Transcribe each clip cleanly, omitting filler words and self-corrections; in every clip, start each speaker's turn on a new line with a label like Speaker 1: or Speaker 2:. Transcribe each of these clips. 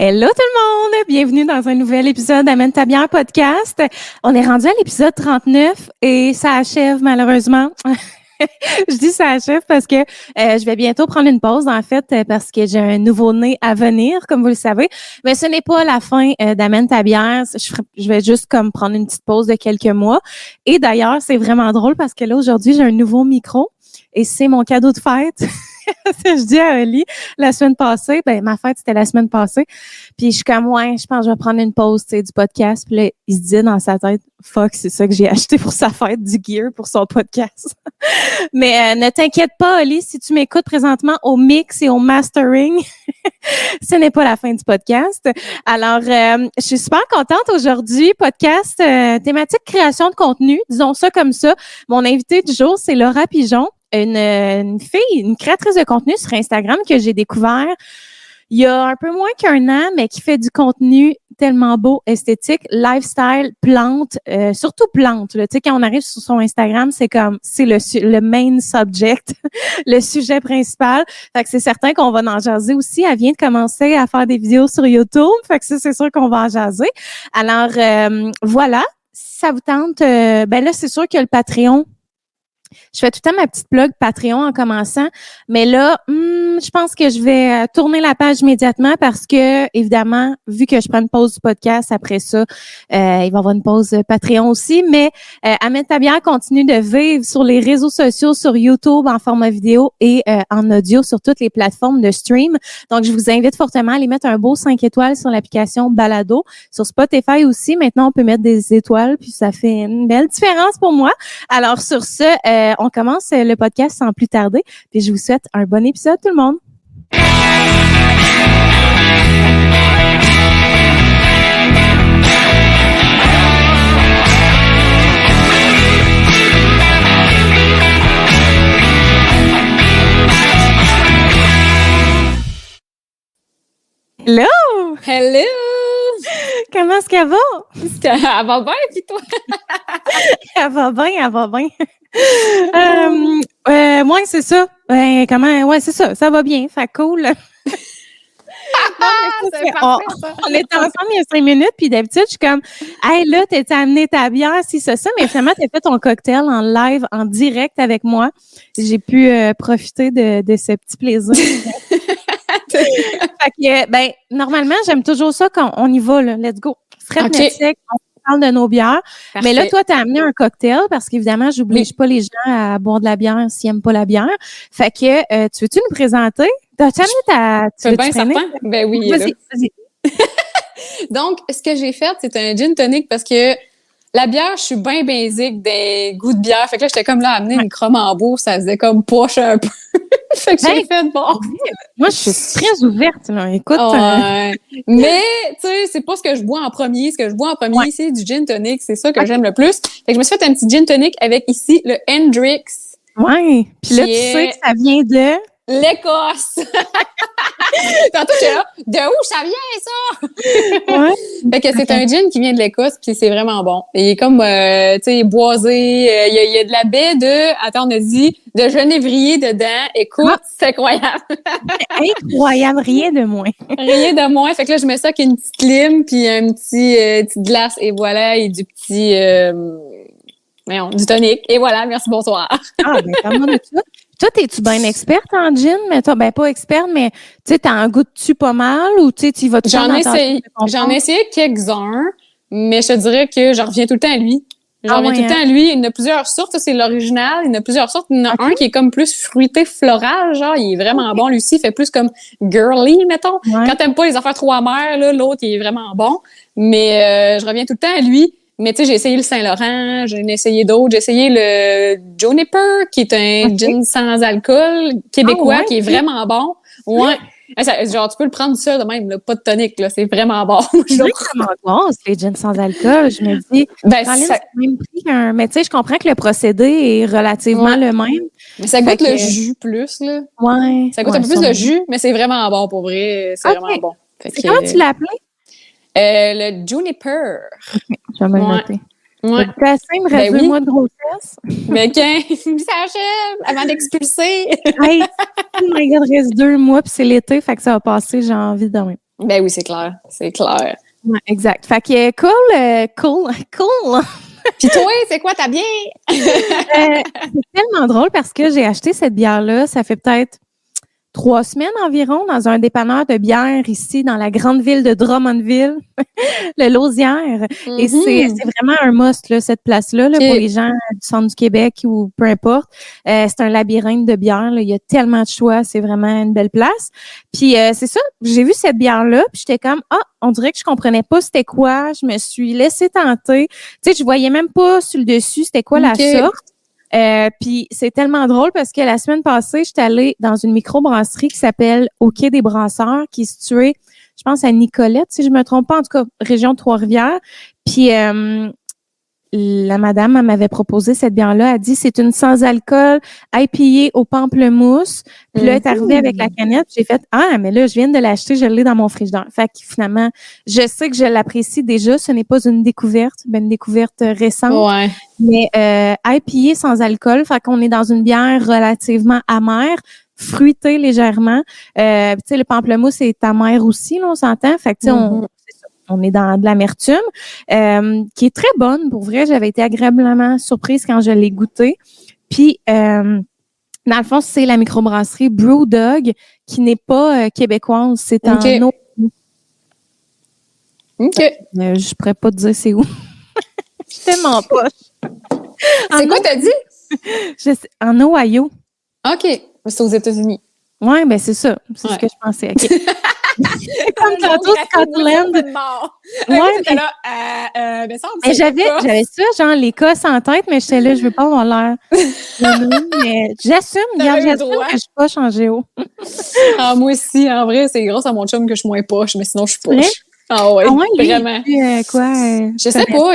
Speaker 1: Hello tout le monde! Bienvenue dans un nouvel épisode d'Amène ta bière podcast. On est rendu à l'épisode 39 et ça achève malheureusement. Je dis ça achève parce que je vais bientôt prendre une pause en fait parce que j'ai un nouveau-né à venir, comme vous le savez. Mais ce n'est pas la fin d'Amène ta bière. Je vais juste comme prendre une petite pause de quelques mois. Et d'ailleurs, c'est vraiment drôle parce que là, aujourd'hui, j'ai un nouveau micro et c'est mon cadeau de fête. Je dis à Oli la semaine passée, ma fête c'était la semaine passée, puis je suis comme ouais, je pense que je vais prendre une pause, tu sais, du podcast. Puis là, il se dit dans sa tête, fuck, c'est ça que j'ai acheté pour sa fête, du gear pour son podcast. Mais ne t'inquiète pas, Oli, si tu m'écoutes présentement au mix et au mastering, ce n'est pas la fin du podcast. Alors, je suis super contente aujourd'hui. Podcast thématique création de contenu, disons ça comme ça. Mon invité du jour, c'est Laura Pigeon. Une fille, une créatrice de contenu sur Instagram que j'ai découvert il y a un peu moins qu'un an, mais qui fait du contenu tellement beau, esthétique, lifestyle, plantes, surtout plantes. Tu sais, quand on arrive sur son Instagram, c'est le main subject, le sujet principal. Fait que c'est certain qu'on va en jaser aussi. Elle vient de commencer à faire des vidéos sur YouTube. Fait que ça, c'est sûr qu'on va en jaser. Alors, voilà. Si ça vous tente, là, c'est sûr que le Patreon, je fais tout le temps ma petite plug Patreon en commençant, mais là, je pense que je vais tourner la page immédiatement parce que, évidemment, vu que je prends une pause du podcast, après ça, il va y avoir une pause Patreon aussi, mais Amène ta bière continue de vivre sur les réseaux sociaux, sur YouTube en format vidéo et en audio sur toutes les plateformes de stream. Donc, je vous invite fortement à aller mettre un beau 5 étoiles sur l'application Balado. Sur Spotify aussi, maintenant, on peut mettre des étoiles, puis ça fait une belle différence pour moi. Alors, sur ce, on commence le podcast sans plus tarder. Puis je vous souhaite un bon épisode, tout le monde. Hello!
Speaker 2: Hello!
Speaker 1: Comment est-ce qu'elle va?
Speaker 2: Elle va bien, pis toi?
Speaker 1: Elle va bien. Moi, c'est ça. Ouais, c'est ça. Ça va bien. Fait cool.
Speaker 2: C'est parfait, ça.
Speaker 1: On était ensemble il y a 5 minutes, puis d'habitude, je suis comme, hey, là, t'as amené ta bière, si ça, mais finalement, t'as fait ton cocktail en live, en direct avec moi. J'ai pu profiter de ce petit plaisir. Fait que, normalement, j'aime toujours ça quand on y va, là. Let's go. Fred sec, on parle de nos bières.
Speaker 2: Parfait.
Speaker 1: Mais là, toi, t'as amené un cocktail parce qu'évidemment, j'oblige pas les gens à boire de la bière s'ils n'aiment pas la bière. Fait que, tu veux-tu nous présenter? T'as-tu amené
Speaker 2: tu veux bien certain? Ben oui,
Speaker 1: vas-y.
Speaker 2: Donc, ce que j'ai fait, c'est un gin tonic parce que la bière, je suis bien basique des goûts de bière. Fait que là, j'étais comme là, amener une Cronenbourg, ça faisait comme poche un peu. Fait que j'ai fait bon.
Speaker 1: Moi, je suis très ouverte, là. Écoute.
Speaker 2: Mais, tu sais, c'est pas ce que je bois en premier. Ce que je bois en premier, c'est du gin tonic. C'est ça que j'aime le plus. Fait que je me suis fait un petit gin tonic avec ici le Hendrix.
Speaker 1: Ouais. Puis là, tu sais que ça vient de
Speaker 2: l'Écosse. Tantôt, j'étais là, de où ça vient, ça?
Speaker 1: Ouais.
Speaker 2: Fait que c'est un gin qui vient de l'Écosse, puis c'est vraiment bon. Il est comme, tu sais, boisé. Il y a de la baie attends, on a dit, de genévrier dedans. Écoute, c'est incroyable.
Speaker 1: Incroyable, rien de moins.
Speaker 2: Rien de moins. Fait que là, je mets ça avec une petite lime, puis un petite glace, et voilà, et du petit, du tonic. Et voilà, merci, bonsoir.
Speaker 1: Parle-moi de ça. Toi, t'es-tu bien experte en gin? Mais toi, pas experte, mais tu sais, t'en goûtes-tu pas mal ou tu sais, tu vas tout
Speaker 2: J'en ai essayé quelques-uns, mais je te dirais que j'en reviens tout le temps à lui. J'en reviens tout le temps à lui. Il y en a plusieurs sortes. Ça, c'est l'original. Il y en a plusieurs sortes. Il y en a un qui est comme plus fruité floral, genre. Il est vraiment bon. Lui aussi, il fait plus comme girly, mettons. Ouais. Quand t'aimes pas les affaires trop amères, là, l'autre, il est vraiment bon. Mais je reviens tout le temps à lui. Mais tu sais, j'ai essayé le Saint-Laurent, j'en ai essayé d'autres. J'ai essayé le Juniper, qui est un gin sans alcool québécois, qui est vraiment bon. Ouais. Genre, tu peux le prendre seul de même, là, pas de tonique, là. C'est vraiment bon.
Speaker 1: C'est vraiment bon, les gins sans alcool. Je me dis, c'est même prix qu'un... Mais tu sais, je comprends que le procédé est relativement le même.
Speaker 2: Mais ça goûte le jus plus, là.
Speaker 1: Ouais.
Speaker 2: Ça goûte un peu plus le jus, mais c'est vraiment bon, pour vrai. C'est vraiment bon.
Speaker 1: Comment tu l'as appelé?
Speaker 2: Le Juniper.
Speaker 1: Okay, je vais me le noter.
Speaker 2: Ouais.
Speaker 1: T'as 5 reste mois de grossesse.
Speaker 2: Mais quand ça achève avant d'expulser.
Speaker 1: Hey, il reste 2 mois puis c'est l'été, fait que ça va passer, j'ai envie de dormir.
Speaker 2: Ben oui, c'est clair. C'est clair.
Speaker 1: Ouais, exact. Fait que cool.
Speaker 2: Puis toi, c'est quoi ta bière?
Speaker 1: C'est tellement drôle parce que j'ai acheté cette bière-là, ça fait peut-être 3 semaines environ dans un dépanneur de bière ici dans la grande ville de Drummondville, le Lausière. Et c'est vraiment un must, là, cette place-là, là, pour les gens du centre du Québec ou peu importe. C'est un labyrinthe de bière, là. Il y a tellement de choix. C'est vraiment une belle place. Puis c'est ça, j'ai vu cette bière-là, puis j'étais comme, on dirait que je comprenais pas c'était quoi. Je me suis laissée tenter. Tu sais, je voyais même pas sur le dessus c'était quoi la sorte. Puis c'est tellement drôle parce que la semaine passée, j'étais allée dans une microbrasserie qui s'appelle Au Quai des Brasseurs, qui est située, je pense, à Nicolette, si je me trompe pas, en tout cas, région de Trois-Rivières. Puis la madame, elle m'avait proposé cette bière-là. Elle a dit, c'est une sans-alcool IPA au pamplemousse. Puis là, elle est arrivée avec la canette. J'ai fait, mais là, je viens de l'acheter, je l'ai dans mon frigidaire. Fait que finalement, je sais que je l'apprécie déjà. Ce n'est pas une découverte, une découverte récente.
Speaker 2: Ouais.
Speaker 1: Mais IPA sans alcool. Fait qu'on est dans une bière relativement amère, fruitée légèrement. Tu sais, le pamplemousse est amer aussi, là, on s'entend. Fait que, tu sais, on est dans de l'amertume, qui est très bonne. Pour vrai, j'avais été agréablement surprise quand je l'ai goûtée. Puis, dans le fond, c'est la microbrasserie Brewdog, qui n'est pas québécoise. C'est en Ohio.
Speaker 2: OK.
Speaker 1: Je pourrais pas te dire c'est où. Je tellement poche.
Speaker 2: C'est quoi t'as dit?
Speaker 1: En Ohio.
Speaker 2: OK. C'est aux États-Unis.
Speaker 1: Oui, ben c'est ça. C'est ce que je pensais. Okay. Comme tantôt, Scotland.
Speaker 2: Ouais, c'était là. Ben ça,
Speaker 1: mais j'avais ça, genre l'Écosse en tête, mais j'étais là, je veux pas avoir l'air. Mais j'assume que je suis poche en géo.
Speaker 2: Moi aussi, en vrai, c'est grâce à mon chum que je suis moins poche, mais sinon je suis poche. Ah ouais, vraiment. Je sais pas,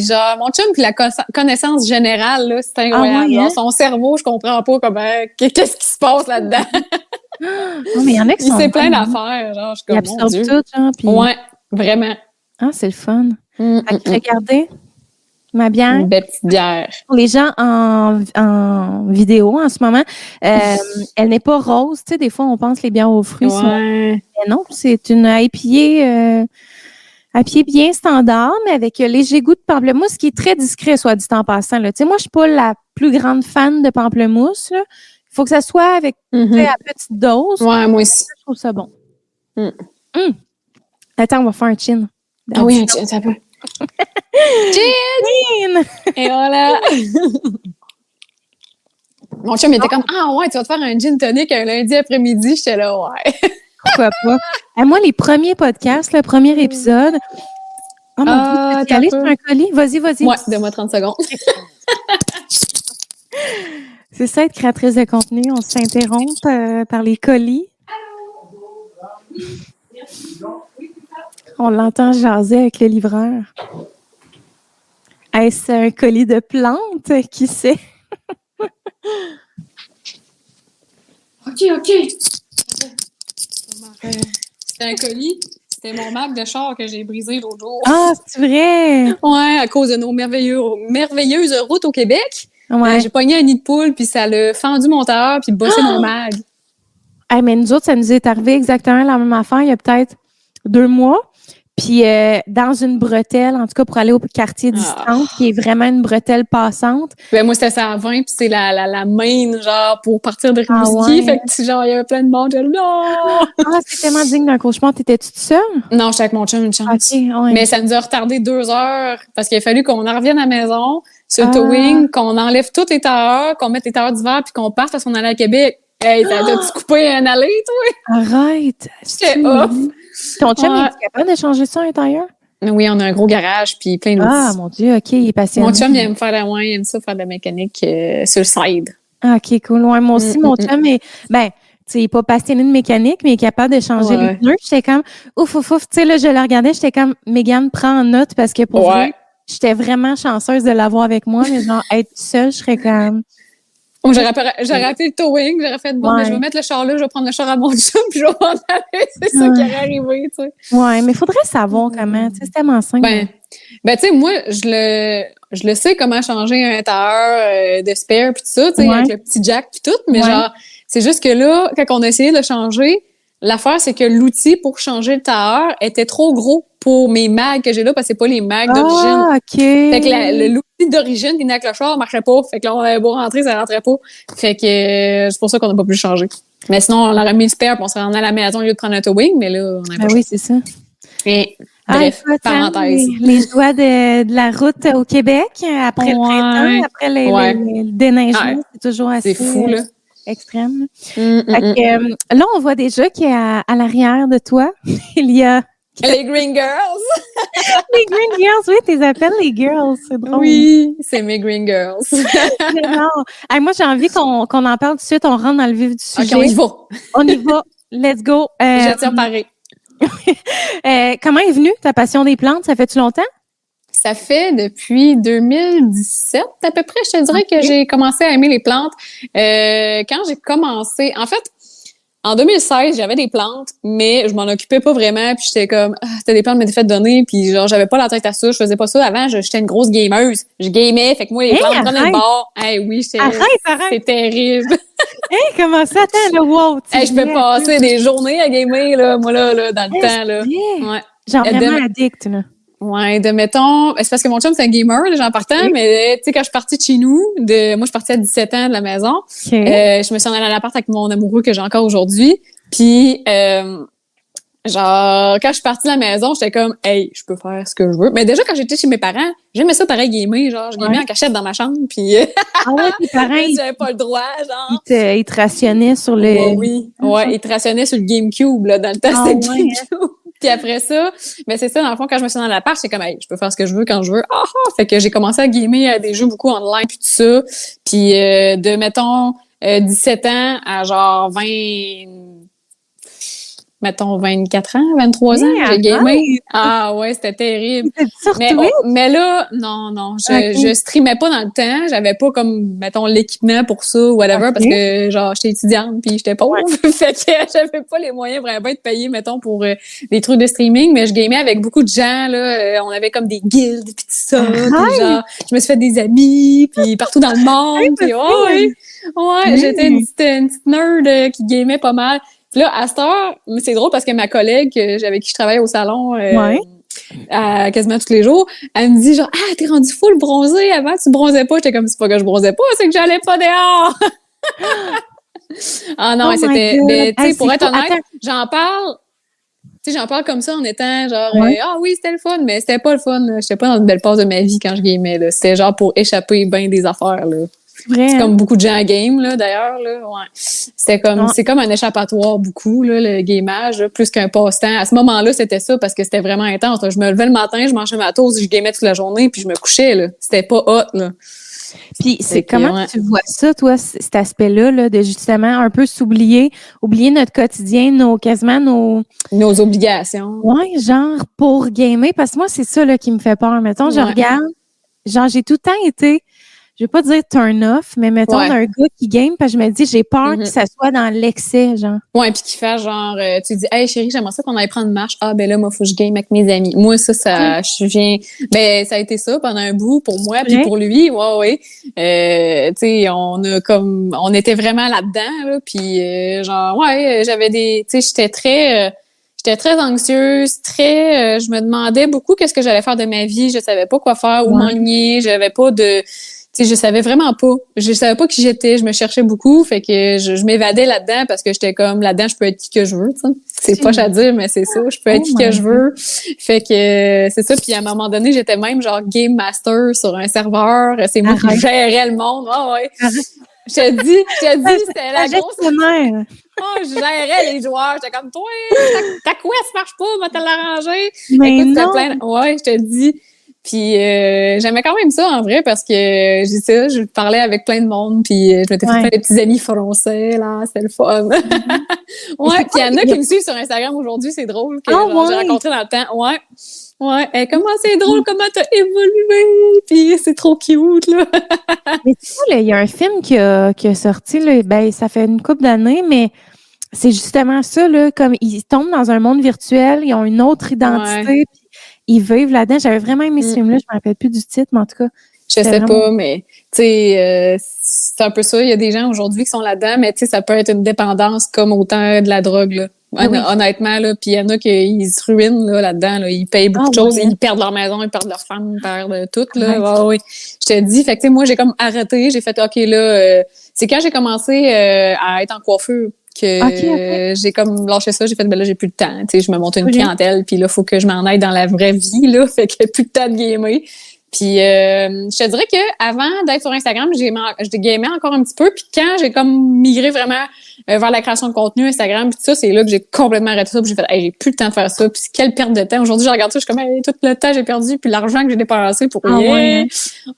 Speaker 2: genre, mon chum puis la connaissance générale, là, c'est incroyable. Genre, son cerveau, je comprends pas comment, qu'est-ce qui se passe là-dedans.
Speaker 1: Mais il y en a qui sont.
Speaker 2: C'est plein d'affaires, genre, je suis comme, mon Dieu.
Speaker 1: Tout, genre, puis...
Speaker 2: Ouais, vraiment.
Speaker 1: Ah, c'est le fun. Regardez ma bière.
Speaker 2: Une belle petite bière.
Speaker 1: Pour les gens en vidéo en ce moment, elle n'est pas rose. Tu sais, des fois, on pense que les bières aux fruits sont... Mais non, c'est une IPA bien standard, mais avec léger goût de pamplemousse, qui est très discret, soit dit en passant. Tu sais, moi, je suis pas la plus grande fan de pamplemousse. Il faut que ça soit avec à petite dose.
Speaker 2: Ouais, moi aussi.
Speaker 1: Je trouve ça bon. Attends, on va faire un chin.
Speaker 2: Ah oui, un chin, ça peut. Chin! Et voilà! Mon chum était comme, ouais, tu vas te faire un gin tonic un lundi après-midi. J'étais là, ouais.
Speaker 1: Pourquoi pas? Moi, les premiers podcasts, le premier épisode. Oh mon Dieu, tu es allé sur un colis? Vas-y.
Speaker 2: Ouais, donne-moi 30 secondes.
Speaker 1: C'est ça, être créatrice de contenu. On s'interrompt par les colis. On l'entend jaser avec le livreur. Est-ce un colis de plantes? Qui sait?
Speaker 2: OK. C'était un colis. C'était mon Mac de char que j'ai brisé l'autre jour.
Speaker 1: Ah, c'est vrai?
Speaker 2: Ouais, à cause de nos merveilleuses routes au Québec.
Speaker 1: Ouais.
Speaker 2: J'ai pogné un nid de poule, puis ça l'a fendu mon tailleur, puis bossé mon mag.
Speaker 1: Mais nous autres, ça nous est arrivé exactement la même affaire il y a peut-être 2 mois. Puis dans une bretelle, en tout cas pour aller au quartier distance, qui est vraiment une bretelle passante.
Speaker 2: Ben moi, c'était ça à 20, puis c'est la main, genre, pour partir de Rimouski. Fait que, genre, il y avait plein de monde. Non!
Speaker 1: C'est tellement digne d'un cauchemar. T'étais-tu toute seule?
Speaker 2: Non, j'étais avec mon chum, une chance.
Speaker 1: Okay, ouais.
Speaker 2: Mais ça nous a retardé 2 heures, parce qu'il a fallu qu'on en revienne à la maison, sur le towing, qu'on enlève tous les tailleurs, qu'on mette les tailleurs d'hiver, puis qu'on parte parce qu'on allait à Québec. Hey, t'as-tu coupé un allée, toi?
Speaker 1: Arrête!
Speaker 2: J'étais off!
Speaker 1: Ton chum, il est capable de changer ça à l'intérieur?
Speaker 2: Oui, on a un gros garage puis plein d'outils.
Speaker 1: Ah, mon Dieu, OK, il est patient.
Speaker 2: Mon chum, il aime faire il aime ça faire de la mécanique sur le side.
Speaker 1: Ah, OK, cool. Ouais, moi aussi, mon chum est... Ben, tu sais, il n'est pas passionné de mécanique, mais il est capable de changer les pneus. J'étais comme, ouf. Tu sais, là, je le regardais, j'étais comme, Mégane, prends en note parce que pour vrai, j'étais vraiment chanceuse de l'avoir avec moi, mais genre, être seule, je serais comme...
Speaker 2: J'aurais appelé le towing, j'aurais fait mais je vais mettre le char là, je vais prendre le char à mon chum, puis je vais m'en aller. C'est ça qui aurait arrivé, tu sais.
Speaker 1: Ouais, mais il faudrait savoir comment, tu sais, c'est tellement simple.
Speaker 2: Ben tu sais, moi, je le sais comment changer un tailleur de spare puis tout ça, tu sais, avec le petit jack puis tout, mais genre, c'est juste que là, quand on a essayé de le changer, l'affaire, c'est que l'outil pour changer le tailleur était trop gros pour mes mags que j'ai là, parce que c'est pas les mags d'origine.
Speaker 1: Ah, OK.
Speaker 2: Fait que l'outil d'origine qui venait avec le char marchait pas. Fait que là, on avait beau rentrer, ça rentrait pas. Fait que c'est pour ça qu'on n'a pas pu le changer. Mais sinon, on aurait mis le spare, puis on serait rendu à la maison au lieu de prendre un towing, mais là, on avait pas
Speaker 1: Oui, c'est ça.
Speaker 2: Et, bref,
Speaker 1: écoute,
Speaker 2: parenthèse.
Speaker 1: Les joies de la route au Québec, après le printemps, après le déneigement, c'est toujours assez
Speaker 2: fou, là.
Speaker 1: extrême. Fait que, là, on voit déjà qu'à l'arrière de toi, il y a...
Speaker 2: Les Green Girls!
Speaker 1: Les Green Girls, oui, tu les appelles les girls, c'est drôle.
Speaker 2: Oui, c'est mes Green Girls.
Speaker 1: Hey, moi, j'ai envie qu'on en parle tout de suite, on rentre dans le vif du sujet.
Speaker 2: OK, on y va.
Speaker 1: On y va, let's go.
Speaker 2: Je tiens pareil.
Speaker 1: Comment est venue ta passion des plantes? Ça fait-tu longtemps?
Speaker 2: Ça fait depuis 2017 à peu près, je te dirais que j'ai commencé à aimer les plantes. Quand j'ai commencé, en fait, en 2016, j'avais des plantes, mais je m'en occupais pas vraiment, puis j'étais comme c'était des plantes qui m'étaient faites donner, puis genre j'avais pas la tête à ça, je faisais pas ça avant, j'étais une grosse gameuse. Je gamais, fait que moi les plantes prenaient le bord. Oui,
Speaker 1: arrête.
Speaker 2: C'est terrible.
Speaker 1: Comment ça? Attends, là, wow!
Speaker 2: Je peux passer des journées à gamer, là, moi, là, dans le temps, là.
Speaker 1: Ouais. Genre vraiment addict, là.
Speaker 2: Ouais, mettons, c'est parce que mon chum, c'est un gamer, là, j'en partais, mais, tu sais, quand je suis partie de chez nous, moi, je suis partie à 17 ans de la maison, je me suis en allée à l'appart avec mon amoureux que j'ai encore aujourd'hui, puis, genre, quand je suis partie de la maison, j'étais comme, hey, je peux faire ce que je veux. Mais déjà, quand j'étais chez mes parents, j'aimais ça pareil gamer, genre, je gamais en cachette dans ma chambre, puis
Speaker 1: ah ouais, tes parents,
Speaker 2: j'avais pas le droit, genre.
Speaker 1: Ils te rationnaient sur le...
Speaker 2: Oui, ils te rationnaient sur le GameCube, là, dans le temps, c'était GameCube. Puis après ça, c'est ça, dans le fond, quand je me suis dans l'appart, j'étais comme, hey, je peux faire ce que je veux quand je veux. Fait que j'ai commencé à gamer à des jeux beaucoup online, puis tout ça. Puis de, mettons, 17 ans à genre 24 ans, 23 ans, j'ai gamé. Ah ouais, c'était terrible. Mais là, non, je streamais pas dans le temps, j'avais pas comme, mettons, l'équipement pour ça ou whatever, parce que, genre, j'étais étudiante puis j'étais pauvre. Fait que j'avais pas les moyens vraiment de payer, mettons, pour des trucs de streaming, mais je gamais avec beaucoup de gens, là. On avait comme des guildes pis tout ça. Pis genre, je me suis fait des amis, puis partout dans le monde. Pis j'étais une petite nerd qui gamait pas mal. Puis là, à cette heure, c'est drôle parce que ma collègue avec qui je travaille au salon quasiment tous les jours, elle me dit genre « Ah, t'es rendu full bronzé, avant tu bronzais pas. » J'étais comme « C'est pas que je bronzais pas, c'est que j'allais pas dehors! » Ah non, c'était... Mais tu sais, pour être honnête, j'en parle comme ça en étant genre ah oui, c'était le fun, mais c'était pas le fun. J'étais pas dans une belle phase de ma vie quand je gamais. Là. C'était genre pour échapper bien des affaires. Là. C'est comme beaucoup de gens à game, là, d'ailleurs, là, c'est comme un échappatoire, beaucoup, là, le gamage, là, plus qu'un passe-temps. À ce moment-là, c'était ça, parce que c'était vraiment intense. Là. Je me levais le matin, je mangeais ma toast, je gamais toute la journée, puis je me couchais, là. C'était pas hot, là.
Speaker 1: Puis c'est comment tu vois ça, toi, cet aspect-là, là, de justement un peu oublier notre quotidien,
Speaker 2: nos obligations.
Speaker 1: Ouais, genre, pour gamer, parce que moi, c'est ça, là, qui me fait peur. Mettons, je regarde, genre, j'ai tout le temps été... Je vais pas dire turn off, mais mettons un gars qui game, parce que je me dis, j'ai peur que ça soit dans l'excès, genre.
Speaker 2: Ouais, puis qu'il fasse genre, tu dis, hey chérie, j'aimerais ça qu'on aille prendre une marche. Ah, ben là, moi, faut que je game avec mes amis. Moi, je viens, ça a été ça pendant un bout pour moi, puis pour lui, tu sais, on était vraiment là-dedans, là, puis genre, j'avais tu sais, j'étais très anxieuse, je me demandais beaucoup qu'est-ce que j'allais faire de ma vie. Je savais pas quoi faire, où m'enligner. J'avais pas de, tu sais, je savais vraiment pas. Je savais pas qui j'étais. Je me cherchais beaucoup. Fait que je m'évadais là-dedans parce que j'étais comme, là-dedans, je peux être qui que je veux, tu sais. C'est poche à dire, mais c'est ça. Je peux être qui que je veux. Fait que c'est ça. Puis à un moment donné, j'étais même genre game master sur un serveur. C'est moi qui gérais le monde. Je te dis, c'était la grosse... je gérais les joueurs. J'étais comme, toi, ta quest marche pas, va te l'arranger.
Speaker 1: Mais
Speaker 2: écoute,
Speaker 1: non.
Speaker 2: Je te dis. Puis j'aimais quand même ça, en vrai, parce que je parlais avec plein de monde, puis je m'étais fait des petits amis français, là, c'était le fun. Puis il y en a qui me suivent sur Instagram aujourd'hui, c'est drôle, que j'ai rencontré dans le temps. Comment c'est drôle, comment t'as évolué, puis c'est trop cute, là.
Speaker 1: Mais tu sais, là, il y a un film qui a sorti, là, ça fait une couple d'années, mais c'est justement ça, là, comme ils tombent dans un monde virtuel, ils ont une autre identité, puis ils vivent là-dedans. J'avais vraiment aimé ce film-là, je me rappelle plus du titre, mais en tout cas.
Speaker 2: Je sais pas, mais tu sais, c'est un peu ça. Il y a des gens aujourd'hui qui sont là-dedans, mais tu sais, ça peut être une dépendance comme autant de la drogue, là. Honnêtement, là, puis il y en a qui se ruinent là-dedans. Là, ils payent beaucoup de choses, ils perdent leur maison, ils perdent leur femme, ils perdent tout. Là. Ouais. Je te dis, fait que moi, j'ai comme arrêté, j'ai fait OK, là, c'est quand j'ai commencé à être en coiffure que j'ai comme lâché ça, j'ai fait ben là j'ai plus de temps, tu sais, je me monte une clientèle puis là faut que je m'en aille dans la vraie vie là, fait que plus de temps de gamer. Puis je te dirais que avant d'être sur Instagram, j'ai gamé encore un petit peu, puis quand j'ai comme migré vraiment vers la création de contenu Instagram puis tout ça, c'est là que j'ai complètement arrêté ça, puis j'ai fait hey, j'ai plus le temps de faire ça, puis quelle perte de temps. Aujourd'hui, je regarde ça, je suis comme hey, tout le temps j'ai perdu puis l'argent que j'ai dépensé pour rien.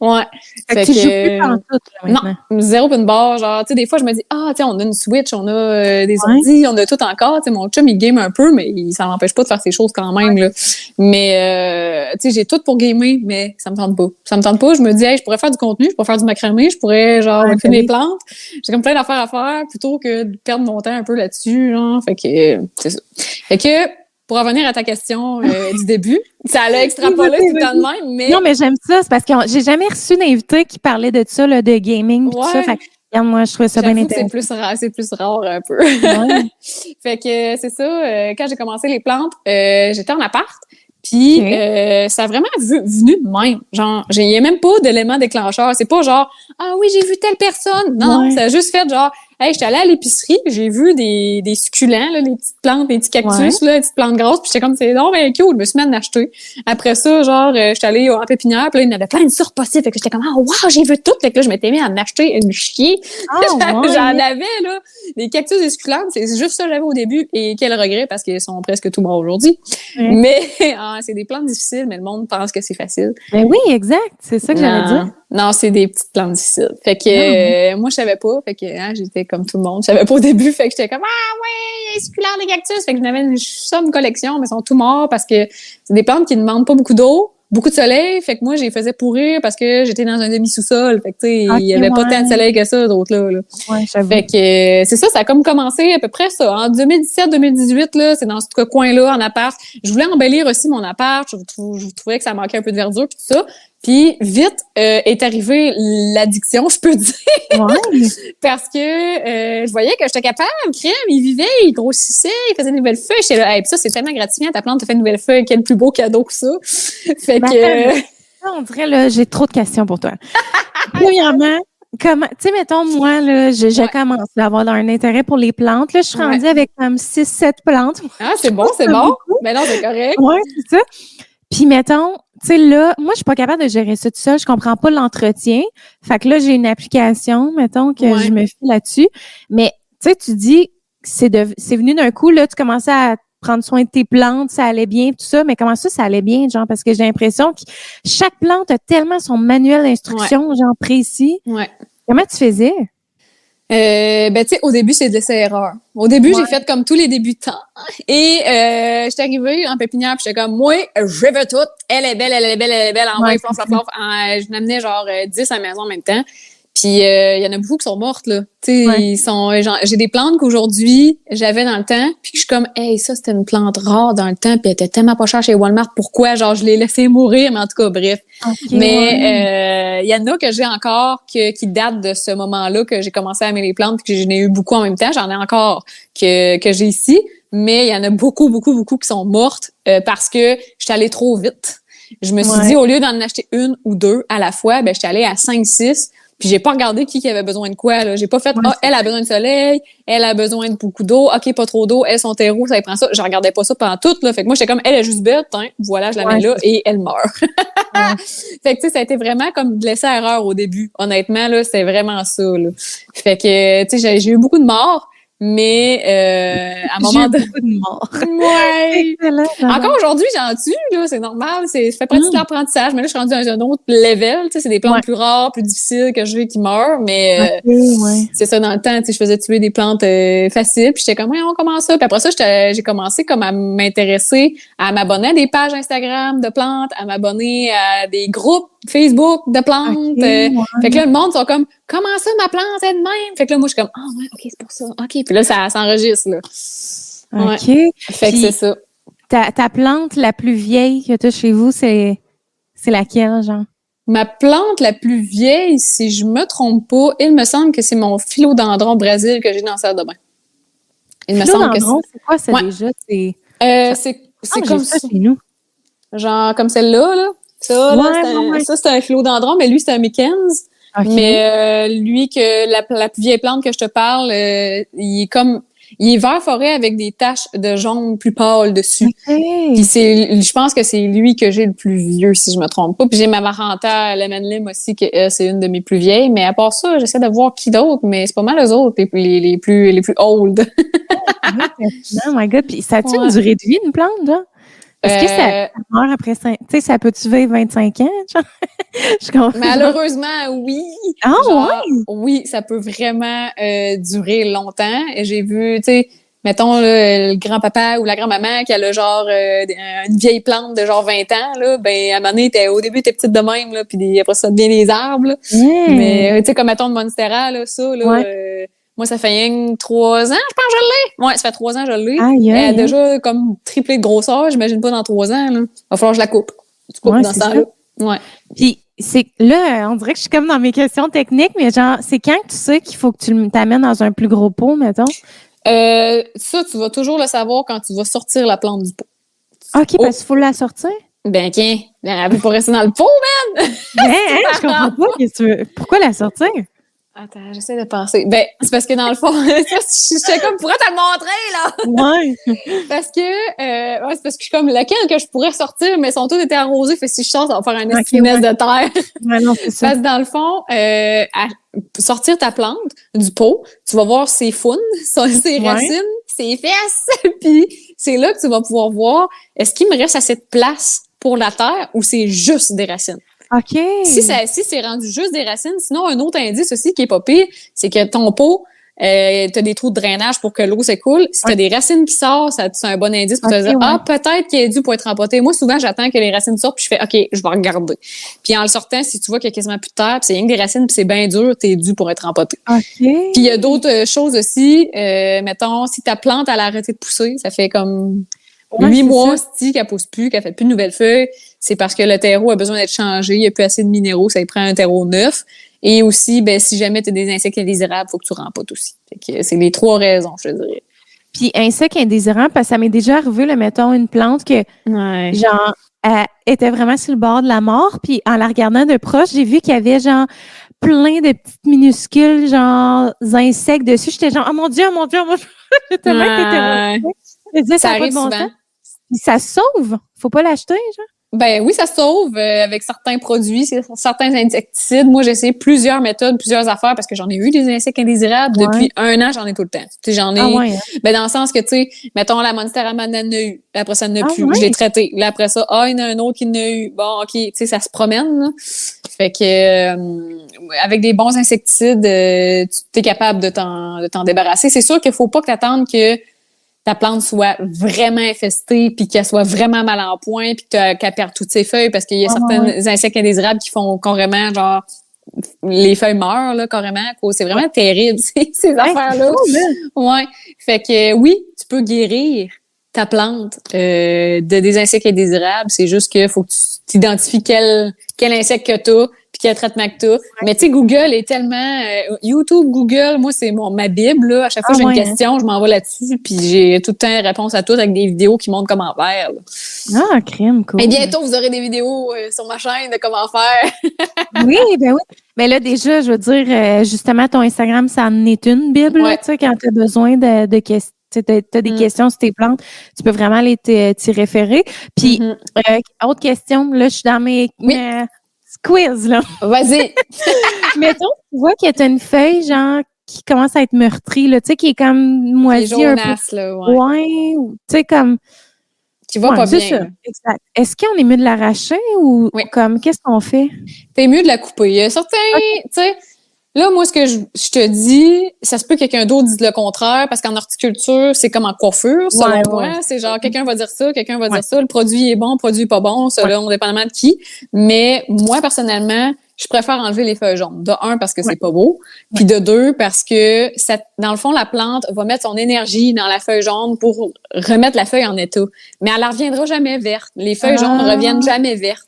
Speaker 2: Ouais.
Speaker 1: Fait que tu joues plus en tout là, maintenant.
Speaker 2: Non, zéro pin bar, genre tu sais des fois je me dis tu sais on a une Switch, on a des ordi, on a tout encore, tu sais mon chum il game un peu mais ça l'empêche pas de faire ses choses quand même là. Mais tu sais j'ai tout pour gamer mais ça me tente pas. Je me dis, hey, je pourrais faire du contenu, je pourrais faire du macramé, je pourrais, genre, faire des plantes. J'ai comme plein d'affaires à faire plutôt que de perdre mon temps un peu là-dessus, genre. Fait que, c'est ça. Fait que, pour revenir à ta question du début, ça allait extrapoler tout le temps de même, mais...
Speaker 1: Non, mais j'aime ça. C'est parce que j'ai jamais reçu d'invité qui parlait de ça, là, de gaming, tout ça. Fait que, regarde, moi, je trouvais ça bien intéressant.
Speaker 2: C'est plus rare un peu. Ouais. Fait que, c'est ça. Quand j'ai commencé les plantes, j'étais en appart. Puis ça a vraiment venu de même. Genre, il y a même pas d'élément déclencheur. C'est pas genre ah oui, j'ai vu telle personne. Non, ça a juste fait genre hey, j'étais allée à l'épicerie, j'ai vu des succulents, là, les petites plantes, les petits cactus, là, les petites plantes grosses, puis j'étais comme c'est non mais cute, je me suis mis à en acheter. Après ça, genre j'étais allée en pépinière, puis là, il y en avait plein de sortes possibles. Fait que j'étais comme ah wow, j'ai vu tout. Fait que là, je m'étais mis à en acheter une chier. J'en avais là, des cactus et succulentes, c'est juste ça que j'avais au début et quel regret parce qu'ils sont presque tout morts aujourd'hui. Mais c'est des plantes difficiles, mais le monde pense que c'est facile.
Speaker 1: Ben oui, exact, c'est ça que j'allais dire.
Speaker 2: Non, c'est des petites plantes difficiles. Fait que moi je savais pas, fait que j'étais comme tout le monde, je savais pas au début, fait que j'étais comme ah ouais, les succulents, les cactus, fait que j'avais une somme collection, mais ils sont tout morts parce que c'est des plantes qui ne demandent pas beaucoup d'eau, beaucoup de soleil, fait que moi je les faisais pourrir parce que j'étais dans un demi-sous-sol, fait que tu sais, il y avait pas tant de soleil que ça d'autres là.
Speaker 1: Ouais, j'avoue.
Speaker 2: Fait que c'est ça a comme commencé à peu près ça en 2017-2018 là, c'est dans ce coin-là en appart. Je voulais embellir aussi mon appart, je trouvais que ça manquait un peu de verdure puis tout ça. Puis vite est arrivée l'addiction, je peux dire. Ouais. Parce que je voyais que j'étais capable, crème, il vivait, il grossissait, il faisait de nouvelles feuilles. J'étais là, hey, pis ça, c'est tellement gratifiant, ta plante te fait de nouvelles feuilles, quel plus beau cadeau que ça. Fait que...
Speaker 1: on dirait, là, j'ai trop de questions pour toi. Premièrement, comment, tu sais, mettons, moi, là, j'ai commencé à avoir un intérêt pour les plantes. Là, je suis rendue avec comme 6-7 plantes.
Speaker 2: Ah, c'est bon, c'est bon. Mais non, c'est correct.
Speaker 1: Ouais, c'est ça. Puis, mettons, tu sais, là, moi, je suis pas capable de gérer ça tout seul. Je comprends pas l'entretien. Fait que là, j'ai une application, mettons, que je me fie là-dessus. Mais, tu sais, tu dis, c'est venu d'un coup, là, tu commençais à prendre soin de tes plantes, ça allait bien, tout ça. Mais comment ça allait bien, genre? Parce que j'ai l'impression que chaque plante a tellement son manuel d'instruction, genre, précis.
Speaker 2: Ouais.
Speaker 1: Comment tu faisais?
Speaker 2: Ben, tu sais, au début, c'est de l'essai-erreur. Au début, j'ai fait comme tous les débutants. Et j'étais arrivée en pépinière, puis j'étais comme, moi, je veux tout. Elle est belle, elle est belle, elle est belle. En vrai, je m'amenais genre 10 à la maison en même temps. Puis il y en a beaucoup qui sont mortes, là. Tu sais, ils sont genre, j'ai des plantes qu'aujourd'hui, j'avais dans le temps, puis que je suis comme, hey, ça, c'était une plante rare dans le temps, puis elle était tellement pas chère chez Walmart. Pourquoi? Genre, je l'ai laissé mourir, mais en tout cas, bref. Okay, mais il y en a que j'ai encore qui datent de ce moment-là que j'ai commencé à aimer les plantes, puis que j'en ai eu beaucoup en même temps. J'en ai encore que j'ai ici, mais il y en a beaucoup qui sont mortes parce que j'étais allée trop vite. Je me suis dit, au lieu d'en acheter une ou deux à la fois, ben j'étais allée à 5-6. Puis j'ai pas regardé qui avait besoin de quoi, là. J'ai pas fait, elle a besoin de soleil, elle a besoin de beaucoup d'eau, OK, pas trop d'eau, elle, son terreau, ça prend ça. Je regardais pas ça pendant tout, là. Fait que moi, j'étais comme, elle est juste bête, hein. Voilà, je la mets là et elle meurt. Fait que, tu sais, ça a été vraiment comme de laisser erreur au début. Honnêtement, là, c'est vraiment ça, là. Fait que, tu sais, j'ai eu beaucoup de morts. Mais à un moment donné, ouais. Encore aujourd'hui, j'en tue là, c'est normal, ça fait partie de l'apprentissage. Mais là, je suis rendue dans un autre level. Tu sais, c'est des plantes plus rares, plus difficiles que je vais qui meurent. Mais c'est ça dans le temps. Tu sais, je faisais tuer des plantes faciles. Puis j'étais comme, on commence ça. Puis après ça, j'ai commencé comme à m'intéresser, à m'abonner à des pages Instagram de plantes, à m'abonner à des groupes Facebook de plantes. Fait que là, le monde sont comme, comment ça, ma plante est de même? Fait que là, moi, je suis comme, OK, c'est pour ça. OK. Puis là, ça s'enregistre, là.
Speaker 1: OK.
Speaker 2: Fait que c'est ça.
Speaker 1: Ta plante la plus vieille que tu as chez vous, c'est laquelle, genre?
Speaker 2: Ma plante la plus vieille, si je me trompe pas, il me semble que c'est mon philodendron Brésil que j'ai dans la salle de bain. Il me semble que
Speaker 1: c'est quoi ça déjà?
Speaker 2: C'est comme
Speaker 1: ça chez nous.
Speaker 2: Genre comme celle-là, là. Ça, c'est un philodendron, mais lui, c'est un Mickens. Okay. Mais lui, la plus vieille plante que je te parle, il est vert forêt avec des taches de jaune plus pâle dessus. Okay. Puis je pense que c'est lui que j'ai le plus vieux, si je me trompe pas. Puis j'ai ma Maranta Lemon Lim aussi, que c'est une de mes plus vieilles. Mais à part ça, j'essaie de voir qui d'autre, mais c'est pas mal eux autres, les plus old.
Speaker 1: Oh my God. Puis ça a-tu une durée de vie, une plante, là? Est-ce que ça meurt après 5... Tu sais, ça peut-tu vivre 25 ans? Genre? Je comprends.
Speaker 2: Malheureusement, oui.
Speaker 1: Ah, ouais?
Speaker 2: Oui, ça peut vraiment durer longtemps. Et j'ai vu, tu sais, mettons là, le grand-papa ou la grand-maman qui a le genre une vieille plante de genre 20 ans, là, ben à un moment donné, au début, t'es petite de même, là, puis après ça devient des arbres. Là. Mais tu sais, comme mettons de Monstera, là, ça, là. Moi, ça fait 3 ans, je pense que je l'ai. Ouais, ça fait 3 ans que je l'ai. Elle a déjà comme triplé de grosseur, j'imagine pas dans 3 ans. Là. Va falloir que je la coupe. Tu coupes dans ça, là. Ouais.
Speaker 1: Puis, là, on dirait que je suis comme dans mes questions techniques, mais genre, c'est quand que tu sais qu'il faut que tu t'amènes dans un plus gros pot, mettons?
Speaker 2: Ça, tu vas toujours le savoir quand tu vas sortir la plante du pot.
Speaker 1: OK, parce qu'il faut la sortir?
Speaker 2: Ben, tiens, elle peut pas rester dans le pot, man!
Speaker 1: Je comprends pas. Pourquoi la sortir?
Speaker 2: Attends, j'essaie de penser. Ben, c'est parce que dans le fond, j'étais comme, pourrais te le montrer, là?
Speaker 1: Ouais.
Speaker 2: Parce que, c'est parce que je suis comme, laquelle que je pourrais sortir, mais ils sont tous été arrosés, fait que si je sors, ça va faire un esquinesse de terre.
Speaker 1: Ouais, non, c'est ça.
Speaker 2: Parce que dans le fond, à sortir ta plante du pot, tu vas voir ses faunes, ses racines, ses fesses, puis c'est là que tu vas pouvoir voir, est-ce qu'il me reste assez de place pour la terre ou c'est juste des racines?
Speaker 1: OK.
Speaker 2: Si c'est rendu juste des racines, sinon, un autre indice aussi qui est pas pire, c'est que ton pot, t'as des trous de drainage pour que l'eau s'écoule. Si t'as des racines qui sortent, c'est un bon indice pour te dire, peut-être qu'il est dû pour être empoté. Moi, souvent, j'attends que les racines sortent puis je fais, OK, je vais regarder. Puis en le sortant, si tu vois qu'il y a quasiment plus de terre puis c'est rien que des racines puis c'est bien dur, t'es dû pour être empoté.
Speaker 1: OK.
Speaker 2: Puis il y a d'autres choses aussi. Mettons, si ta plante, elle a arrêté de pousser, ça fait comme 8 mois, qu'elle pousse plus, qu'elle fait plus de nouvelles feuilles, c'est parce que le terreau a besoin d'être changé, il n'y a plus assez de minéraux, ça y prend un terreau neuf. Et aussi, ben, si jamais tu as des insectes indésirables, il faut que tu rempotes aussi. Fait que c'est les 3 raisons, je dirais.
Speaker 1: Puis insectes indésirables, parce que ça m'est déjà arrivé, là, mettons, une plante que, genre, elle était vraiment sur le bord de la mort, puis en la regardant de proche, j'ai vu qu'il y avait, genre, plein de petites minuscules, genre, insectes dessus. J'étais genre, oh mon Dieu, j'ai tellement été
Speaker 2: ça arrive souvent.
Speaker 1: Ça sauve. Faut pas l'acheter, genre.
Speaker 2: Ben oui, ça sauve avec certains produits, certains insecticides. Moi, j'ai essayé plusieurs méthodes, plusieurs affaires parce que j'en ai eu des insectes indésirables. Depuis 1 an, j'en ai tout le temps. Tu sais, j'en ai. Ben dans le sens que tu sais, mettons la Monstera elle en a eu. Après ça, il n'y en a plus. Je l'ai traité. Là après ça, il y en a un autre qui en a eu. Bon, ok, tu sais, ça se promène. Là. Fait que avec des bons insecticides, tu es capable de t'en débarrasser. C'est sûr qu'il faut pas que t'attendes que ta plante soit vraiment infestée puis qu'elle soit vraiment mal en point puis qu'elle perde toutes ses feuilles parce qu'il y a certains insectes indésirables qui font carrément genre les feuilles meurent là carrément. C'est vraiment terrible ces affaires-là. Ouais. Fait que oui, tu peux guérir ta plante des insectes indésirables. C'est juste que faut que tu identifies quel insecte que tu as puis quel traitement que tu as. Mais tu sais, Google est tellement... YouTube, Google, moi, c'est ma Bible. Là. À chaque fois que j'ai une question, je m'en vais là-dessus puis j'ai tout le temps réponse à tout avec des vidéos qui montrent comment faire. Là.
Speaker 1: Ah, crème, cool.
Speaker 2: Et bientôt, vous aurez des vidéos sur ma chaîne de comment faire.
Speaker 1: Oui. Mais là, déjà, je veux dire, justement, ton Instagram, ça en est une Bible, tu sais, quand tu as besoin de questions. Tu as des questions sur tes plantes, tu peux vraiment t'y référer. Puis, autre question, là, je suis dans mes quiz, là.
Speaker 2: Vas-y.
Speaker 1: Mettons, tu vois qu'il y a une feuille, genre, qui commence à être meurtrie, là, tu sais, qui est comme moisie un peu.
Speaker 2: Là,
Speaker 1: tu sais, comme...
Speaker 2: Qui va pas bien.
Speaker 1: Ça. Exact. Est-ce qu'on est mieux de l'arracher ou comme, qu'est-ce qu'on fait?
Speaker 2: T'es mieux de la couper. Il y a certains, tu sais... Là, moi, ce que je te dis, ça se peut que quelqu'un d'autre dise le contraire, parce qu'en horticulture, c'est comme en coiffure, selon moi. C'est genre, quelqu'un va dire ça, quelqu'un va dire ça, le produit est bon, le produit est pas bon, selon dépendamment de qui. Mais moi, personnellement, je préfère enlever les feuilles jaunes. De 1, parce que c'est pas beau, puis de 2, parce que ça, dans le fond, la plante va mettre son énergie dans la feuille jaune pour remettre la feuille en état. Mais elle ne reviendra jamais verte. Les feuilles jaunes ne reviennent jamais vertes.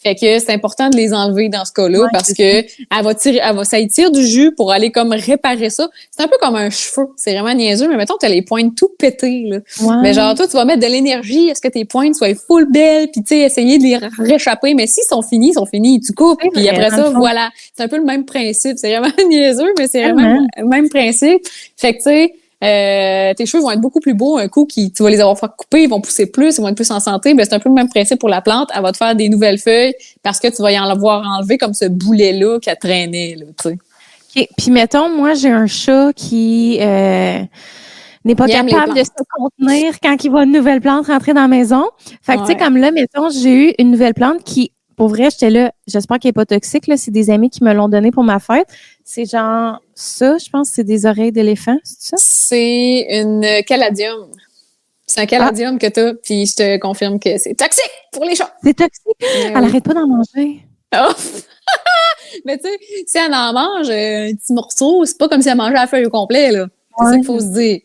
Speaker 2: Fait que c'est important de les enlever dans ce cas-là parce que ça y tire du jus pour aller comme réparer ça. C'est un peu comme un cheveu. C'est vraiment niaiseux, mais mettons, t'as les pointes tout pétées, là. Mais genre, toi, tu vas mettre de l'énergie à ce que tes pointes soient full belles puis tu sais, essayer de les réchapper. Mais s'ils sont finis, tu coupes. Puis après ça, voilà. C'est un peu le même principe. C'est vraiment niaiseux, mais c'est vraiment le même principe. Fait que tu sais, tes cheveux vont être beaucoup plus beaux un coup tu vas les avoir fait couper, ils vont pousser plus, ils vont être plus en santé. Ben, c'est un peu le même principe pour la plante. Elle va te faire des nouvelles feuilles parce que tu vas y en avoir enlevé comme ce boulet-là qu'elle traînait, là, tu sais.
Speaker 1: OK. Puis mettons, moi, j'ai un chat qui n'est pas capable de se contenir quand il voit une nouvelle plante rentrer dans la maison. Fait que, tu sais, comme là, mettons, j'ai eu une nouvelle plante qui, pour vrai, j'étais là, j'espère qu'elle n'est pas toxique, là. C'est des amis qui me l'ont donné pour ma fête. C'est genre ça, je pense, c'est des oreilles d'éléphant, c'est ça?
Speaker 2: C'est une caladium. C'est un caladium que t'as, puis je te confirme que c'est toxique pour les chats.
Speaker 1: C'est toxique? Elle arrête pas d'en manger.
Speaker 2: Oh. Mais tu sais, si elle en mange un petit morceau, c'est pas comme si elle mangeait la feuille au complet, là. C'est ça qu'il faut se dire.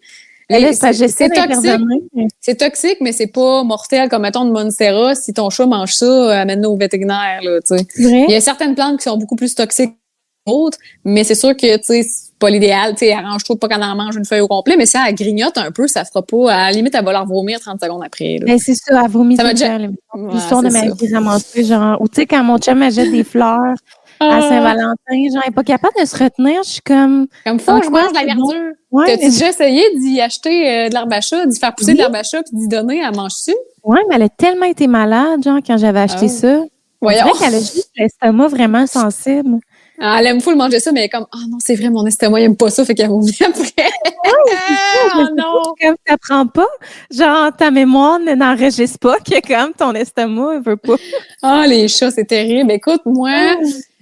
Speaker 2: C'est toxique, mais c'est pas mortel comme, mettons, de Monstera. Si ton chat mange ça, amène-le au vétérinaire, là, tu sais. Il y a certaines plantes qui sont beaucoup plus toxiques que d'autres, mais c'est sûr que, tu sais, c'est pas l'idéal. Tu sais, arrange-toi pas quand elle en mange une feuille au complet, mais si elle grignote un peu, ça fera pas. À la limite, elle va leur vomir 30 secondes après, là.
Speaker 1: Ben, c'est ça, elle vomit tout le temps. L'histoire de ma vie ramassée, genre, ou tu sais, quand mon chum m'achète des fleurs à Saint-Valentin, genre, elle est pas capable de se retenir, je suis comme...
Speaker 2: faut que je mange de la verdure. Ouais, t'as-tu déjà essayé d'y acheter de l'herbe à chat, d'y faire pousser de l'herbe à chat puis d'y donner, elle mange-tu?
Speaker 1: Ouais, mais elle a tellement été malade, genre, quand j'avais acheté ça.
Speaker 2: Voyons.
Speaker 1: C'est vrai qu'elle a juste l'estomac vraiment sensible.
Speaker 2: Elle aime full manger ça, mais elle est comme, oh non, c'est vrai, mon estomac, il aime pas ça, fait qu'elle vomit après.
Speaker 1: Oh non! Comme t'apprends pas, genre, ta mémoire n'enregistre pas que comme ton estomac, elle veut pas.
Speaker 2: Ah, les chats, c'est terrible. Écoute, moi,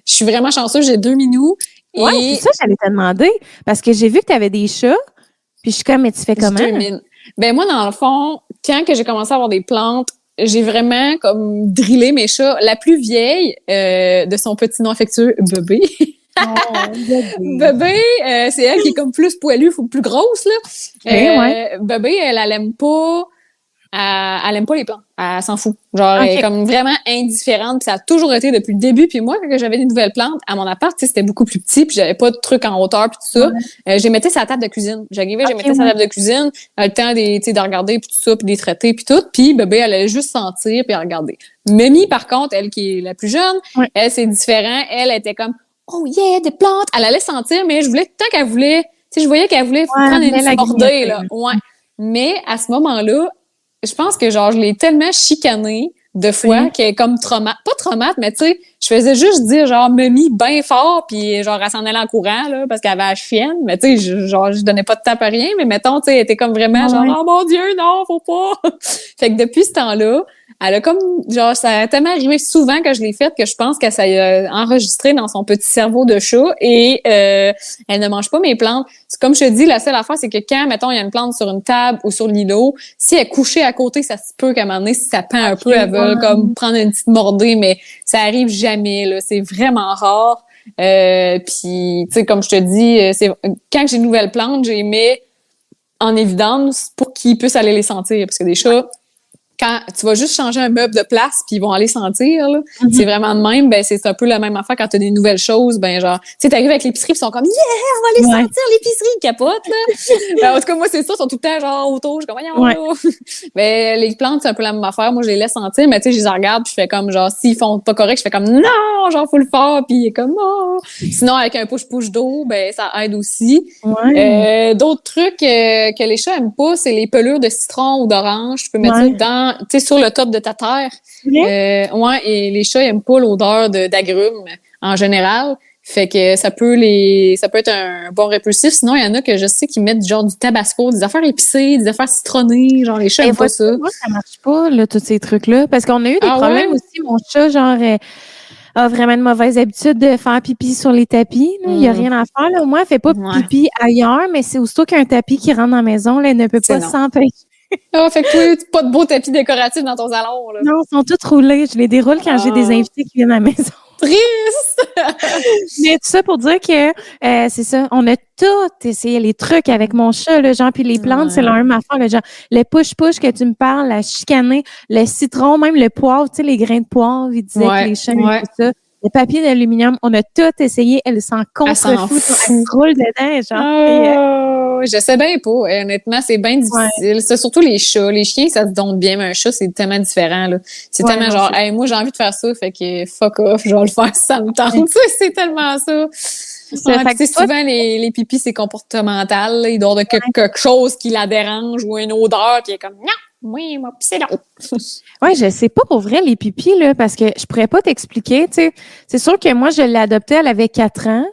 Speaker 2: je suis vraiment chanceuse, j'ai 2 minous.
Speaker 1: Ouais, c'est ça, j'allais te demander. Parce que j'ai vu que tu avais des chats, puis je suis comme, mais tu fais comment?
Speaker 2: Ben, moi, dans le fond, quand que j'ai commencé à avoir des plantes, j'ai vraiment comme drillé mes chats. La plus vieille, de son petit nom affectueux, Bébé. Bébé, c'est elle qui est comme plus poilue, plus grosse, là. Bébé, elle aime pas. Elle aime pas les plantes. Elle s'en fout. Genre, elle est comme vraiment indifférente. Puis ça a toujours été depuis le début. Puis moi, quand j'avais des nouvelles plantes, à mon appart, tu sais, c'était beaucoup plus petit. Puis j'avais pas de trucs en hauteur puis tout ça. Je les mettais sur la table de cuisine. J'arrivais, je mettais sur la table de cuisine. Le temps de regarder puis tout ça, puis de les traiter puis tout. Puis bébé, elle allait juste sentir puis regarder. Mimi, par contre, elle qui est la plus jeune, elle, c'est différent. Elle était comme, oh yeah, des plantes. Elle allait sentir, mais je voulais, tant qu'elle voulait, tu sais, je voyais qu'elle voulait prendre une petite bordée, là. Ouais. Mais à ce moment-là, je pense que genre je l'ai tellement chicanée de fois qu'elle est comme pas traumate, mais tu sais, je faisais juste dire genre Mimi bien fort puis genre elle s'en allait en courant là parce qu'elle avait la chienne, mais tu sais je donnais pas de tape à rien, mais mettons tu sais elle était comme vraiment genre oh mon Dieu non faut pas. Fait que depuis ce temps-là, elle a comme genre ça a tellement arrivé souvent que je l'ai faite que je pense que ça a enregistré dans son petit cerveau de chat et elle ne mange pas mes plantes. C'est comme je te dis, la seule affaire c'est que quand mettons il y a une plante sur une table ou sur l'îlot, si elle est couchée à côté, ça se peut qu'à un moment donné si ça pend un peu, elle va comme prendre une petite mordée, mais ça arrive jamais là, c'est vraiment rare. Puis tu sais comme je te dis, c'est quand j'ai une nouvelle plante, j'ai mis en évidence pour qu'ils puissent aller les sentir parce que des chats quand tu vas juste changer un meuble de place puis ils vont aller sentir là, c'est vraiment de même, ben c'est un peu la même affaire quand tu as des nouvelles choses, ben genre tu sais t'arrives avec l'épicerie, ils sont comme yeah, on va aller sentir l'épicerie, ils capotent là. Ben, en tout cas moi c'est ça, ils sont tout le temps genre autour, je suis comme voyons. Ben les plantes c'est un peu la même affaire, moi je les laisse sentir, mais tu sais je les regarde puis je fais comme genre s'ils font pas correct, je fais comme non, genre faut le faire puis il est comme oh. Sinon avec un push d'eau, ben ça aide aussi. D'autres trucs que les chats aiment pas, c'est les pelures de citron ou d'orange, tu peux mettre ça dans tu sais, sur le top de ta terre. Et les chats aiment pas l'odeur d'agrumes en général. Fait que ça peut être un bon répulsif. Sinon, il y en a que je sais qui mettent genre du tabasco, des affaires épicées, des affaires citronnées. Genre, les chats aiment pas ça.
Speaker 1: Moi, ça marche pas, là, tous ces trucs-là. Parce qu'on a eu des problèmes aussi. Mon chat, genre, a vraiment une mauvaise habitude de faire pipi sur les tapis. Il n'y a rien à faire. Là. Moi, elle fait pas pipi ailleurs, mais c'est aussitôt qu'il y a un tapis qui rentre dans la maison, là, elle ne peut pas s'empêcher.
Speaker 2: Fait que toi, pas de beaux tapis décoratifs dans ton salon, là.
Speaker 1: Non, ils sont tous roulés. Je les déroule quand j'ai des invités qui viennent à la maison.
Speaker 2: triste!
Speaker 1: Mais tout ça pour dire que c'est ça, on a tout essayé les trucs avec mon chat, là, genre, puis les plantes, c'est la même affaire, là, genre, le push-push que tu me parles, la chicanée, le citron, même le poivre, tu sais, les grains de poivre, ils disaient que les chats et tout ça. Le papier d'aluminium, on a tout essayé, elle s'en contrefout, elle se roule dedans, genre.
Speaker 2: Je sais bien pas, honnêtement, c'est bien difficile. C'est surtout les chats. Les chiens, ça se donne bien, mais un chat, c'est tellement différent, là. C'est tellement genre, hey, moi, j'ai envie de faire ça, fait que fuck off, je vais le faire si ça me tente. C'est tellement ça. C'est souvent les pipis, c'est comportemental, là. Il doit y avoir quelque chose qui la dérange ou une odeur qui est comme, non! Oui, moi, pis c'est là.
Speaker 1: Oui, je sais pas pour vrai les pipis, là, parce que je pourrais pas t'expliquer, tu sais. C'est sûr que moi, je l'ai adoptée, elle avait 4 ans.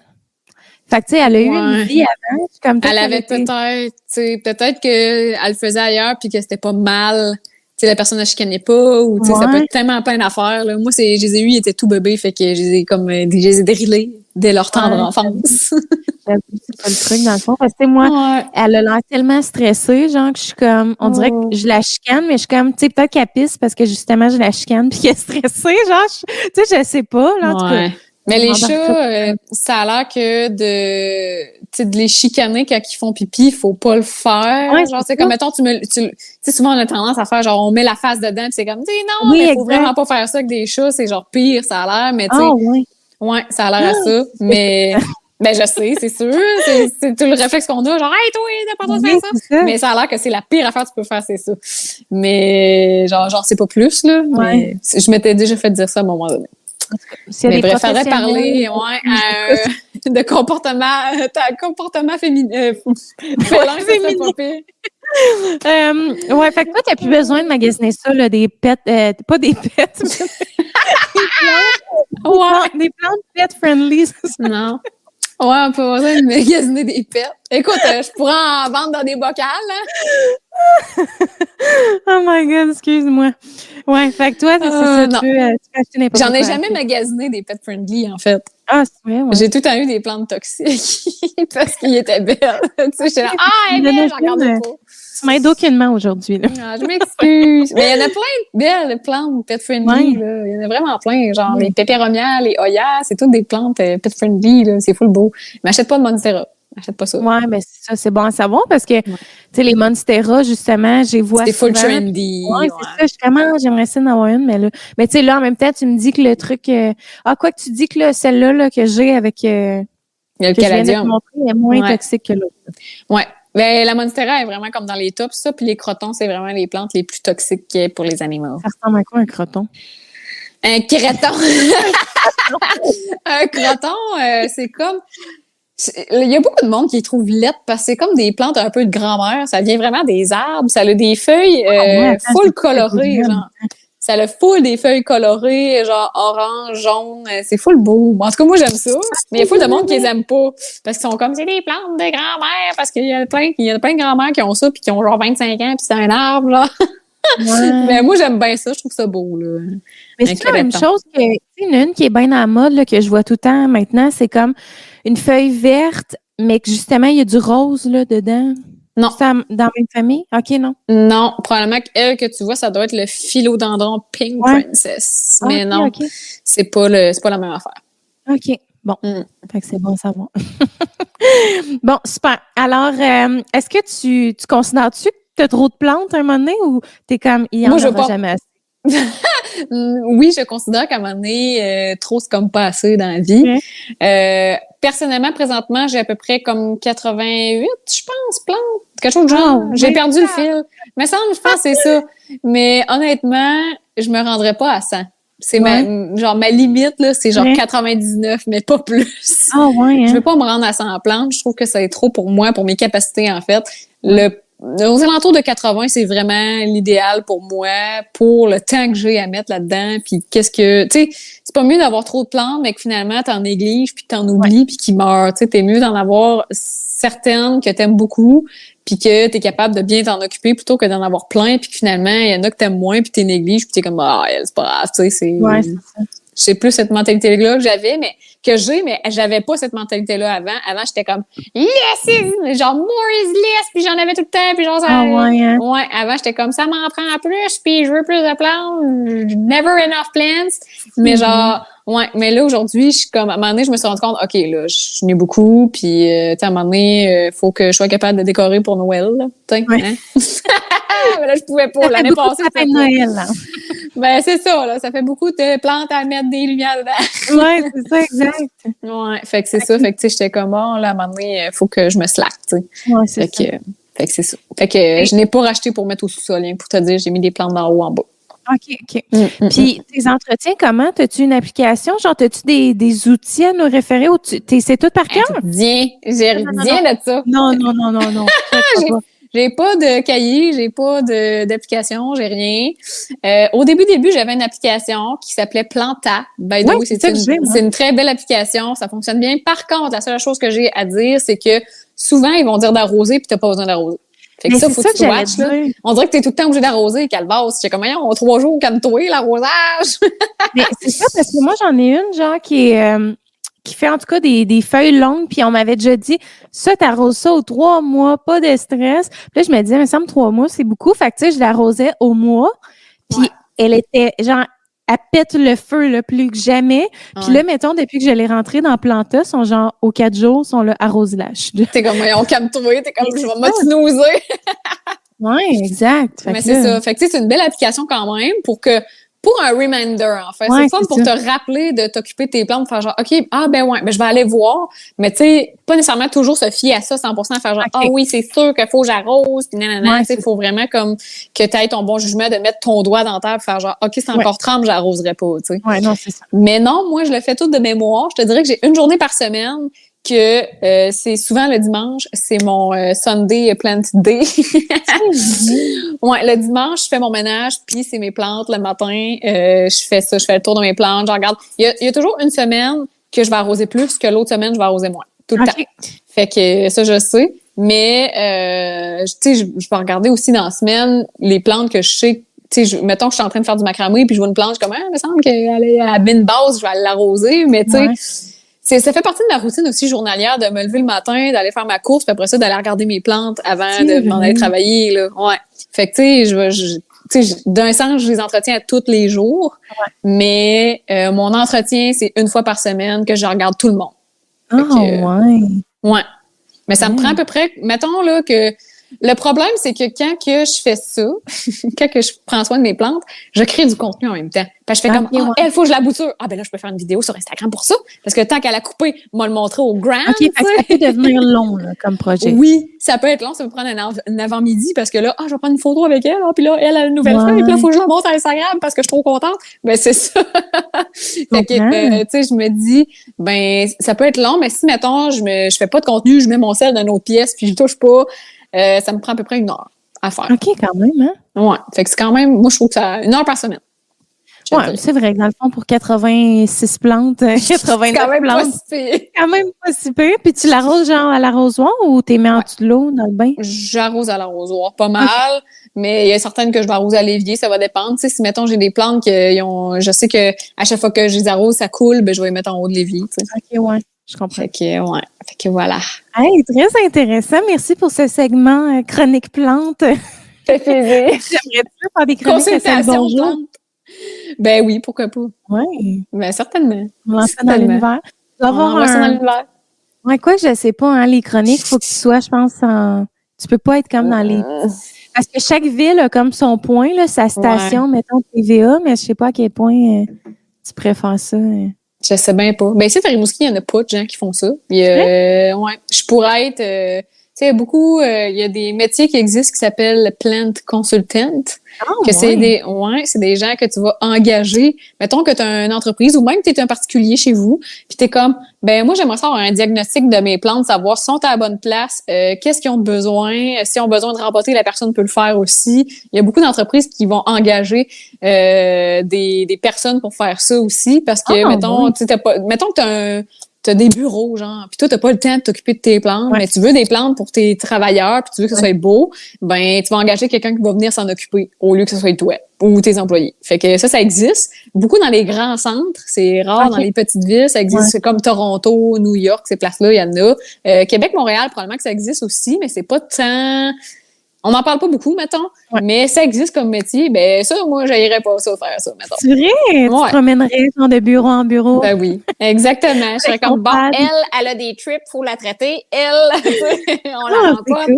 Speaker 1: Fait que, tu sais, elle a eu une vie avant. Comme
Speaker 2: elle avait peut-être, tu sais, peut-être qu'elle le faisait ailleurs puis que c'était pas mal. Tu sais, la personne ne chicanait pas ou, tu sais, ça peut être tellement plein d'affaires, là. Moi, je les ai eus, ils étaient tout bébés, fait que je les ai drillés dès leur tendre enfance.
Speaker 1: C'est pas le truc, dans le fond. Parce que, moi, elle a l'air tellement stressée, genre, que je suis comme, on dirait que je la chicane, mais je suis comme, tu sais, peut-être qu'elle pisse parce que, justement, je la chicane puis qu'elle est stressée, genre, tu sais, je sais pas, là, en tout cas.
Speaker 2: Mais les chats, ça a l'air que de les chicaner quand ils font pipi, il faut pas le faire.
Speaker 1: Ouais,
Speaker 2: genre, c'est comme, mettons, tu sais, souvent, on a tendance à faire, genre, on met la face dedans pis c'est comme, tu sais, non, mais faut vraiment pas faire ça avec des chats, c'est genre pire, ça a l'air, mais tu sais. Ouais, ça a l'air à ça. Mais, ben, je sais, c'est sûr. C'est tout le réflexe qu'on a. Genre, hey, toi, t'as pas le droit de faire ça. Mais ça a l'air que c'est la pire affaire que tu peux faire, c'est ça. Mais, genre, c'est pas plus, là. Mais je m'étais déjà fait dire ça à un moment donné. Mais bref, faudrait parler, de comportement féminin. Félin, c'est pas pire.
Speaker 1: Fait que toi, t'as plus besoin de magasiner ça, là, des pets, pas des pets, mais des plantes pet-friendly, c'est ça?
Speaker 2: Non. Ouais, on peut besoin de magasiner des pets. Écoute, je pourrais en vendre dans des bocals, hein?
Speaker 1: Oh my God, excuse-moi. Ouais, fait que toi, c'est ça, tu peux acheter n'importe quoi.
Speaker 2: J'en ai jamais magasiné des pet-friendly, en fait.
Speaker 1: Ah, c'est vrai, ouais.
Speaker 2: J'ai tout le temps eu des plantes toxiques parce qu'ils étaient belles. Tu sais, j'étais là, elle est belle, j'en regardais pas.
Speaker 1: Tu m'aides aucunement aujourd'hui, là.
Speaker 2: Ah, je m'excuse. Mais il y en a plein de belles plantes pet-friendly, là. Il y en a vraiment plein. Genre, les pépéromias, les oyas, c'est toutes des plantes pet-friendly, là. C'est full beau. Mais achète pas de Monstera. Achète pas ça.
Speaker 1: Ouais, mais c'est ça, c'est bon à savoir parce que, tu sais, les Monstera, justement, j'ai vois
Speaker 2: c'est full trendy.
Speaker 1: Ouais, c'est ça. Je suis comment, j'aimerais ça en avoir une, mais là. Mais tu sais, là, en même temps, tu me dis que le truc, quoi que tu dis que là, celle-là, là, que j'ai avec,
Speaker 2: le
Speaker 1: que je viens de te montrer, est moins toxique que l'autre.
Speaker 2: Ouais. Ben, la Monstera est vraiment comme dans les tops, ça. Puis les crotons, c'est vraiment les plantes les plus toxiques pour les animaux.
Speaker 1: Ça ressemble à quoi, un croton?
Speaker 2: Un créton. Un croton, c'est comme... Il y a beaucoup de monde qui les trouve laides parce que c'est comme des plantes un peu de grand-mère. Ça vient vraiment des arbres. Ça a des feuilles full colorées, genre. Ça a full des feuilles colorées, genre orange, jaune. C'est full beau. En tout cas, moi, j'aime ça. Mais il y a full de monde qui les aime pas. Parce qu'ils sont comme, c'est des plantes de grand-mère. Parce qu'il y a plein de grand-mères qui ont ça puis qui ont genre 25 ans puis c'est un arbre, là. Mais moi, j'aime bien ça. Je trouve ça beau, là.
Speaker 1: Mais c'est la même chose que, une qui est bien à la mode, là, que je vois tout le temps maintenant, c'est comme une feuille verte, mais que justement, il y a du rose, là, dedans.
Speaker 2: Non.
Speaker 1: C'est dans la même famille? OK, non?
Speaker 2: Non. Probablement qu'elle que tu vois, ça doit être le philodendron Pink Princess. Mais non. C'est pas la même affaire.
Speaker 1: OK. Bon. Fait que c'est bon à savoir. Bon, super. Alors, est-ce que tu considères-tu que tu as trop de plantes à un moment donné ou t'es comme, il y en aura jamais assez?
Speaker 2: Oui, je considère qu'à un moment donné, trop, c'est comme pas assez dans la vie. Personnellement, présentement, j'ai à peu près comme 88, je pense, plantes. Quelque chose de genre. J'ai perdu le fil. Mais ça, je pense que c'est ça. Mais honnêtement, je me rendrais pas à 100. C'est ma limite, là, c'est genre 99, mais pas plus.
Speaker 1: Ah ouais, hein?
Speaker 2: Je veux pas me rendre à 100 plantes. Je trouve que ça est trop pour moi, pour mes capacités, en fait. Aux alentours de 80, c'est vraiment l'idéal pour moi, pour le temps que j'ai à mettre là-dedans, puis tu sais, c'est pas mieux d'avoir trop de plantes, mais que finalement, t'en négliges, puis t'en oublies, puis qu'ils meurent, tu sais, t'es mieux d'en avoir certaines que t'aimes beaucoup, puis que t'es capable de bien t'en occuper, plutôt que d'en avoir plein, puis que finalement, il y en a que t'aimes moins, puis t'es négliges, puis t'es comme, c'est pas grave, tu sais, c'est...
Speaker 1: Ouais, c'est ça.
Speaker 2: J'ai plus cette mentalité-là que j'avais, mais j'avais pas cette mentalité-là avant. Avant, j'étais comme, yes, genre, more is less, puis j'en avais tout le temps, puis genre, ça... Ouais, avant, j'étais comme, ça m'en prend plus, puis je veux plus de plantes, never enough plants. Mais genre, Ouais, mais là, aujourd'hui, je suis comme, à un moment donné, je me suis rendu compte, OK, là, je n'ai beaucoup, puis, tu sais, à un moment donné, faut que je sois capable de décorer pour Noël, là, tu sais,
Speaker 1: Ouais.
Speaker 2: hein? Mais là, je pouvais pas.
Speaker 1: Ça fait
Speaker 2: L'année
Speaker 1: beaucoup de
Speaker 2: passée,
Speaker 1: sapins
Speaker 2: c'était
Speaker 1: de
Speaker 2: pas.
Speaker 1: Noël, là.
Speaker 2: Ben, c'est ça, là. Ça fait beaucoup de plantes à mettre des lumières dedans.
Speaker 1: Ouais, c'est ça, exact.
Speaker 2: Ouais, fait que c'est ça. Fait que, tu sais, j'étais comme, bon, là, à un moment donné, faut que je me slack, tu sais.
Speaker 1: Ouais, c'est ça.
Speaker 2: Fait que c'est ça. Fait que je n'ai pas racheté pour mettre au sous-sol, hein, pour te dire, j'ai mis des plantes d'en haut en bas.
Speaker 1: OK. Puis, tes entretiens, comment? As-tu une application? Genre, as-tu des outils à nous référer ou c'est tout par cœur?
Speaker 2: Rien. J'ai rien de ça.
Speaker 1: Non.
Speaker 2: J'ai pas de cahier, j'ai pas d'application, j'ai rien. Au début, j'avais une application qui s'appelait Planta. By the way, c'est une très belle application, ça fonctionne bien. Par contre, la seule chose que j'ai à dire, c'est que souvent, ils vont dire d'arroser puis t'as pas besoin d'arroser. Fait que
Speaker 1: mais
Speaker 2: ça, faut que tu watches, là. On dirait que t'es tout le temps obligé d'arroser, Calvasse. C'est comme, on 3 jours, calme-toi, l'arrosage.
Speaker 1: Mais c'est ça, parce que moi, j'en ai une, genre, qui fait en tout cas des feuilles longues, puis on m'avait déjà dit, ça, t'arroses ça aux 3 mois, pas de stress. Puis là, je me disais, mais ça me 3 mois, c'est beaucoup. Fait que, tu sais, je l'arrosais au mois, puis elle était, genre, elle pète le feu, là, plus que jamais. Puis là, mettons, depuis que je l'ai rentrée dans Planta, sont genre, aux 4 jours, sont là, arrose-lâche.
Speaker 2: T'es comme, on calme-toi, t'es comme, je vais m'autinouser.
Speaker 1: Ouais, exact.
Speaker 2: Mais c'est ça. Fait que, tu sais, c'est une belle application quand même pour un reminder, en fait.
Speaker 1: Ouais,
Speaker 2: c'est fun pour te rappeler de t'occuper de tes plantes, faire genre, OK, je vais aller voir. Mais tu sais, pas nécessairement toujours se fier à ça 100%, faire genre, oui, c'est sûr qu'il faut que j'arrose, puis nanana. Tu sais, il faut vraiment comme que tu aies ton bon jugement de mettre ton doigt dans la terre, faire genre, OK, c'est encore trempe, j'arroserai pas, tu sais.
Speaker 1: Ouais, non, c'est ça.
Speaker 2: Mais non, moi, je le fais tout de mémoire. Je te dirais que j'ai une journée par semaine que c'est souvent le dimanche, c'est mon Sunday Plant Day. Ouais, le dimanche, je fais mon ménage, puis c'est mes plantes le matin. Je fais ça, je fais le tour de mes plantes, je regarde. Il y a toujours une semaine que je vais arroser plus que l'autre semaine, je vais arroser moins. Tout le temps. Fait que ça, je sais. Mais, tu sais, je vais regarder aussi dans la semaine les plantes que je sais. Tu sais, mettons que je suis en train de faire du macramé, puis je vois une plante, je suis comme, il me semble qu'elle est à bin base, je vais aller l'arroser. Mais, tu sais, ça fait partie de ma routine aussi journalière de me lever le matin, d'aller faire ma course, puis après ça, d'aller regarder mes plantes avant de m'en aller travailler, là. Ouais. Fait que, tu sais, d'un sens, je les entretiens à tous les jours. Mais, mon entretien, c'est une fois par semaine que je regarde tout le monde. Ouais. Mais ça me prend à peu près, mettons, là, que le problème, c'est que quand que je fais ça, quand que je prends soin de mes plantes, je crée du contenu en même temps. Parce que je fais comme, elle, faut que je la bouture. Ah, ben là, je peux faire une vidéo sur Instagram pour ça. Parce que tant qu'elle a coupé, moi le montrer au grand.
Speaker 1: OK, ça peut devenir long, là, comme projet.
Speaker 2: Oui, ça peut être long. Ça peut prendre un avant-midi parce que là, je vais prendre une photo avec elle. Puis là, elle a une nouvelle feuille. Puis là, il faut que je la montre à Instagram parce que je suis trop contente. Ben, c'est ça. Fait que, tu sais, je me dis, ben, ça peut être long, mais si, mettons, je fais pas de contenu, je mets mon sel dans une autre pièce puis je touche pas, ça me prend à peu près 1 heure à faire.
Speaker 1: OK, quand même, hein?
Speaker 2: Ouais. Fait que c'est quand même, moi, je trouve que ça, 1 heure par semaine.
Speaker 1: Ouais, c'est vrai que dans le fond, pour 86 plantes, 89
Speaker 2: quand même
Speaker 1: plantes,
Speaker 2: c'est
Speaker 1: quand même pas si peu. Puis tu l'arroses genre à l'arrosoir ou t'es mets en dessous de l'eau dans le bain?
Speaker 2: J'arrose à l'arrosoir, pas mal, mais il y a certaines que je vais arroser à l'évier, ça va dépendre. Tu sais, si, mettons, j'ai des plantes je sais que à chaque fois que je les arrose, ça coule, ben je vais les mettre en haut de l'évier, tu sais.
Speaker 1: OK, ouais, je comprends.
Speaker 2: Fait que voilà.
Speaker 1: Hey, très intéressant. Merci pour ce segment chronique plante.
Speaker 2: Fait plaisir.
Speaker 1: J'aimerais faire des chroniques à Salut Bonjour.
Speaker 2: Ben oui, pourquoi pas.
Speaker 1: Oui.
Speaker 2: Ben certainement.
Speaker 1: On lance ça dans l'univers. Tu dois avoir
Speaker 2: ça dans l'univers.
Speaker 1: Ouais, quoi, je sais pas, hein, les chroniques, faut que tu sois, je pense, tu peux pas être comme dans les... Parce que chaque ville a comme son point, là, sa station, mettons TVA, mais je sais pas à quel point tu préfères ça.
Speaker 2: Je sais bien pas. Ben ici, à Rimouski, il y en a pas de gens qui font ça. Je pourrais être... tu sais, il y a des métiers qui existent qui s'appellent plant consultant. C'est des gens que tu vas engager. Mettons que tu as une entreprise ou même tu es un particulier chez vous, puis tu es comme, ben moi, j'aimerais savoir un diagnostic de mes plantes, savoir si sont à la bonne place, qu'est-ce qu'ils ont besoin, s'ils ont besoin de rempoter, la personne peut le faire aussi. Il y a beaucoup d'entreprises qui vont engager des personnes pour faire ça aussi, parce que, mettons que t'as des bureaux, genre, puis toi, t'as pas le temps de t'occuper de tes plantes, mais tu veux des plantes pour tes travailleurs, puis tu veux que ça soit beau, ben, tu vas engager quelqu'un qui va venir s'en occuper, au lieu que ce soit toi ou tes employés. Fait que ça existe. Beaucoup dans les grands centres, c'est rare dans les petites villes, ça existe. C'est comme Toronto, New York, ces places-là, il y en a. Québec, Montréal, probablement que ça existe aussi, mais c'est pas tant... On n'en parle pas beaucoup, mettons, mais ça existe comme métier. Ben ça, moi, j'aillerais pas ça faire ça, mettons.
Speaker 1: C'est vrai? Tu te promènerais de bureau en bureau?
Speaker 2: Ben oui, exactement. Je serais comme, bon, elle a des trips, faut la traiter. Elle, on la rend pas. Cool.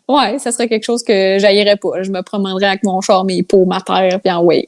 Speaker 2: Ouais, ça serait quelque chose que j'haïrais pas. Je me promènerais avec mon char, mes pots, ma terre, puis en way.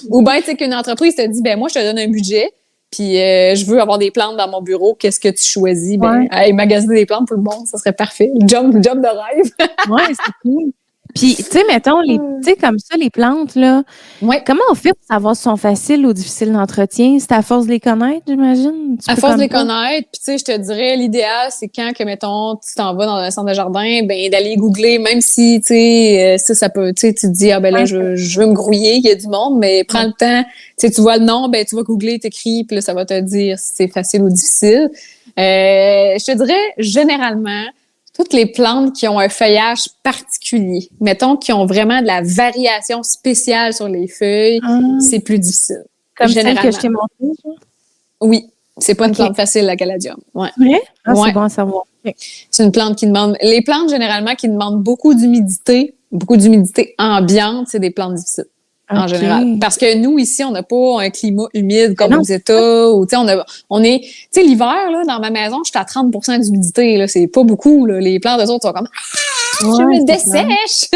Speaker 2: Ou bien, tu sais, qu'une entreprise te dit, ben moi, je te donne un budget, puis je veux avoir des plantes dans mon bureau. Qu'est-ce que tu choisis? Ben, magasiner des plantes pour le monde, ça serait parfait. Job de rêve.
Speaker 1: Ouais, c'est cool. Puis, tu sais, mettons, tu sais, comme ça, les plantes, là, comment on fait pour savoir si elles sont faciles ou difficiles d'entretien? C'est à force de les connaître, j'imagine?
Speaker 2: À force de les connaître, puis tu sais, je te dirais, l'idéal, c'est quand que, mettons, tu t'en vas dans un centre de jardin, ben d'aller googler, même si, tu sais, ça peut, tu sais, tu te dis, ah ben là, je veux me grouiller, il y a du monde, mais prends le temps, tu sais, tu vois le nom, ben tu vas googler, t'écris, puis là, ça va te dire si c'est facile ou difficile. Je te dirais, généralement, toutes les plantes qui ont un feuillage particulier, mettons, qui ont vraiment de la variation spéciale sur les feuilles, c'est plus difficile.
Speaker 1: Comme celle que je t'ai montrée, ça?
Speaker 2: Oui. C'est pas une plante facile, la caladium. Ouais.
Speaker 1: Oui? Ah, c'est bon à savoir. Okay.
Speaker 2: C'est une plante qui demande... Les plantes, généralement, qui demandent beaucoup d'humidité ambiante, c'est des plantes difficiles. En général. Parce que nous, ici, on n'a pas un climat humide comme aux États, ou, tu sais, on est, tu sais, l'hiver, là, dans ma maison, je suis à 30% d'humidité, là. C'est pas beaucoup, là. Les plantes, eux autres, sont comme, je me dessèche!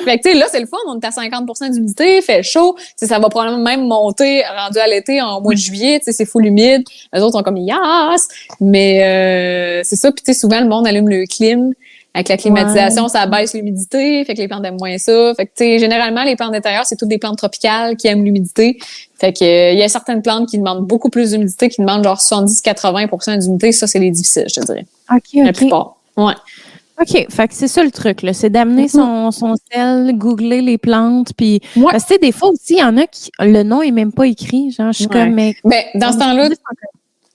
Speaker 2: Fait que, tu sais, là, c'est le fun. On est à 50% d'humidité, fait chaud. Tu sais, ça va probablement même monter, rendu à l'été, en mois de juillet, tu sais, c'est full humide. Les autres sont comme, yes! Mais, c'est ça. Puis, tu sais, souvent, le monde allume le clim. Avec la climatisation, ça baisse l'humidité, fait que les plantes aiment moins ça. Fait que, tu sais, généralement, les plantes d'intérieur, c'est toutes des plantes tropicales qui aiment l'humidité. Fait que, il y a certaines plantes qui demandent beaucoup plus d'humidité, qui demandent genre 70-80% d'humidité. Ça, c'est les difficiles, je te dirais.
Speaker 1: OK.
Speaker 2: La plupart. Ouais.
Speaker 1: OK. Fait que c'est ça le truc, là. C'est d'amener son sel, googler les plantes, puis parce que, tu sais, des fois aussi, il y en a qui, le nom est même pas écrit. Genre, je suis comme, mais.
Speaker 2: Ben, dans ce temps-là,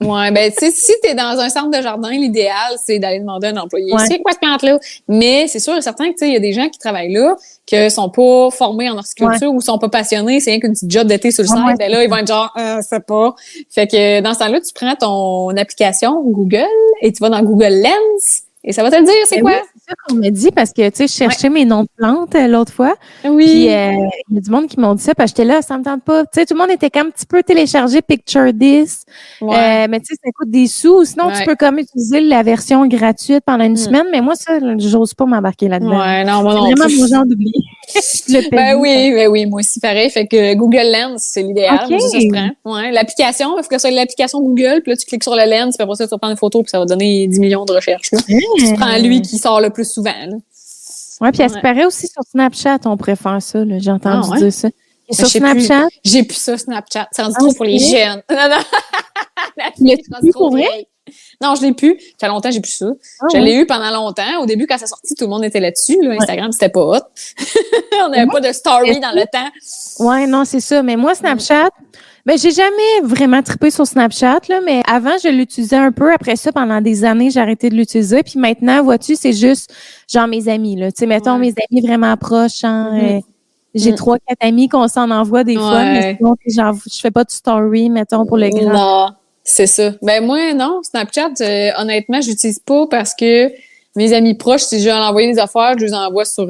Speaker 2: ouais, ben, tu sais, si t'es dans un centre de jardin, l'idéal, c'est d'aller demander à un employé, c'est quoi cette plante-là? Mais c'est sûr et certain que, tu sais, il y a des gens qui travaillent là, que sont pas formés en horticulture ou sont pas passionnés, c'est rien qu'une petite job d'été sur le site, ben là, ils vont être genre, c'est pas. Fait que, dans ce temps-là, tu prends ton application Google et tu vas dans Google Lens. Et ça va te le dire, c'est quoi?
Speaker 1: Oui, c'est ça qu'on m'a dit parce que, tu sais, je cherchais mes noms de plantes l'autre fois.
Speaker 2: Oui.
Speaker 1: Puis, il y a du monde qui m'ont dit ça, parce que j'étais là, ça me tente pas. Tu sais, tout le monde était comme un petit peu téléchargé Picture This. Mais tu sais, ça coûte des sous. Sinon, tu peux comme utiliser la version gratuite pendant une semaine. Mais moi, ça, j'ose pas m'embarquer là-dedans.
Speaker 2: Ouais, non, moi non.
Speaker 1: C'est vraiment mon genre d'oublier.
Speaker 2: Ben oui, moi aussi, pareil. Fait que Google Lens, c'est l'idéal. Okay. Ça se prend. Ouais, l'application, il faut que ce soit l'application Google, puis là, tu cliques sur le lens, puis après ça, tu vas prendre une photo, puis ça va donner 10 millions de recherches, là. Tu prends lui qui sort le plus souvent, là.
Speaker 1: Ouais, puis elle se paraît aussi sur Snapchat, on préfère ça, là. J'ai entendu dire ça. Et sur Snapchat?
Speaker 2: J'ai plus ça, Snapchat. C'est rendu trop pour les jeunes.
Speaker 1: Tu l'as plus pour vrai?
Speaker 2: Non, je l'ai plus. Ça fait longtemps, j'ai plus ça. Je l'ai eu pendant longtemps. Au début, quand ça sortit, tout le monde était là-dessus. Là. Instagram, c'était pas hot. On n'avait pas de story dans le temps.
Speaker 1: Ouais, non, c'est ça. Mais moi, Snapchat, ben, j'ai jamais vraiment trippé sur Snapchat, là, mais avant, je l'utilisais un peu. Après ça, pendant des années, j'ai arrêté de l'utiliser. Puis maintenant, vois-tu, c'est juste, genre, mes amis, là. Tu sais, mettons, mes amis vraiment proches, hein, j'ai 3-4 amis qu'on s'en envoie des fois, mais sinon, genre, je fais pas de story, mettons, pour le grand.
Speaker 2: Non, c'est ça. Ben, moi, non, Snapchat, honnêtement, j'utilise pas parce que mes amis proches, si je veux en envoyer des affaires, je les envoie sur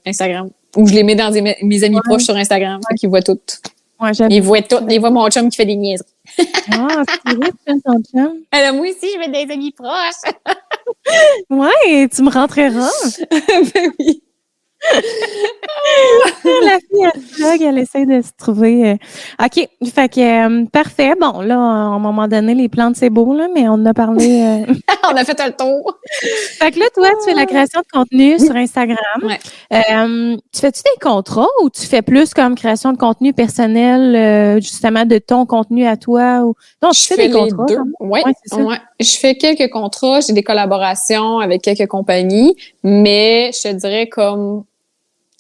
Speaker 2: Instagram. Ou je les mets dans mes amis proches sur Instagram, fait qu'ils voient tout.
Speaker 1: Ouais,
Speaker 2: ils voient tout. Ils voient mon chum qui fait des niaiseries.
Speaker 1: Ah, c'est vrai, tu fais ton chum?
Speaker 2: Alors, moi aussi, je veux des amis proches.
Speaker 1: Ouais, tu me rentreras.
Speaker 2: Ben oui.
Speaker 1: La fille, elle essaie de se trouver. OK, fait que parfait. Bon, là, à un moment donné, les plantes, c'est beau, là, mais on en a parlé.
Speaker 2: On a fait un tour.
Speaker 1: Fait que là, toi, tu fais la création de contenu sur Instagram.
Speaker 2: Ouais.
Speaker 1: Tu fais-tu des contrats ou tu fais plus comme création de contenu personnel, justement, de ton contenu à toi? Ou... Non, tu fais des contrats.
Speaker 2: Les deux. Oui, c'est ça. Ouais. Je fais quelques contrats, j'ai des collaborations avec quelques compagnies, mais je te dirais comme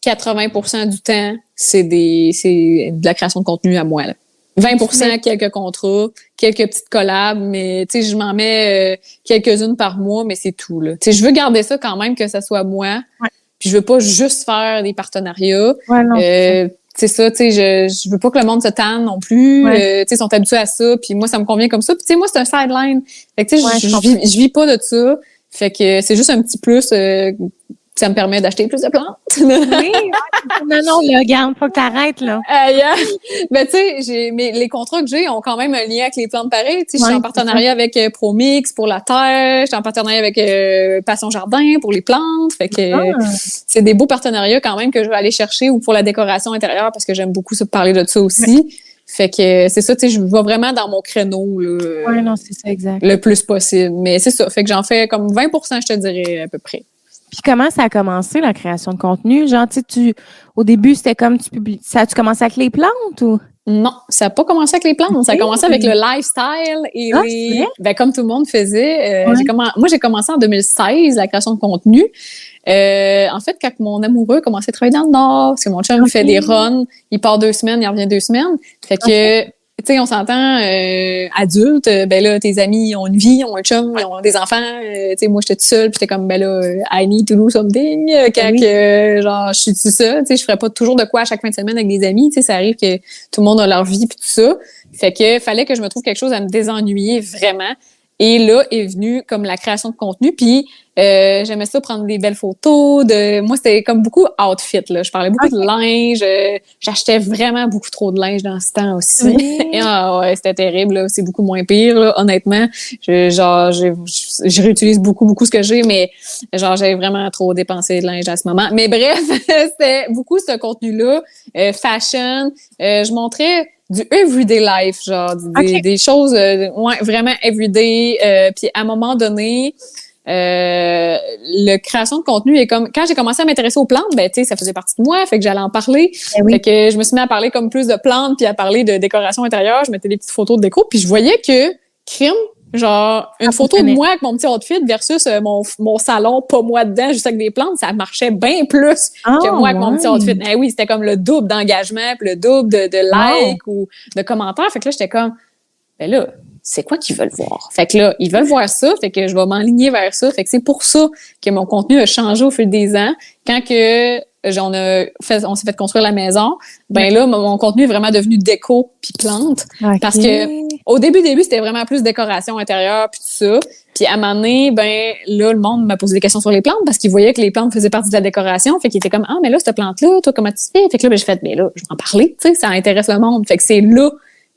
Speaker 2: 80% du temps, c'est de la création de contenu à moi, là. 20% quelques contrats, quelques petites collabs, mais tu sais, je m'en mets quelques-unes par mois, mais c'est tout, là. Tu sais, je veux garder ça quand même, que ça soit moi. Ouais. Puis je veux pas juste faire des partenariats.
Speaker 1: Ouais, non,
Speaker 2: c'est ça, tu sais, je veux pas que le monde se tanne non plus. Ouais. Tu sais, ils sont habitués à ça, puis moi, ça me convient comme ça. Puis tu sais, moi, c'est un sideline. Fait que tu sais, je vis pas de ça. Fait que c'est juste un petit plus, ça me permet d'acheter plus de plantes.
Speaker 1: Oui, non, là, regarde, faut que t'arrêtes, là.
Speaker 2: Ben, tu sais, les contrats que j'ai ont quand même un lien avec les plantes pareilles. Tu sais, je suis en partenariat avec ProMix pour la terre, je suis en partenariat avec Passion Jardin pour les plantes. Fait que c'est des beaux partenariats quand même que je vais aller chercher ou pour la décoration intérieure parce que j'aime beaucoup ça, parler de ça aussi. Fait que c'est ça, tu sais, je vais vraiment dans mon créneau, là.
Speaker 1: Oui, non, c'est ça, exact.
Speaker 2: Le plus possible. Mais c'est ça. Fait que j'en fais comme 20%, je te dirais, à peu près.
Speaker 1: Puis comment ça a commencé, la création de contenu? Genre, tu sais, au début, c'était comme tu publies. Ça a-tu commencé avec les plantes ou?
Speaker 2: Non, ça n'a pas commencé avec les plantes. Ça a commencé avec le lifestyle et ben, comme tout le monde faisait. Moi, j'ai commencé en 2016, la création de contenu. En fait, quand mon amoureux commençait à travailler dans le Nord, parce que mon chum fait des runs, il part 2 semaines, il revient 2 semaines. Fait que, tu sais, on s'entend, adulte, ben là, tes amis ils ont une vie, ils ont un chum, ils ont des enfants. Tu sais, moi, j'étais toute seule, puis j'étais comme, ben là, I need to do something. Genre, je suis tout ça, tu sais, je ferais pas toujours de quoi à chaque fin de semaine avec des amis. Tu sais, ça arrive que tout le monde a leur vie puis tout ça. Fait que fallait que je me trouve quelque chose à me désennuyer vraiment. Et là est venue comme la création de contenu. Puis j'aimais ça prendre des belles photos. Moi, c'était comme beaucoup outfit, là. Je parlais beaucoup de linge. J'achetais vraiment beaucoup trop de linge dans ce temps aussi. Et, c'était terrible, là. C'est beaucoup moins pire, là, honnêtement. Je réutilise beaucoup ce que j'ai, mais genre j'avais vraiment trop dépensé de linge à ce moment. Mais bref, c'était beaucoup ce contenu-là. Fashion. Je montrais du everyday life, genre des choses vraiment everyday. Puis à un moment donné, le création de contenu est comme quand j'ai commencé à m'intéresser aux plantes, ben tu sais ça faisait partie de moi, fait que j'allais en parler. Fait que je me suis mis à parler comme plus de plantes puis à parler de décoration intérieure. Je mettais des petites photos de déco puis je voyais que genre une photo de moi avec mon petit outfit versus mon salon pas moi dedans juste avec des plantes, ça marchait bien plus que moi avec mon petit outfit. Eh oui, c'était comme le double d'engagement, puis le double de likes ou de commentaires. Fait que là j'étais comme ben là, c'est quoi qu'ils veulent voir? Fait que là, ils veulent voir ça, fait que je vais m'enligner vers ça. Fait que c'est pour ça que mon contenu a changé au fil des ans. Quand que on s'est fait construire la maison, ben là, mon contenu est vraiment devenu déco puis plantes. Parce que au début, c'était vraiment plus décoration intérieure puis tout ça. Puis à un moment donné, ben là, le monde m'a posé des questions sur les plantes parce qu'ils voyaient que les plantes faisaient partie de la décoration. Fait qu'ils étaient comme, ah, mais là, cette plante-là, toi, comment tu fais? Fait que là, ben, j'ai fait, mais là, je vais en parler, tu sais, ça intéresse le monde. Fait que c'est là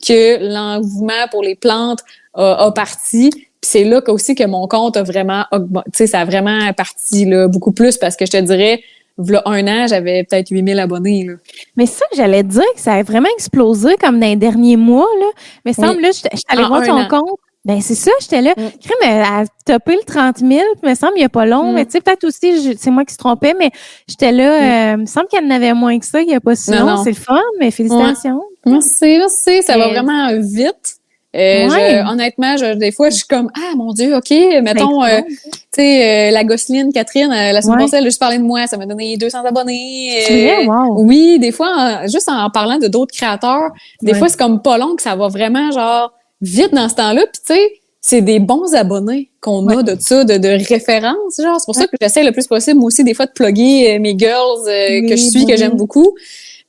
Speaker 2: que l'engouement pour les plantes a parti. Puis c'est là aussi que mon compte a vraiment augmenté. Tu sais, ça a vraiment parti là, beaucoup plus parce que je te dirais, v'là 1 an, j'avais peut-être 8000 abonnés. Là.
Speaker 1: Mais ça que j'allais te dire, que ça a vraiment explosé comme dans les derniers mois. Là. Mais semble, là, je suis allée voir ton compte. Ben c'est ça, j'étais là. Crème a topé le 30 000, puis me semble il n'y a pas long. Mais tu sais, peut-être aussi, c'est moi qui se trompais, mais j'étais là. Il me semble qu'il y en avait moins que ça, il n'y a pas si long. C'est le fun, mais félicitations.
Speaker 2: Merci. Ça va vraiment vite. Honnêtement, des fois, je suis comme, ah, mon Dieu, OK, mettons, tu sais, la Gosseline, Catherine, la semaine passée, elle a juste parlé de moi, ça m'a donné 200 abonnés. Oui, des fois, juste en parlant de d'autres créateurs, des fois, c'est comme pas long que ça va vraiment, genre, vite dans ce temps-là. Puis, tu sais, c'est des bons abonnés qu'on a de ça, de référence, genre. C'est pour ça que j'essaie le plus possible, moi aussi, des fois, de plugger mes girls que je suis, que j'aime beaucoup.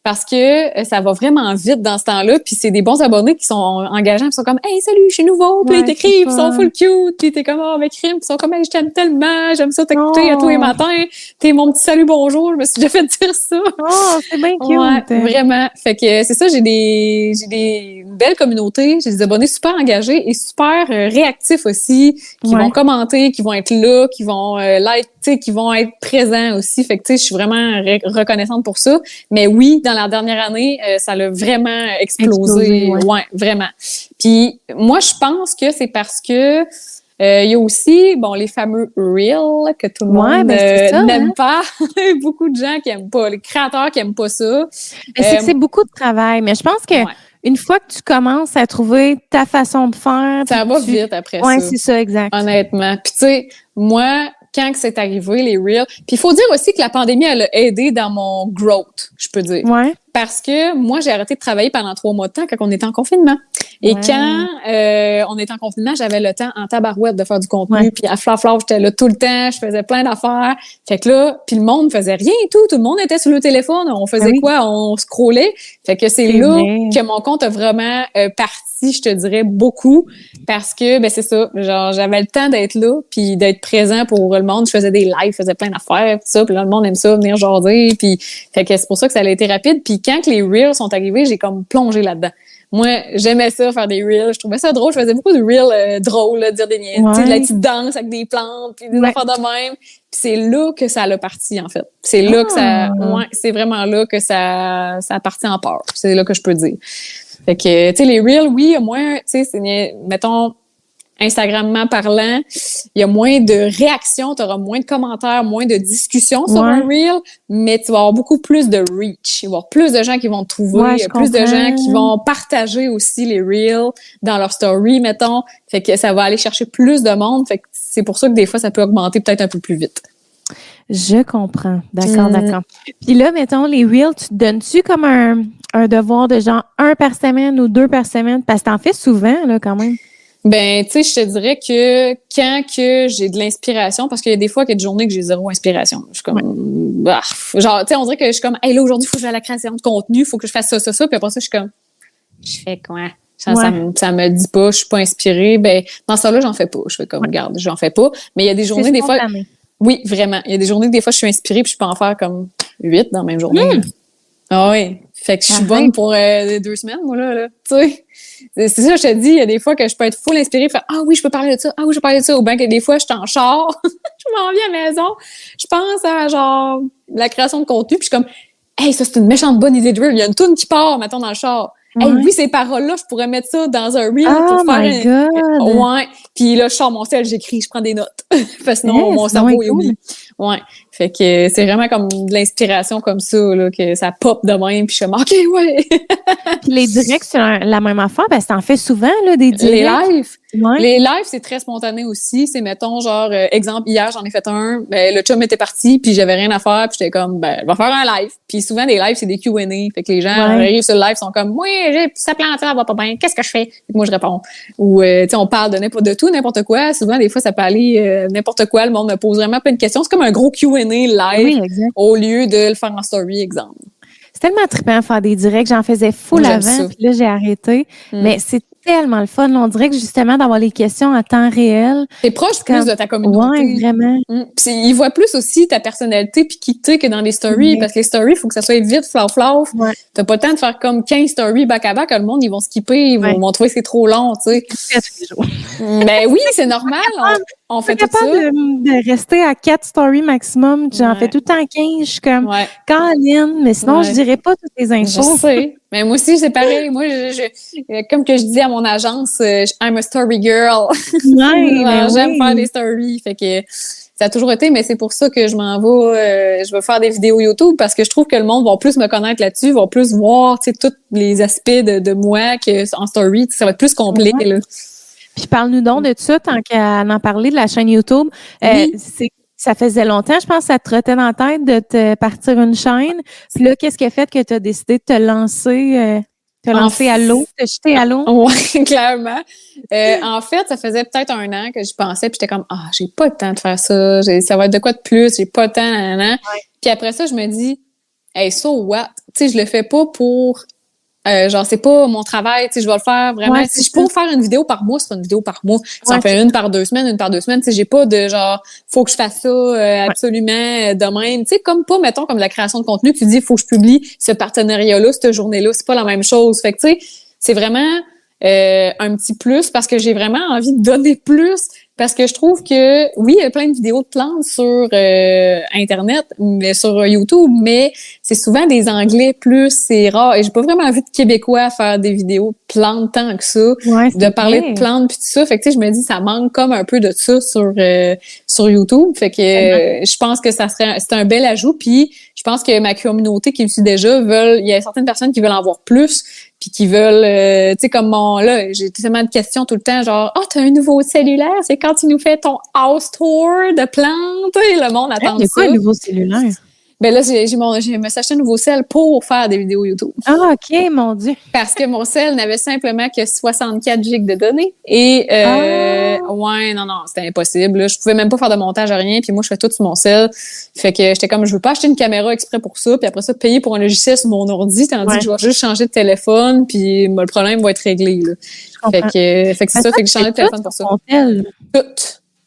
Speaker 2: Parce que ça va vraiment vite dans ce temps-là, puis c'est des bons abonnés qui sont engageants, qui sont comme « Hey, salut, je suis nouveau! » Puis ils t'écrivent, ils sont full cute, puis t'es comme « Oh, mais crime! » Puis ils sont comme « Hey, je t'aime tellement, j'aime ça t'écouter à tous les matins, t'es mon petit salut, bonjour! » Je me suis déjà fait dire ça.
Speaker 1: Oh, c'est bien cute!
Speaker 2: Ouais, vraiment. Fait que c'est ça, j'ai une belle communauté, j'ai des abonnés super engagés et super réactifs aussi, qui vont commenter, qui vont être là, qui vont like, tu sais, qui vont être présents aussi. Fait que tu sais, je suis vraiment reconnaissante pour ça. Mais oui, dans la dernière année, ça l'a vraiment explosé. Ouais, vraiment. Puis moi, je pense que c'est parce que il y a aussi, les fameux Reels que tout le monde n'aime pas. Beaucoup de gens qui aiment pas, les créateurs qui aiment pas ça.
Speaker 1: C'est beaucoup de travail, mais je pense que une fois que tu commences à trouver ta façon de faire...
Speaker 2: Ça va vite après ça.
Speaker 1: Oui, c'est ça, exact.
Speaker 2: Honnêtement. Puis tu sais, moi... Quand que c'est arrivé, les Reels. Puis il faut dire aussi que la pandémie, elle a aidé dans mon growth, je peux dire.
Speaker 1: Ouais.
Speaker 2: parce que moi, j'ai arrêté de travailler pendant 3 mois de temps quand on était en confinement. Et quand on était en confinement, j'avais le temps en tabarouette de faire du contenu. Puis à Flaflaf, j'étais là tout le temps, je faisais plein d'affaires. Fait que là, puis le monde faisait rien et tout. Tout le monde était sur le téléphone. On faisait quoi? On scrollait. Fait que c'est là que mon compte a vraiment parti, je te dirais, beaucoup. Parce que, ben c'est ça, genre j'avais le temps d'être là puis d'être présent pour le monde. Je faisais des lives, je faisais plein d'affaires, tout ça. Puis là, le monde aime ça, venir jaser. Puis fait que c'est pour ça que ça a été rapide. Puis quand que les Reels sont arrivés, j'ai comme plongé là-dedans. Moi, j'aimais ça, faire des reels. Je trouvais ça drôle. Je faisais beaucoup de reels drôles, là, dire des niaiseries, de la petite danse avec des plantes, puis des affaires de même. Puis c'est là que ça l'a parti, en fait. C'est là que ça... c'est vraiment là que ça a parti en part. C'est là que je peux dire. Fait que, tu sais, les reels, oui, il y a moins... Tu sais, c'est... Mettons... Instagrammement parlant, il y a moins de réactions, tu auras moins de commentaires, moins de discussions sur un reel, mais tu vas avoir beaucoup plus de reach. Il va y avoir plus de gens qui vont te trouver, plus de gens qui vont partager aussi les reels dans leur story, mettons. Fait que ça va aller chercher plus de monde. Fait que c'est pour ça que des fois, ça peut augmenter peut-être un peu plus vite.
Speaker 1: Je comprends. D'accord. Puis là, mettons, les reels, tu te donnes-tu comme un devoir de genre 1 par semaine ou 2 par semaine? Parce que t'en fais souvent, là, quand même.
Speaker 2: Ben, tu sais, je te dirais que quand que j'ai de l'inspiration, parce qu'il y a des fois qu'il y a des journées que j'ai 0 inspiration. Je suis comme, genre, tu sais, on dirait que je suis comme, hey, là, aujourd'hui, il faut que j'aille à la création de contenu, il faut que je fasse ça. Puis après ça, je suis comme, je fais quoi? Ça me dit pas, je suis pas inspirée. Ben, dans ça là, j'en fais pas. Je fais comme, regarde, j'en fais pas. Mais il y a des journées, des fois. Oui, vraiment. Il y a des journées, des fois, je suis inspirée puis je peux en faire comme 8 dans la même journée. Ah oui. Fait que je suis bonne pour 2 semaines, moi, là. Tu sais. C'est ça, je te dis, il y a des fois que je peux être full inspirée, faire ah oui, je peux parler de ça, ah oui, je peux parler de ça, ou bien que des fois, je suis en char, je m'en viens à la maison, je pense à genre la création de contenu, puis je suis comme hey, ça c'est une méchante bonne idée de reel, il y a une toune qui part, mettons, dans le char. Hey, oui, ces paroles-là, je pourrais mettre ça dans un reel pour faire
Speaker 1: God.
Speaker 2: Puis là, je sors mon sel, j'écris, je prends des notes. Parce que sinon, mon cerveau, il oublie. Ouais. Fait que c'est vraiment comme de l'inspiration comme ça, là, que ça pop de même, puis je suis comme, OK, ouais.
Speaker 1: Puis les directs, c'est la même affaire, parce que t'en fais souvent, là, des directs.
Speaker 2: Les lives. Ouais. Les lives, c'est très spontané aussi. C'est, mettons, genre, exemple, hier, j'en ai fait un, ben, le chum était parti, puis j'avais rien à faire, puis j'étais comme, ben, je vais faire un live. Puis souvent, des lives, c'est des Q&A. Fait que les gens arrivent sur le live, sont comme, oui, ça plante, ça va pas bien, qu'est-ce que je fais? Fait que moi, je réponds. Ou, tu sais, on parle de tout, n'importe quoi. Souvent, des fois, ça peut aller n'importe quoi. Le monde me pose vraiment plein de questions. C'est comme un gros Q&A live au lieu de le faire en story, exemple.
Speaker 1: C'est tellement trippant faire des directs. J'en faisais full avant, puis là, j'ai arrêté. Mais c'est tellement le fun. On dirait que justement, d'avoir les questions en temps réel.
Speaker 2: T'es proche plus de ta communauté.
Speaker 1: Ouais, vraiment.
Speaker 2: Puis ils voient plus aussi ta personnalité puis qui t'es que dans les stories. Parce que les stories, il faut que ça soit vite, flaf. T'as pas le temps de faire comme 15 stories back-à-back. Le monde, ils vont skipper, ils vont trouver que c'est trop long, tu sais. Ben oui, c'est normal. On fait tout ça.
Speaker 1: Je suis capable de rester à 4 stories maximum. J'en fais tout le temps 15. Je suis comme, Caroline, mais sinon, je dirais pas toutes les infos.
Speaker 2: Je sais. Mais moi aussi, c'est pareil. Moi, comme que je dis à mon agence, I'm a story girl. J'aime faire des stories. Fait que ça a toujours été, mais c'est pour ça que je m'en vais. Je veux faire des vidéos YouTube parce que je trouve que le monde va plus me connaître là-dessus, va plus voir, tu sais, tous les aspects de moi que en story. Ça va être plus complet, là.
Speaker 1: Puis parle-nous donc de ça, tant qu'à en parler de la chaîne YouTube. Ça faisait longtemps, je pense, ça te trottait dans la tête de te partir une chaîne. Puis là, qu'est-ce qui a fait que tu as décidé de te lancer à l'eau, te jeter à l'eau?
Speaker 2: Oui, clairement. En fait, ça faisait peut-être 1 an que je pensais, puis j'étais comme, j'ai pas le temps de faire ça, ça va être de quoi de plus, j'ai pas le temps, nanana. Puis après ça, je me dis, hey, so what? Tu sais, je le fais pas pour... genre, c'est pas mon travail, tu sais, je vais le faire vraiment. Si je peux faire une vidéo par mois, c'est une vidéo par mois. Si j'en fais une par 2 semaines, une par 2 semaines, tu sais, j'ai pas de genre, faut que je fasse ça absolument de même. Tu sais, comme pas, mettons, comme la création de contenu, tu dis, faut que je publie ce partenariat-là, cette journée-là, c'est pas la même chose. Fait que, tu sais, c'est vraiment un petit plus parce que j'ai vraiment envie de donner plus. Parce que je trouve que, oui, il y a plein de vidéos de plantes sur Internet, mais sur YouTube, mais c'est souvent des Anglais plus, c'est rare. Et j'ai pas vraiment vu de Québécois faire des vidéos de plantes tant que ça, de parler de plantes puis tout ça. Fait que, tu sais, je me dis, ça manque comme un peu de ça sur YouTube. Fait que je pense que c'est un bel ajout. Puis je pense que ma communauté qui me suit déjà il y a certaines personnes qui veulent en voir plus. Puis qui veulent, tu sais, comme là, j'ai tellement de questions tout le temps, genre, t'as un nouveau cellulaire, c'est quand tu nous fais ton house tour de plantes, et le monde attend ça.
Speaker 1: C'est quoi un nouveau cellulaire?
Speaker 2: Ben là, je me suis acheté un nouveau sel pour faire des vidéos YouTube.
Speaker 1: Ah, OK, mon Dieu.
Speaker 2: Parce que mon sel n'avait simplement que 64 gigs de données. Et, ouais, non, c'était impossible. Là. Je pouvais même pas faire de montage à rien. Puis moi, je fais tout sur mon sel. Fait que j'étais comme, je veux pas acheter une caméra exprès pour ça. Puis après ça, payer pour un logiciel sur mon ordi. Tandis que je vais juste changer de téléphone. Puis le problème va être réglé, là. Fait que c'est ça. Fait que j'ai changé de téléphone pour ça. Tout.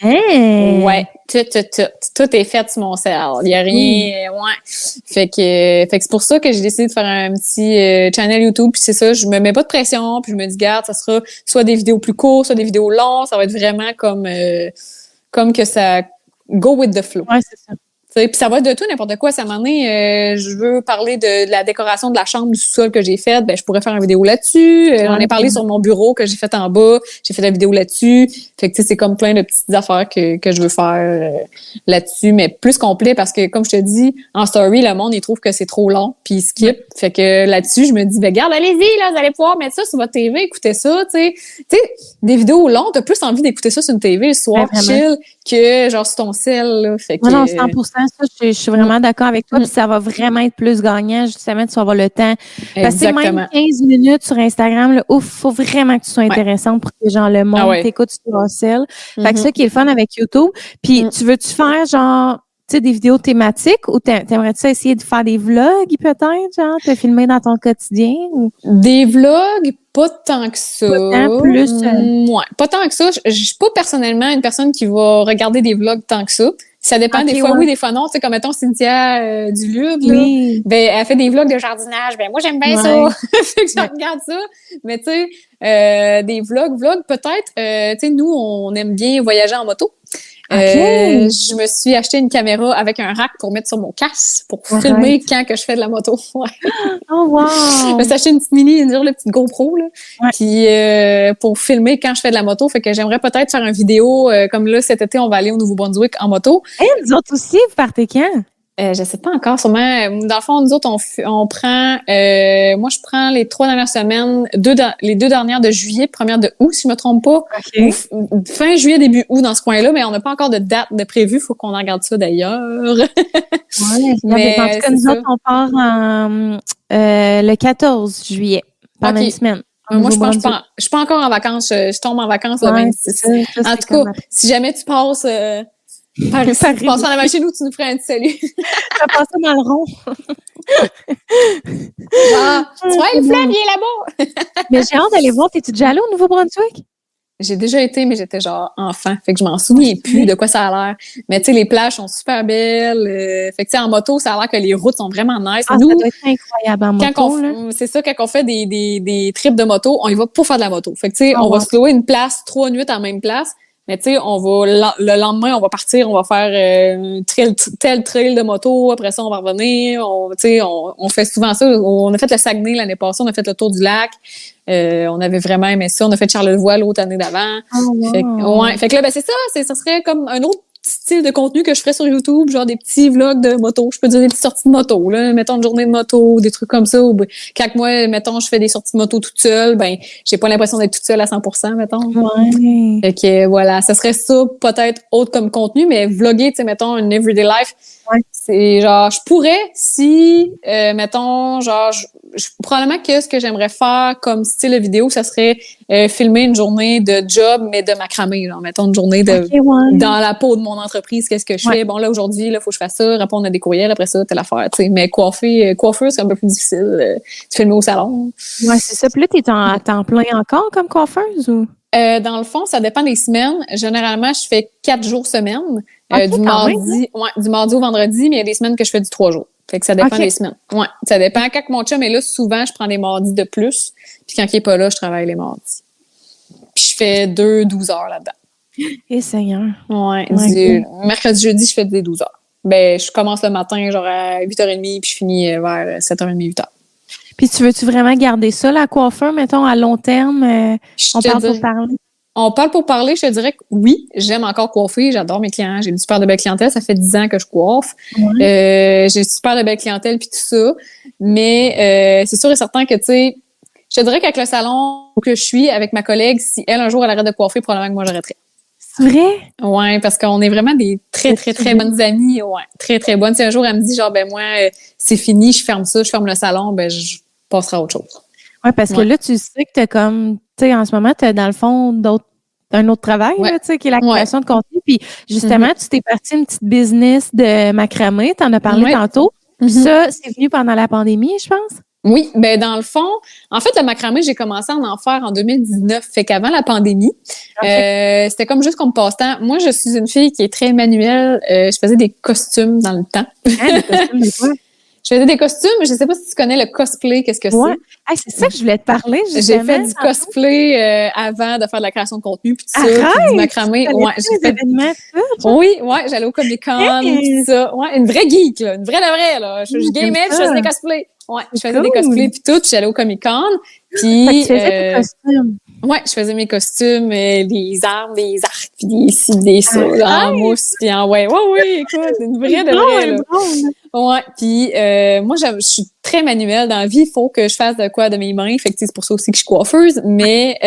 Speaker 1: Hein?
Speaker 2: Ouais, tout est fait sur mon sel. Il y a rien, ouais. Fait que c'est pour ça que j'ai décidé de faire un petit channel YouTube. Puis c'est ça, je me mets pas de pression. Puis je me dis, garde, ça sera soit des vidéos plus courtes, soit des vidéos longues. Ça va être vraiment comme que ça go with the flow.
Speaker 1: Ouais, c'est ça.
Speaker 2: Puis ça va être de tout, n'importe quoi. Ça m'a donné, je veux parler de la décoration de la chambre du sous-sol que j'ai faite. Ben, je pourrais faire une vidéo là-dessus. J'en ai parlé sur mon bureau que j'ai fait en bas. J'ai fait la vidéo là-dessus. Fait que, tu sais, c'est comme plein de petites affaires que je veux faire là-dessus, mais plus complet parce que, comme je te dis, en story, le monde, il trouve que c'est trop long puis il skip. Fait que là-dessus, je me dis, ben, garde, allez-y, là, vous allez pouvoir mettre ça sur votre TV, écoutez ça, tu sais. Tu sais, des vidéos longues, t'as plus envie d'écouter ça sur une TV le soir, chill, que genre sur ton cell, là. Fait que...
Speaker 1: Non, 100%, ça, je suis vraiment d'accord avec toi. Puis ça va vraiment être plus gagnant, justement, tu vas avoir le temps. Parce que même 15 minutes sur Instagram, là, ouf, faut vraiment que tu sois intéressante pour que, genre, le monde t'écoute sur ton cell. Fait que ça qui est le fun avec YouTube. Puis tu veux-tu faire, genre, tu sais, des vidéos thématiques ou t'aimerais-tu essayer de faire des vlogs, peut-être, genre, te filmer dans ton quotidien? Ou...
Speaker 2: Des vlogs, pas tant que ça.
Speaker 1: Pas tant plus.
Speaker 2: Ouais, pas tant que ça. Je suis pas personnellement une personne qui va regarder des vlogs tant que ça. Ça dépend des fois oui, des fois non. Tu sais, comme mettons Cynthia du Lube, là, ben elle fait des vlogs de jardinage. Ben moi j'aime bien ça. Fait que je regarde ça. Mais tu sais, des vlogs peut-être. Tu sais, nous on aime bien voyager en moto. Je me suis acheté une caméra avec un rack pour mettre sur mon casque pour filmer quand que je fais de la moto. Ouais.
Speaker 1: Oh wow!
Speaker 2: Je me suis acheté une petite mini, le petit GoPro là. Puis pour filmer quand je fais de la moto, fait que j'aimerais peut-être faire une vidéo comme là cet été on va aller au Nouveau-Brunswick en moto.
Speaker 1: Nous autres aussi, vous partez quand?
Speaker 2: Je sais pas encore, sûrement. Dans le fond, nous autres, on prend... moi, je prends les 3 dernières semaines, les 2 dernières de juillet, première de août, si je me trompe pas.
Speaker 1: Okay.
Speaker 2: Fin juillet, début août, dans ce coin-là, mais on n'a pas encore de date de prévu. Faut qu'on en regarde ça, d'ailleurs.
Speaker 1: Mais en tout cas, nous autres, on part le 14 juillet, pendant une semaine.
Speaker 2: Moi, je suis pas encore en vacances. Je tombe en vacances le 26. En tout cas, si jamais tu passes... Par ici, tu passes en avant chez nous, tu nous ferais un petit salut.
Speaker 1: Je vais passer dans le rond.
Speaker 2: Tu vois, le fleuve, il est là-bas.
Speaker 1: Mais j'ai hâte d'aller voir. T'es-tu déjà allée au Nouveau-Brunswick?
Speaker 2: J'ai déjà été, mais j'étais genre enfant. Fait que je m'en souviens plus de quoi ça a l'air. Mais tu sais, les plages sont super belles. Fait que tu sais, en moto, ça a l'air que les routes sont vraiment nice.
Speaker 1: Nous, ça doit être incroyable en moto.
Speaker 2: C'est ça, quand on fait des trips de moto, on y va pour faire de la moto. Fait que tu sais, on va se louer une place 3 nuits en même place. Mais tu sais, le lendemain, on va partir, on va faire tel trail de moto. Après ça, on va revenir. On fait souvent ça. On a fait le Saguenay l'année passée, on a fait le tour du lac. On avait vraiment aimé ça. On a fait Charlevoix l'autre année d'avant. Fait que là, ben c'est ça. Ça serait comme un autre style de contenu que je ferais sur YouTube, genre des petits vlogs de moto. Je peux dire des petites sorties de moto, là. Mettons une journée de moto, des trucs comme ça. Ou quand moi, mettons, je fais des sorties de moto toute seule, ben, j'ai pas l'impression d'être toute seule à 100%, mettons.
Speaker 1: Ouais.
Speaker 2: Fait que, voilà. Ça serait ça, peut-être autre comme contenu, mais vlogger, tu sais, mettons, une everyday life. C'est genre, je pourrais si, mettons, genre, probablement que ce que j'aimerais faire comme style de vidéo, ça serait filmer une journée de job, mais de macramé. Genre, mettons une journée dans la peau de mon entreprise, qu'est-ce que je fais? Bon, là, aujourd'hui, là, faut que je fasse ça, répondre à des courriels, après ça, telle affaire, tu sais. Mais coiffeur, c'est un peu plus difficile. De filmer au salon.
Speaker 1: Ouais, c'est ça. Puis là, t'es à temps plein encore comme coiffeuse ou?
Speaker 2: Dans le fond, ça dépend des semaines. Généralement, je fais 4 jours semaine. Du mardi au vendredi, mais il y a des semaines que je fais du 3 jours. Fait que ça dépend des semaines. Ouais, ça dépend. Quand mon chum est là, souvent, je prends des mardis de plus. Puis quand il est pas là, je travaille les mardis. Puis je fais 12 heures là-dedans.
Speaker 1: Eh Seigneur.
Speaker 2: Ouais. Mercredi, jeudi, je fais des 12 heures. Ben, je commence le matin, genre à 8h30, puis je finis vers 7h30, 8h.
Speaker 1: Puis tu veux-tu vraiment garder ça, la coiffeur, mettons, à long terme? On parle pour parler.
Speaker 2: On parle pour parler, je te dirais que oui, j'aime encore coiffer, j'adore mes clients, j'ai une super de belle clientèle, ça fait 10 ans que je coiffe. J'ai une super de belle clientèle puis tout ça, mais c'est sûr et certain que, tu sais, je te dirais qu'avec le salon où que je suis, avec ma collègue, si elle, un jour, elle arrête de coiffer, probablement que moi, j'arrêterais.
Speaker 1: C'est vrai?
Speaker 2: Ouais, parce qu'on est vraiment des très, très, très bonnes amies. Ouais, très, très bonnes. Si un jour, elle me dit, genre, ben moi, c'est fini, je ferme ça, je ferme le salon, ben je passerai à autre chose.
Speaker 1: Ouais, parce que là, tu sais que t'as comme, tu sais, en ce moment, t'as dans le fond un autre travail, là, tu sais, qui est la création de contenu. Puis, justement, tu t'es parti une petite business de macramé. T'en as parlé tantôt. Puis ça, c'est venu pendant la pandémie, je pense.
Speaker 2: Oui, ben dans le fond, en fait, le macramé, j'ai commencé à en faire en 2019, fait qu'avant la pandémie, c'était comme juste comme passe-temps. Moi, je suis une fille qui est très manuelle. Je faisais des costumes dans le temps.
Speaker 1: Des costumes de quoi?
Speaker 2: Je faisais des costumes, je sais pas si tu connais le cosplay, qu'est-ce que c'est?
Speaker 1: Hey, c'est ça que je voulais te parler, justement.
Speaker 2: J'ai fait du cosplay avant de faire de la création de contenu, puis tout ça, puis du macramé. Ouais, j'ai fait
Speaker 1: événements,
Speaker 2: oui, ouais, j'allais au Comic-Con, tout ça. Ouais, une vraie geek, là, une vraie de vraie, là. Je gamais, puis je faisais des cosplays. Ouais, je faisais des cosplays puis tout, puis j'allais au Comic-Con. Puis
Speaker 1: tu faisais tes costumes.
Speaker 2: Ouais, je faisais mes costumes, les armes, des arcs, puis des ci, des ça, en mousse, puis en ouais, écoute, une vraie de vraie, là. Ouais, puis moi, je suis très manuelle dans la vie, il faut que je fasse de quoi de mes mains, fait que c'est pour ça aussi que je suis coiffeuse, mais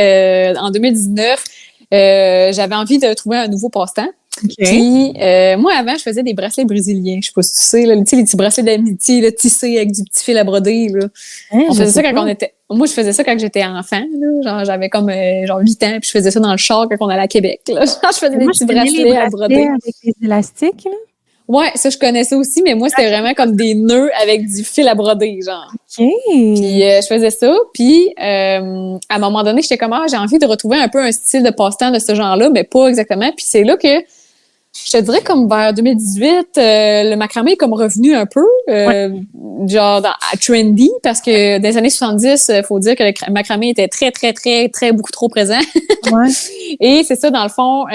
Speaker 2: en 2019, j'avais envie de trouver un nouveau passe-temps. Puis moi, avant, je faisais des bracelets brésiliens. Je sais pas si tu sais, là, les petits bracelets d'amitié là, tissés avec du petit fil à broder. Là. On faisait ça quand on était... Moi, je faisais ça quand j'étais enfant. Là. Genre, j'avais comme 8 ans, puis je faisais ça dans le char quand on allait à Québec. Là. Genre, je faisais des petits bracelets à broder.
Speaker 1: Avec des élastiques, là?
Speaker 2: Ouais, ça, je connaissais aussi, mais moi, c'était vraiment comme des nœuds avec du fil à broder, genre.
Speaker 1: OK.
Speaker 2: Puis je faisais ça, puis à un moment donné, j'étais comme, j'ai envie de retrouver un peu un style de passe-temps de ce genre-là, mais pas exactement. Puis c'est là que je te dirais comme vers 2018, le macramé est comme revenu un peu, genre trendy, parce que dans les années 70, faut dire que le macramé était très, très, très, très beaucoup trop présent. Et c'est ça, dans le fond,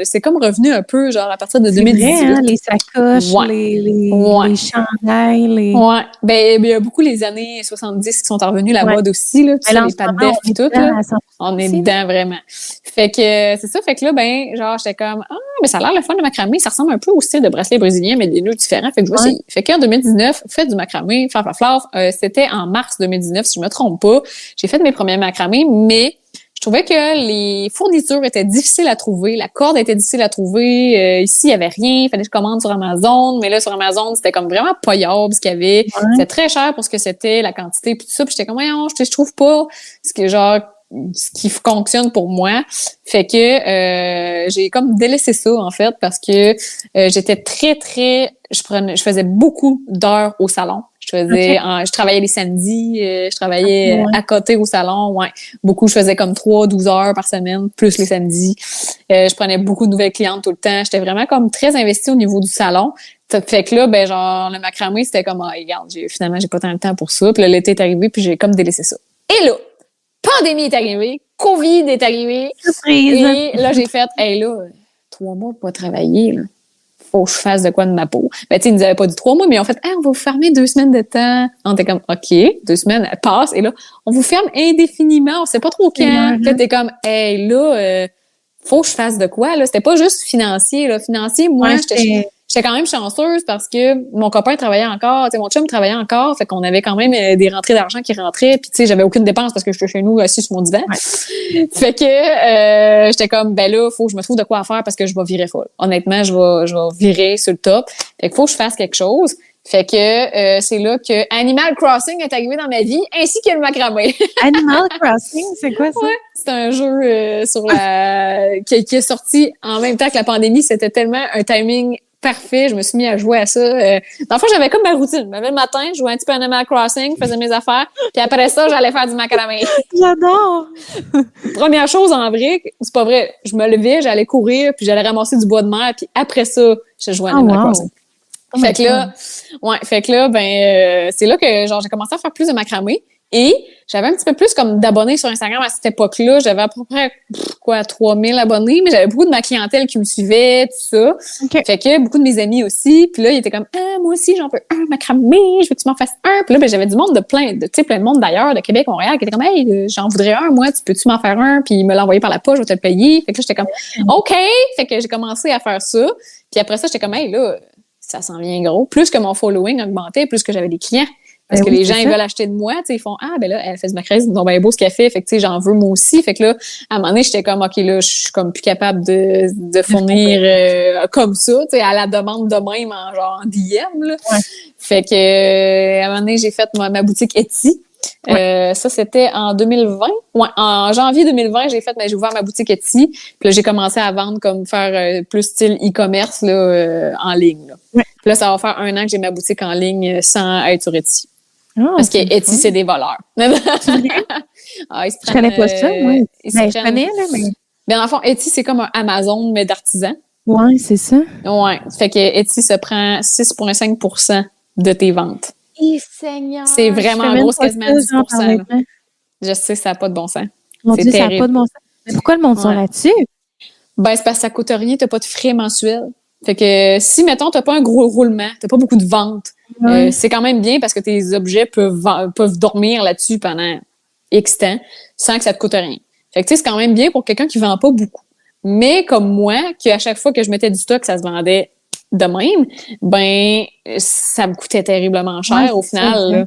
Speaker 2: c'est comme revenu un peu, genre à partir de 2018.
Speaker 1: Vrai, hein, les sacoches, les chandails,
Speaker 2: Ouais, ben il y a beaucoup les années 70 qui sont revenus la mode aussi, là, tu sais, les pattes d'œuf et tout, là. On est dedans, vraiment. Fait que c'est ça, fait que là, ben, genre, j'étais comme, mais ça a l'air le fun de macramé, ça ressemble un peu au style de bracelet brésilien, mais des nœuds différents, fait que je vois, fait qu'en 2019, fait du macramé, c'était en mars 2019, si je me trompe pas. J'ai fait mes premiers macramés, mais je trouvais que les fournitures étaient difficiles à trouver, la corde était difficile à trouver. Ici, il y avait rien, il fallait que je commande sur Amazon, mais là, sur Amazon, c'était comme vraiment payable ce qu'il y avait. C'était très cher pour ce que c'était, la quantité, puis tout ça. Puis j'étais comme, voyons, je trouve pas ce qui fonctionne pour moi. Fait que j'ai comme délaissé ça, en fait, parce que j'étais très, très... Je faisais beaucoup d'heures au salon. Je travaillais les samedis, je travaillais à côté au salon, beaucoup. Je faisais comme 12 heures par semaine, plus les samedis. Je prenais beaucoup de nouvelles clientes tout le temps. J'étais vraiment comme très investie au niveau du salon. Fait que là, ben genre, le macramé, c'était comme, regarde, finalement, j'ai pas tant de temps pour ça. Puis là, l'été est arrivé, puis j'ai comme délaissé ça. Et là, pandémie est arrivée, COVID est arrivé.
Speaker 1: Surprise.
Speaker 2: Et là, j'ai fait, 3 mois pour pas travailler, là. Faut que je fasse de quoi de ma peau. Ben, tu sais, ils nous avaient pas dit 3 mois, mais en fait, on va vous fermer 2 semaines de temps. On était comme, OK, 2 semaines, elles passent. Et là, on vous ferme indéfiniment. On sait pas trop quand. Puis t'es comme, faut que je fasse de quoi, là. C'était pas juste financier, là. Financier, moi, j'étais quand même chanceuse parce que mon copain travaillait encore, tu sais, mon chum travaillait encore, fait qu'on avait quand même des rentrées d'argent qui rentraient, puis tu sais, j'avais aucune dépense parce que j'étais chez nous assis sur mon divan. Fait que j'étais comme, ben là, faut que je me trouve de quoi faire parce que je vais virer folle. Honnêtement, je vais virer sur le top. Fait que faut que je fasse quelque chose. Fait que c'est là que Animal Crossing est arrivé dans ma vie, ainsi que le macramé.
Speaker 1: Animal Crossing, c'est quoi ça?
Speaker 2: Ouais, c'est un jeu qui est sorti en même temps que la pandémie. C'était tellement un timing parfait. Je me suis mis à jouer à ça. Dans le fond, j'avais comme ma routine. Je me levais le matin, je jouais un petit peu à Animal Crossing, faisais mes affaires, puis après ça, j'allais faire du macramé.
Speaker 1: J'adore!
Speaker 2: Première chose en vrai, c'est pas vrai. Je me levais, j'allais courir, puis j'allais ramasser du bois de mer, puis après ça, je jouais à Animal Crossing. Fait que là, ben, c'est là que genre j'ai commencé à faire plus de macramé. Et j'avais un petit peu plus comme d'abonnés sur Instagram à cette époque-là. J'avais à peu près 3000 abonnés, mais j'avais beaucoup de ma clientèle qui me suivait, tout ça. Fait que beaucoup de mes amis aussi. Puis là, ils étaient comme moi aussi, j'en veux un macramé, je veux que tu m'en fasses un. Puis là, ben, j'avais du monde plein de monde d'ailleurs, de Québec, Montréal, qui était comme j'en voudrais un, moi, tu peux-tu m'en faire un? Puis il me l'envoyer par la poche, je vais te le payer. Fait que là, j'étais comme OK. Fait que j'ai commencé à faire ça. Puis après ça, j'étais comme là, ça s'en vient gros. Plus que mon following augmentait, plus que j'avais des clients. Parce que
Speaker 1: oui,
Speaker 2: les gens,
Speaker 1: c'est
Speaker 2: ils
Speaker 1: ça.
Speaker 2: veulent acheter de moi, tu sais, ils font, ah, ben là, elle fait du maquillage, donc ben beau ce qu'elle fait, fait que, tu sais, j'en veux moi aussi. Fait que là, à un moment donné, j'étais comme, OK, là, je suis comme plus capable de fournir comme ça, tu sais, à la demande de même, en DM, là.
Speaker 1: Ouais.
Speaker 2: Fait que, à un moment donné, j'ai fait ma boutique Etsy. Ça, c'était en 2020. Ouais, en janvier 2020, j'ai ouvert ma boutique Etsy. Puis là, j'ai commencé à vendre comme faire plus style e-commerce là, en ligne. Là.
Speaker 1: Ouais.
Speaker 2: Puis là, ça va faire 1 an que j'ai ma boutique en ligne sans être sur Etsy.
Speaker 1: Ah,
Speaker 2: Parce que
Speaker 1: c'est le
Speaker 2: Etsy,
Speaker 1: fun.
Speaker 2: c'est des voleurs.
Speaker 1: C'est vrai?
Speaker 2: Ah, ils se
Speaker 1: Je
Speaker 2: prennent,
Speaker 1: connais pas ça, moi.
Speaker 2: ils se
Speaker 1: Ben, je
Speaker 2: prennent.
Speaker 1: connais, là, mais.
Speaker 2: Bien, dans le fond, Etsy, c'est comme un Amazon, mais d'artisan.
Speaker 1: Ouais, c'est ça.
Speaker 2: Ouais. Fait que Etsy se prend 6,5% de tes ventes.
Speaker 1: Et Seigneur!
Speaker 2: C'est vraiment gros, c'est quasiment 10%. Là.
Speaker 1: Là.
Speaker 2: Je sais, ça n'a pas de bon sens.
Speaker 1: Mon
Speaker 2: C'est
Speaker 1: Dieu, ça n'a
Speaker 2: terrible.
Speaker 1: pas de bon sens. Mais pourquoi le monde sont
Speaker 2: Ouais.
Speaker 1: là-dessus?
Speaker 2: Ben, c'est parce que ça coûte rien, t'as pas de frais mensuels. Fait que si, mettons, t'as pas un gros roulement, t'as pas beaucoup de ventes,
Speaker 1: Ouais.
Speaker 2: c'est quand même bien parce que tes objets peuvent dormir là-dessus pendant X temps sans que ça te coûte rien. Fait que, tu sais, c'est quand même bien pour quelqu'un qui vend pas beaucoup. Mais comme moi, qu'à chaque fois que je mettais du stock, ça se vendait de même, ben, ça me coûtait terriblement cher
Speaker 1: Ouais,
Speaker 2: au
Speaker 1: c'est
Speaker 2: final.
Speaker 1: ça,
Speaker 2: Là.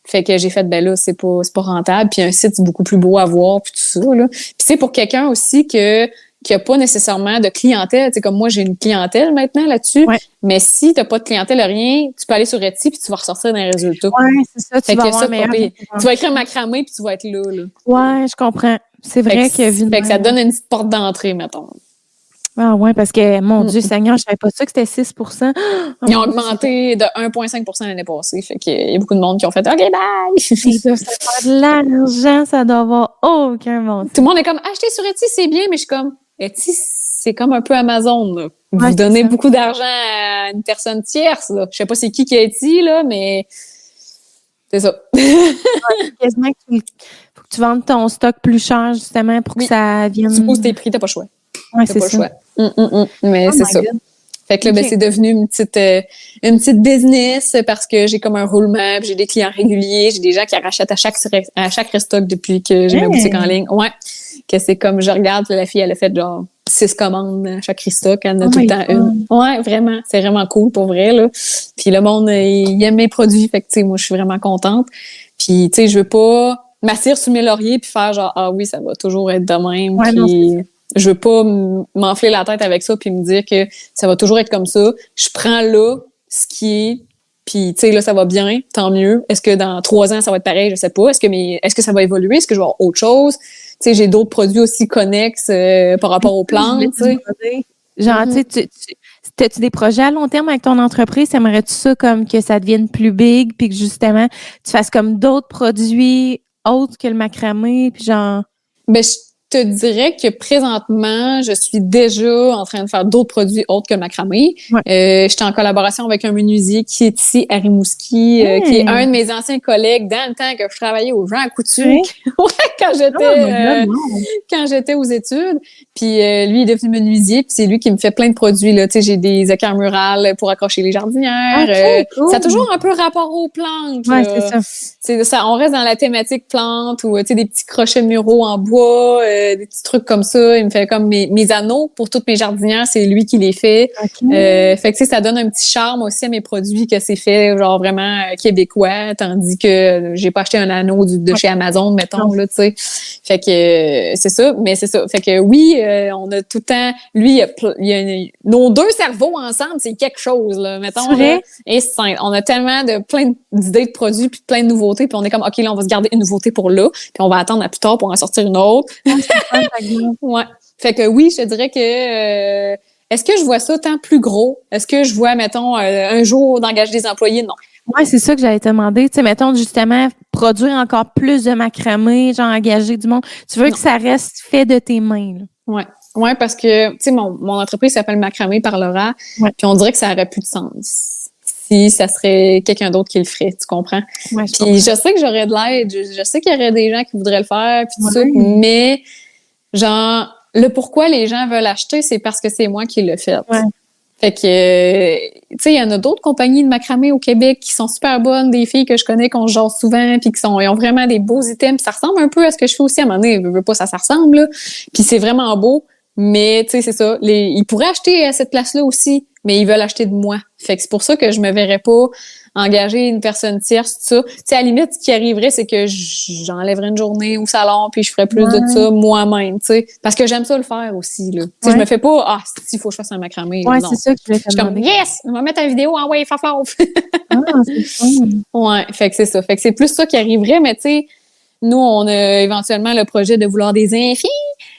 Speaker 2: Fait que j'ai fait, ben là, c'est pas rentable. Puis un site, c'est beaucoup plus beau à voir, puis tout ça. Là. Puis c'est pour quelqu'un aussi qui a pas nécessairement de clientèle. Tu sais, comme moi, j'ai une clientèle maintenant là-dessus.
Speaker 1: Ouais.
Speaker 2: Mais si t'as pas de clientèle, rien, tu peux aller sur Etsy puis tu vas ressortir dans les résultats.
Speaker 1: Ouais, c'est ça.
Speaker 2: Fait
Speaker 1: Tu vas
Speaker 2: que
Speaker 1: avoir
Speaker 2: ça,
Speaker 1: un meilleur.
Speaker 2: tu vas écrire macramé puis tu vas être là.
Speaker 1: Ouais, je comprends. C'est vrai que vu de
Speaker 2: Fait que ça
Speaker 1: même.
Speaker 2: donne une petite porte d'entrée, mettons.
Speaker 1: Ah ouais, parce que, mon Dieu, Seigneur, je savais pas ça que c'était 6 Oh,
Speaker 2: Ils ont
Speaker 1: mon Dieu,
Speaker 2: augmenté de 1,5% l'année passée. Fait qu'il y a beaucoup de monde qui ont fait OK, bye!
Speaker 1: ils doivent se faire de l'argent, ça doit avoir aucun bon sens.
Speaker 2: Tout le monde est comme acheter sur Etsy, c'est bien, mais je suis comme Etsy, c'est comme un peu Amazon. Là.
Speaker 1: Ouais,
Speaker 2: Vous donnez
Speaker 1: ça.
Speaker 2: beaucoup d'argent à une personne tierce. Là. Je sais pas c'est qui a Etsy, là, mais c'est ça.
Speaker 1: Quasiment qu'il faut que tu vendes ton stock plus cher, justement, pour que
Speaker 2: Oui.
Speaker 1: ça vienne.
Speaker 2: Tu poses tes prix, t'as pas le choix.
Speaker 1: Ouais,
Speaker 2: T'as
Speaker 1: c'est
Speaker 2: pas le
Speaker 1: ça.
Speaker 2: choix. Mais
Speaker 1: Oh
Speaker 2: c'est
Speaker 1: my
Speaker 2: ça.
Speaker 1: God.
Speaker 2: Fait que là, ben,
Speaker 1: Ok.
Speaker 2: c'est devenu une petite business parce que j'ai comme un roulement, puis j'ai des clients réguliers, j'ai des gens qui rachètent à chaque restock depuis que j'ai ma boutique en ligne. Ouais. Que c'est comme, je regarde, puis la fille, elle a fait genre 6 commandes à chaque restock, elle en a
Speaker 1: Oh
Speaker 2: tout le
Speaker 1: my
Speaker 2: temps
Speaker 1: God.
Speaker 2: une. Ouais, vraiment. C'est vraiment cool pour vrai, là. Puis le monde, il aime mes produits, fait que, tu sais, moi, je suis vraiment contente. Puis, tu sais, je veux pas m'asseoir sur mes lauriers puis faire genre, ah oui, ça va toujours être de même.
Speaker 1: Ouais,
Speaker 2: puis
Speaker 1: non,
Speaker 2: je veux pas m'enfler la tête avec ça puis me dire que ça va toujours être comme ça. Je prends là ce qui est, puis tu sais là ça va bien, tant mieux. Est-ce que dans 3 ans ça va être pareil, je sais pas. Est-ce que ça va évoluer, est-ce que je vais avoir autre chose? Tu sais j'ai d'autres produits aussi connexes par rapport aux plantes, tu sais.
Speaker 1: Genre, tu sais, as-tu des projets à long terme avec ton entreprise? Aimerais-tu ça comme que ça devienne plus big puis que justement, tu fasses comme d'autres produits autres que le macramé puis genre...
Speaker 2: Ben, je te dirais que présentement, je suis déjà en train de faire d'autres produits autres que le macramé.
Speaker 1: Ouais.
Speaker 2: J'étais en collaboration avec un menuisier qui est ici à Rimouski, qui est un de mes anciens collègues dans le temps que je travaillais au Jean Couture.
Speaker 1: Ouais.
Speaker 2: Quand j'étais aux études. Puis lui est devenu menuisier, puis c'est lui qui me fait plein de produits là. Tu sais, j'ai des équerres murales pour accrocher les jardinières.
Speaker 1: Cool.
Speaker 2: Ça a toujours un peu rapport aux plantes.
Speaker 1: Ouais,
Speaker 2: là.
Speaker 1: c'est ça.
Speaker 2: C'est ça, on reste dans la thématique plante ou tu sais des petits crochets muraux en bois, des petits trucs comme ça. Il me fait comme mes anneaux pour toutes mes jardinières, c'est lui qui les fait.
Speaker 1: Okay.
Speaker 2: Fait que tu sais ça donne un petit charme aussi à mes produits que c'est fait genre vraiment québécois, tandis que j'ai pas acheté un anneau de chez Amazon mettons là, tu sais. Fait que c'est ça, mais c'est ça. Fait que oui, on a tout le temps lui nos deux cerveaux ensemble, c'est quelque chose là, mettons là. Et on a tellement de plein d'idées de produits puis plein de nouveautés, puis on est comme OK là on va se garder une nouveauté pour là, puis on va attendre à plus tard pour en sortir une autre. Ouais. Fait que oui, je te dirais que est-ce que je vois ça tant plus gros? Est-ce que je vois mettons un jour d'engager des employés? Non.
Speaker 1: Ouais, c'est ça que j'allais te demander. Tu sais, mettons justement produire encore plus de macramé, genre engager du monde. Tu veux que ça reste fait de tes mains. Là.
Speaker 2: Ouais, parce que tu sais mon entreprise s'appelle Macramé par Laura, puis on dirait que ça aurait plus de sens si ça serait quelqu'un d'autre qui le ferait, tu comprends?
Speaker 1: Ouais,
Speaker 2: puis je sais que j'aurais de l'aide, je sais qu'il y aurait des gens qui voudraient le faire, puis tout ça, mais genre, le pourquoi les gens veulent acheter, c'est parce que c'est moi qui l'ai fait.
Speaker 1: Ouais.
Speaker 2: Fait que, tu sais, il y en a d'autres compagnies de macramé au Québec qui sont super bonnes, des filles que je connais, qu'on jase souvent, puis ils ont vraiment des beaux items. Ça ressemble un peu à ce que je fais aussi à un moment donné. Je veux pas, ça ressemble, là. Puis c'est vraiment beau. Mais, tu sais, c'est ça. Ils pourraient acheter à cette place-là aussi, mais ils veulent acheter de moi. Fait que c'est pour ça que je me verrais pas engager une personne tierce, tout ça. Tu sais, à la limite, ce qui arriverait, c'est que j'enlèverais une journée au salon puis je ferais plus de ça moi-même, tu sais. Parce que j'aime ça le faire aussi, là. Tu sais, je me fais pas, s'il faut que je fasse un macramé.
Speaker 1: Ouais,
Speaker 2: non.
Speaker 1: c'est ça que je voulais te
Speaker 2: Je suis comme,
Speaker 1: demander.
Speaker 2: yes! On va mettre une vidéo en wave, faf.
Speaker 1: C'est fun.
Speaker 2: Ouais, fait que c'est ça. Fait que c'est plus ça qui arriverait, mais tu sais, nous, on a éventuellement le projet de vouloir des enfants.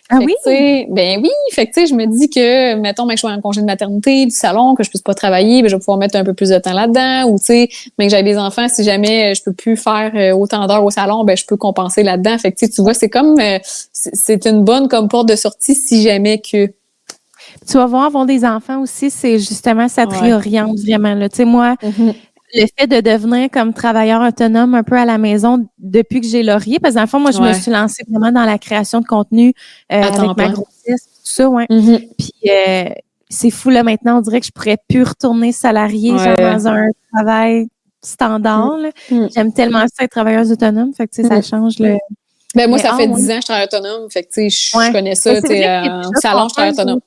Speaker 1: Ah
Speaker 2: Fait
Speaker 1: oui?
Speaker 2: que, ben oui, fait que tu sais, je me dis que, mettons, que je sois en congé de maternité, du salon, que je puisse pas travailler, ben je vais pouvoir mettre un peu plus de temps là-dedans, ou tu sais, mais que j'ai des enfants, si jamais je peux plus faire autant d'heures au salon, ben je peux compenser là-dedans. Fait que tu vois, c'est comme, c'est une bonne comme porte de sortie si jamais que.
Speaker 1: Tu vas voir, avoir des enfants aussi, c'est justement, ça te réoriente vraiment, là. Tu sais, moi, le fait de devenir comme travailleur autonome un peu à la maison depuis que j'ai Laurier, parce que dans le fond, moi, je me suis lancée vraiment dans la création de contenu avec ma grossesse, tout ça, Puis c'est fou, là, maintenant, on dirait que je pourrais plus retourner salarié, genre dans un travail standard, là. J'aime tellement ça être travailleuse autonome, fait que, tu sais, ça change le...
Speaker 2: Ben moi, ça fait 10 ans que je travaille autonome, fait que tu sais, je connais ça, tu sais, en salon, je travaille autonome.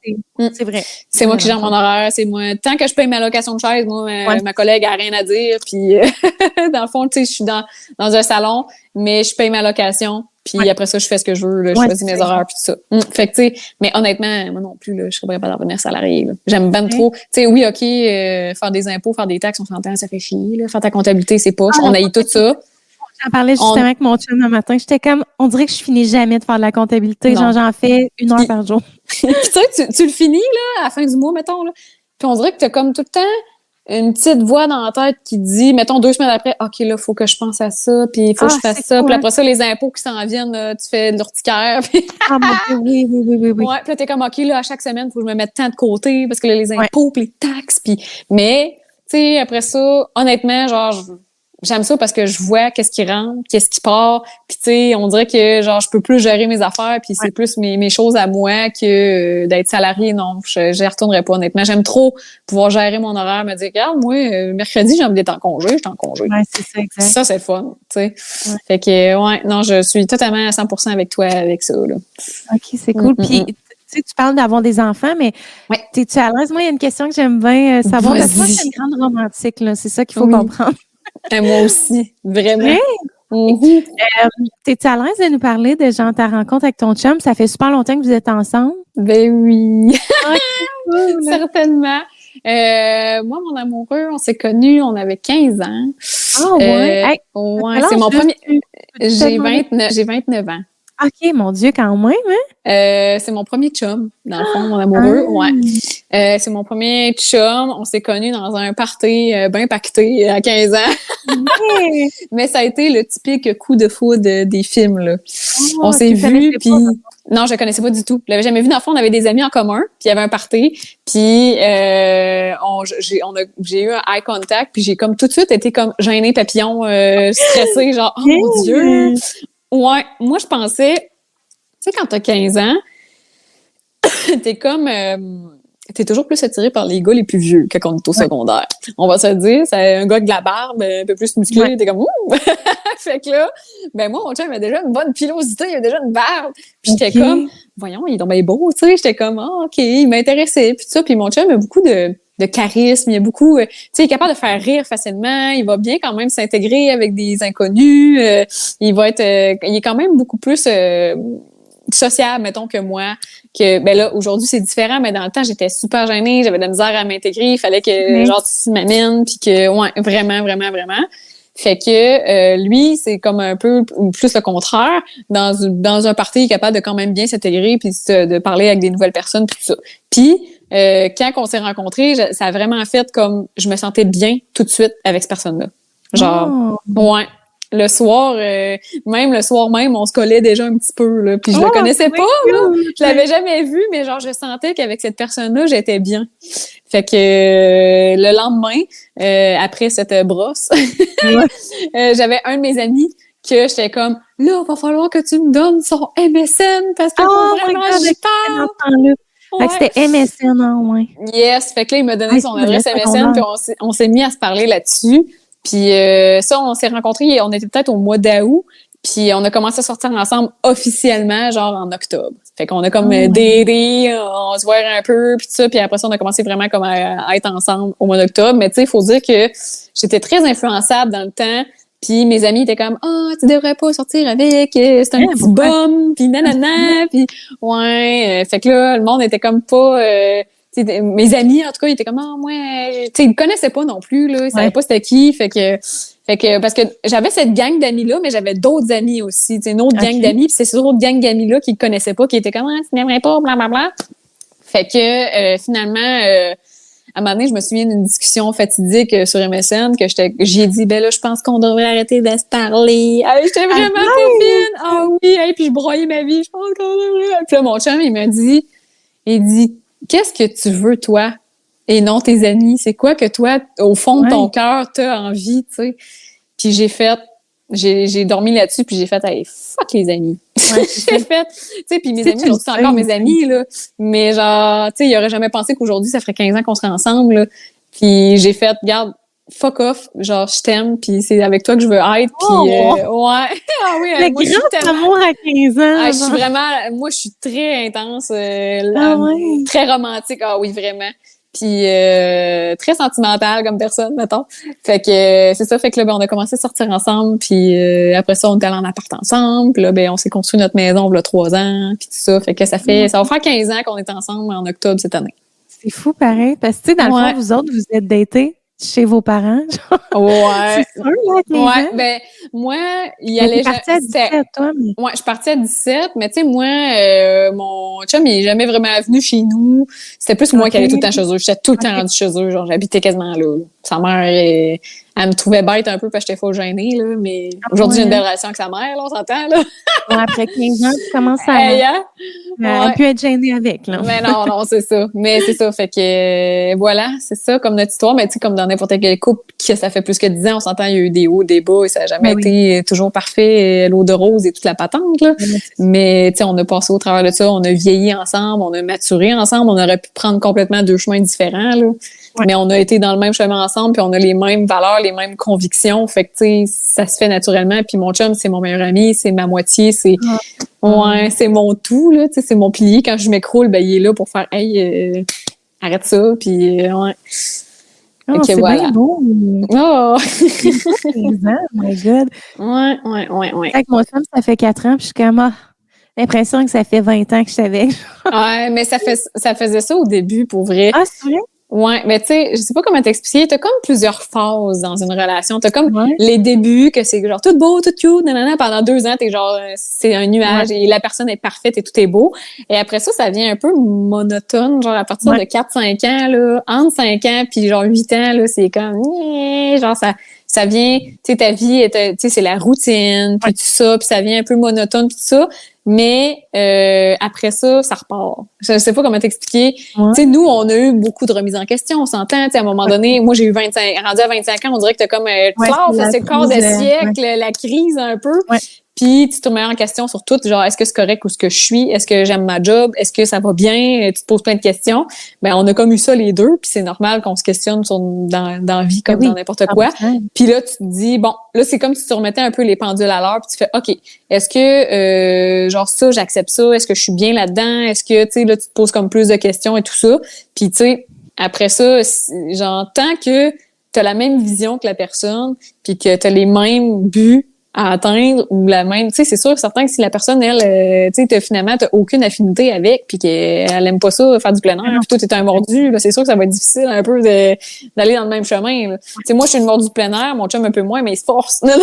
Speaker 1: C'est vrai.
Speaker 2: C'est moi qui gère mon horaire, c'est moi. Tant que je paye ma location de chaise, moi, ma collègue a rien à dire. Puis dans le fond, tu sais, je suis dans un salon, mais je paye ma location. Puis après ça, je fais ce que je veux, là, je choisis mes horaires puis tout ça. Fait que tu sais, mais honnêtement, moi non plus, là, je serais pas capable de revenir salarié. Là. J'aime bien trop. Tu sais, oui, ok, faire des impôts, faire des taxes, on s'entend, ça fait chier. Là. Faire ta comptabilité, c'est poche. On haït tout ça.
Speaker 1: J'en parlais justement avec mon chum un matin. J'étais comme, on dirait que je finis jamais de faire de la comptabilité.
Speaker 2: Non.
Speaker 1: Genre, j'en fais 1 heure par jour.
Speaker 2: Puis tu sais, tu le finis, là, à la fin du mois, mettons, là. Puis on dirait que t'as comme tout le temps une petite voix dans la tête qui dit, mettons, 2 semaines après, OK, là, faut que je pense à ça, puis il faut que je fasse ça. Puis après ça, les impôts qui s'en viennent, tu fais de l'urticaire. Puis...
Speaker 1: mon Dieu, oui.
Speaker 2: Ouais, puis là, t'es comme, OK, là, à chaque semaine, faut que je me mette tant de côté, parce que là, les impôts, puis les taxes, puis... Mais, tu sais, après ça, honnêtement, genre... J'aime ça parce que je vois qu'est-ce qui rentre, qu'est-ce qui part, puis tu sais, on dirait que genre je peux plus gérer mes affaires, puis c'est plus mes choses à moi que d'être salarié. Non, je retournerai pas honnêtement. J'aime trop pouvoir gérer mon horaire, me dire regarde, moi mercredi j'ai envie d'être en congé, je suis en congé.
Speaker 1: Ouais, c'est ça, exact.
Speaker 2: Ça c'est le fun, tu sais. Fait que non, je suis totalement à 100% avec toi avec ça là.
Speaker 1: OK, c'est cool. Puis tu parles d'avoir des enfants, mais t'es-tu à l'aise? Moi, il y a une question que j'aime bien savoir. Parce que moi, je suis une grande romantique, là. C'est ça qu'il faut comprendre.
Speaker 2: Moi aussi, vraiment.
Speaker 1: T'es-tu à l'aise de nous parler de genre ta rencontre avec ton chum? Ça fait super longtemps que vous êtes ensemble.
Speaker 2: Ben oui. Cool. Certainement. Moi, mon amoureux, on s'est connus, on avait 15 ans.
Speaker 1: Ah ouais?
Speaker 2: C'est mon premier... J'ai 29 ans.
Speaker 1: OK, mon Dieu, quand même, hein?
Speaker 2: C'est mon premier chum, dans le fond, mon amoureux. C'est mon premier chum. On s'est connus dans un party bien pacté à 15 ans. Mais ça a été le typique coup de foudre des films, là. On s'est vus, puis... Non, je le connaissais pas du tout. Je l'avais jamais vu. Dans le fond, on avait des amis en commun, puis il y avait un party, puis j'ai eu un eye contact, puis j'ai comme tout de suite été comme gênée papillon, stressée, genre « Oh mon Dieu! » Ouais, moi je pensais, tu sais, quand t'as 15 ans, t'es comme... t'es toujours plus attiré par les gars les plus vieux que quand on est au secondaire. On va se le dire, c'est un gars avec de la barbe, un peu plus musclé, t'es comme ouh! Fait que là, ben moi, mon chum avait déjà une bonne pilosité, il avait déjà une barbe. Puis j'étais comme, voyons, il est donc bien beau, tu sais. J'étais comme, OK, il m'intéressait, puis tout ça. Puis mon chum a beaucoup de charisme, il a beaucoup, tu sais, il est capable de faire rire facilement, il va bien quand même s'intégrer avec des inconnus, il est quand même beaucoup plus sociable, mettons, que moi, que, ben là, aujourd'hui, c'est différent, mais dans le temps, j'étais super gênée, j'avais de la misère à m'intégrer, il fallait que, genre, tu m'amènes, puis que, ouais, vraiment, vraiment, vraiment. Fait que, lui, c'est comme un peu plus le contraire. Dans un party, il est capable de quand même bien s'intégrer, puis de parler avec des nouvelles personnes, puis tout ça. Puis, quand on s'est rencontrés, ça a vraiment fait comme, je me sentais bien tout de suite avec cette personne-là. Genre, ouais. Le soir même, on se collait déjà un petit peu, là. Puis je le connaissais pas, là. Je l'avais jamais vu, mais genre, je sentais qu'avec cette personne-là, j'étais bien. Fait que le lendemain, après cette brosse, j'avais un de mes amis que j'étais comme, là, va falloir que tu me donnes son MSN parce que vraiment, j'y parle.
Speaker 1: Fait que c'était MSN, non, ouais.
Speaker 2: Yes. Fait que là, il m'a donné son adresse MSN, puis on s'est mis à se parler là-dessus. Puis ça, on s'est rencontrés, on était peut-être au mois d'août, puis on a commencé à sortir ensemble officiellement, genre en octobre. Fait qu'on a comme daté, on se voit un peu, puis tout ça, puis après ça, on a commencé vraiment comme à être ensemble au mois d'octobre. Mais tu sais, il faut dire que j'étais très influençable dans le temps. Puis mes amis étaient comme tu devrais pas sortir avec, c'est un petit bum, puis nanana, puis fait que là le monde était comme pas mes amis en tout cas ils étaient comme moi tu sais ils me connaissaient pas non plus là, ils savaient pas c'était qui, fait que parce que j'avais cette gang d'amis là, mais j'avais d'autres amis aussi, tu sais une autre gang d'amis, puis c'est ces autres gang d'amis là qui le connaissaient pas, qui étaient comme tu n'aimerais pas blablabla. Fait que finalement à un moment donné, je me souviens d'une discussion fatidique sur MSN que j'ai dit, ben là, je pense qu'on devrait arrêter de se parler. J'étais vraiment copine. Ah oui, puis je broyais ma vie. Je pense qu'on devrait. Puis là, mon chum, il dit, qu'est-ce que tu veux, toi? Et non tes amis. C'est quoi que toi, au fond de ton cœur, t'as envie, tu sais? Puis j'ai dormi là-dessus, puis j'ai fait, hey, fuck les amis. J'ai fait, tu sais, puis mes amis, c'est encore mes amis, là. Mais genre, tu sais, il aurait jamais pensé qu'aujourd'hui, ça ferait 15 ans qu'on serait ensemble, là. Puis j'ai fait, regarde, fuck off, genre, je t'aime, puis c'est avec toi que je veux être, puis ah oui,
Speaker 1: le grand amour à 15 ans.
Speaker 2: Je suis vraiment, moi, je suis très intense, très romantique, ah oui, vraiment. Puis très sentimentale comme personne, mettons. Fait que c'est ça, fait que là, ben, on a commencé à sortir ensemble, puis après ça, on est allé en appart ensemble, puis là, ben, on s'est construit notre maison il y a 3 ans, puis tout ça. Fait que ça va faire 15 ans qu'on est ensemble en octobre cette année.
Speaker 1: C'est fou, pareil, parce que, tu sais, dans le fond, vous autres, vous êtes datés chez vos parents, genre.
Speaker 2: Ouais.
Speaker 1: C'est sûr, là, 15 ans.
Speaker 2: Ben, moi,
Speaker 1: t'es partie à 17, toi, mais...
Speaker 2: Ouais, je suis partie à 17, mais tu sais, moi, mon chum, il est jamais vraiment venu chez nous. C'était plus moi qui allais tout le temps chez eux. J'étais tout le temps rendue chez eux. Genre, j'habitais quasiment là. Sa mère, elle me trouvait bête un peu parce que j'étais faux gênée, là. Mais aujourd'hui, j'ai une belle relation avec sa mère, là, on s'entend, là.
Speaker 1: Après 15 ans, tu commences à plus être gênée avec, là.
Speaker 2: Mais non, c'est ça. Mais c'est ça. Fait que, voilà, c'est ça, comme notre histoire. Mais tu sais, comme dans n'importe quel couple, que ça fait plus que 10 ans, on s'entend, il y a eu des hauts, des bas, et ça n'a jamais été toujours parfait, l'eau de rose et toute la patente, là. Mais, tu sais, on a passé au travers de ça, on a vieilli ensemble, on a maturé ensemble, on aurait pu prendre complètement 2 chemins différents, là. Ouais. Mais on a été dans le même chemin ensemble, puis on a les mêmes valeurs, les mêmes convictions. Fait que, tu sais, ça se fait naturellement. Puis mon chum, c'est mon meilleur ami, c'est ma moitié, c'est c'est mon tout, là. Tu sais, c'est mon pilier. Quand je m'écroule, ben, il est là pour faire « Hey, arrête ça. » Puis,
Speaker 1: c'est bien beau.
Speaker 2: Oh!
Speaker 1: 15 ans, oh my God.
Speaker 2: Ouais.
Speaker 1: Avec mon chum, ça fait 4 ans, puis je suis comme, l'impression que ça fait 20 ans que je savais.
Speaker 2: Ouais, mais ça faisait ça au début, pour vrai.
Speaker 1: Ah, c'est vrai?
Speaker 2: Ouais, mais tu sais, je sais pas comment t'expliquer. T'as comme plusieurs phases dans une relation. T'as comme les débuts, que c'est genre tout beau, tout cute, nanana. Pendant 2 ans, t'es genre, c'est un nuage et la personne est parfaite et tout est beau. Et après ça, ça devient un peu monotone, genre à partir de 4-5 ans, là, entre 5 ans puis genre 8 ans, là, c'est comme, genre ça vient, tu sais, ta vie, tu sais, c'est la routine, puis tout ça, puis ça vient un peu monotone, puis tout ça. Mais après ça, ça repart. Je sais pas comment t'expliquer. Tu sais, nous, on a eu beaucoup de remises en question, on s'entend. Tu sais, à un moment donné, moi, j'ai eu rendu à 25 ans, on dirait que t'as comme c'est le corps de siècle, la crise un peu. Puis tu te remets en question sur tout, genre est-ce que c'est correct où ce que je suis, est-ce que j'aime ma job, est-ce que ça va bien, tu te poses plein de questions. Ben on a comme eu ça les deux, puis c'est normal qu'on se questionne dans la vie comme dans n'importe quoi. Puis là tu te dis bon, là c'est comme si tu remettais un peu les pendules à l'heure, puis tu fais OK, est-ce que genre ça j'accepte ça, est-ce que je suis bien là-dedans, est-ce que tu sais là tu te poses comme plus de questions et tout ça. Puis tu sais après ça genre tant que tu as la même vision que la personne, puis que tu as les mêmes buts à atteindre ou la même, tu sais, c'est sûr certain que si la personne elle tu sais finalement t'as aucune affinité avec puis qu'elle aime pas ça faire du plein air puis toi t'es un mordu là, c'est sûr que ça va être difficile un peu d'aller dans le même chemin. Tu sais moi je suis une mordue de plein air, mon chum un peu moins mais il se force. Mais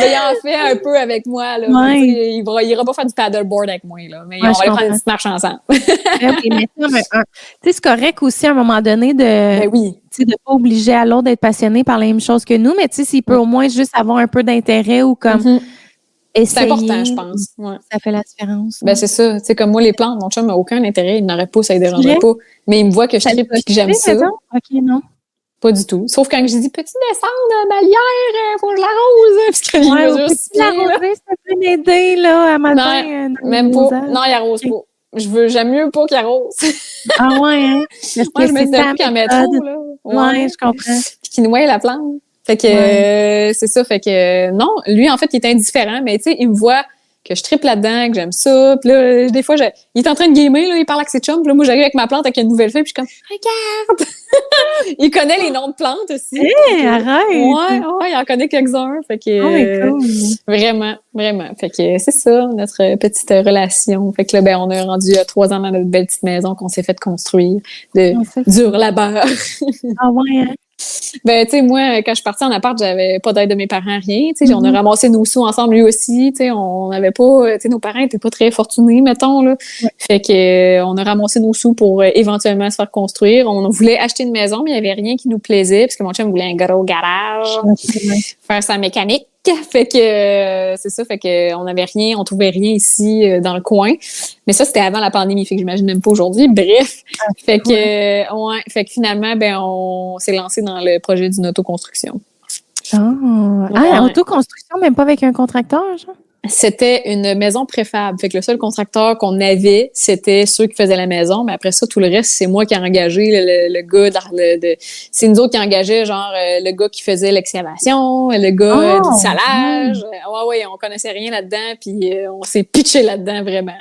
Speaker 2: il en fait un peu avec moi là. Il ira pas faire du paddleboard avec moi là, mais on va aller prendre une petite marche ensemble.
Speaker 1: Tu sais c'est correct aussi à un moment donné de de pas obliger à l'autre d'être passionné par les mêmes choses que nous, mais tu sais, s'il peut au moins juste avoir un peu d'intérêt ou comme essayer.
Speaker 2: C'est important, je pense. Ouais.
Speaker 1: Ça fait la différence.
Speaker 2: Ben, c'est ça. Tu sais, comme moi, les plantes, mon chum n'a aucun intérêt, il n'aurait pas, ça ne dérangerait pas. Mais il me voit que je tripe et que j'aime ça.
Speaker 1: OK, non.
Speaker 2: Pas du tout. Sauf quand j'ai dit, peux-tu descendre ma lierre, faut que je l'arrose, parce que il mesure 6 pieds.
Speaker 1: Ça peut m'aider, là, à matin.
Speaker 2: Non, même pas. Non, il arrose pas. J'aime mieux pas qu'il arrose.
Speaker 1: Ah ouais, hein?
Speaker 2: Moi, je mets de qu'en mettre trop, là.
Speaker 1: Ouais, je comprends.
Speaker 2: Puis qu'il noie la plante. Fait que, c'est ça. Fait que, non, lui, en fait, il est indifférent, mais tu sais, il me voit que je tripe là-dedans, que j'aime ça. Puis là, des fois, il est en train de gamer, là, il parle avec ses chums. Puis là, moi, j'arrive avec ma plante avec une nouvelle feuille, puis je suis comme, regarde! Il connaît les noms de plantes aussi.
Speaker 1: Hey, arrête!
Speaker 2: Ouais, il en connaît quelques-uns. Fait que,
Speaker 1: cool.
Speaker 2: vraiment, vraiment. Fait que c'est ça, notre petite relation. Fait que là, ben, on a rendu 3 ans dans notre belle petite maison qu'on s'est fait construire de dur labeur.
Speaker 1: Ah ouais, hein?
Speaker 2: Ben, tu sais, moi, quand je suis partie en appart, j'avais pas d'aide de mes parents, rien. Tu sais, on a ramassé nos sous ensemble, lui aussi. Tu sais, on n'avait pas, tu sais, nos parents étaient pas très fortunés, mettons, là. Ouais. Fait que, on a ramassé nos sous pour éventuellement se faire construire. On voulait acheter une maison, mais il y avait rien qui nous plaisait, parce que mon chum voulait un gros garage, faire sa mécanique. Fait que c'est ça, fait que on avait rien, on trouvait rien ici dans le coin. Mais ça c'était avant la pandémie, fait que j'imagine même pas aujourd'hui. Bref, fait que finalement ben on s'est lancé dans le projet d'une autoconstruction.
Speaker 1: Autoconstruction, même pas avec un contracteur, genre?
Speaker 2: C'était une maison préfab. Fait que le seul contracteur qu'on avait, c'était ceux qui faisaient la maison. Mais après ça, tout le reste, c'est moi qui ai engagé le gars. C'est nous autres qui engageait, genre, le gars qui faisait l'excavation, le gars du salage. Ouais, on connaissait rien là-dedans, puis on s'est pitché là-dedans, vraiment.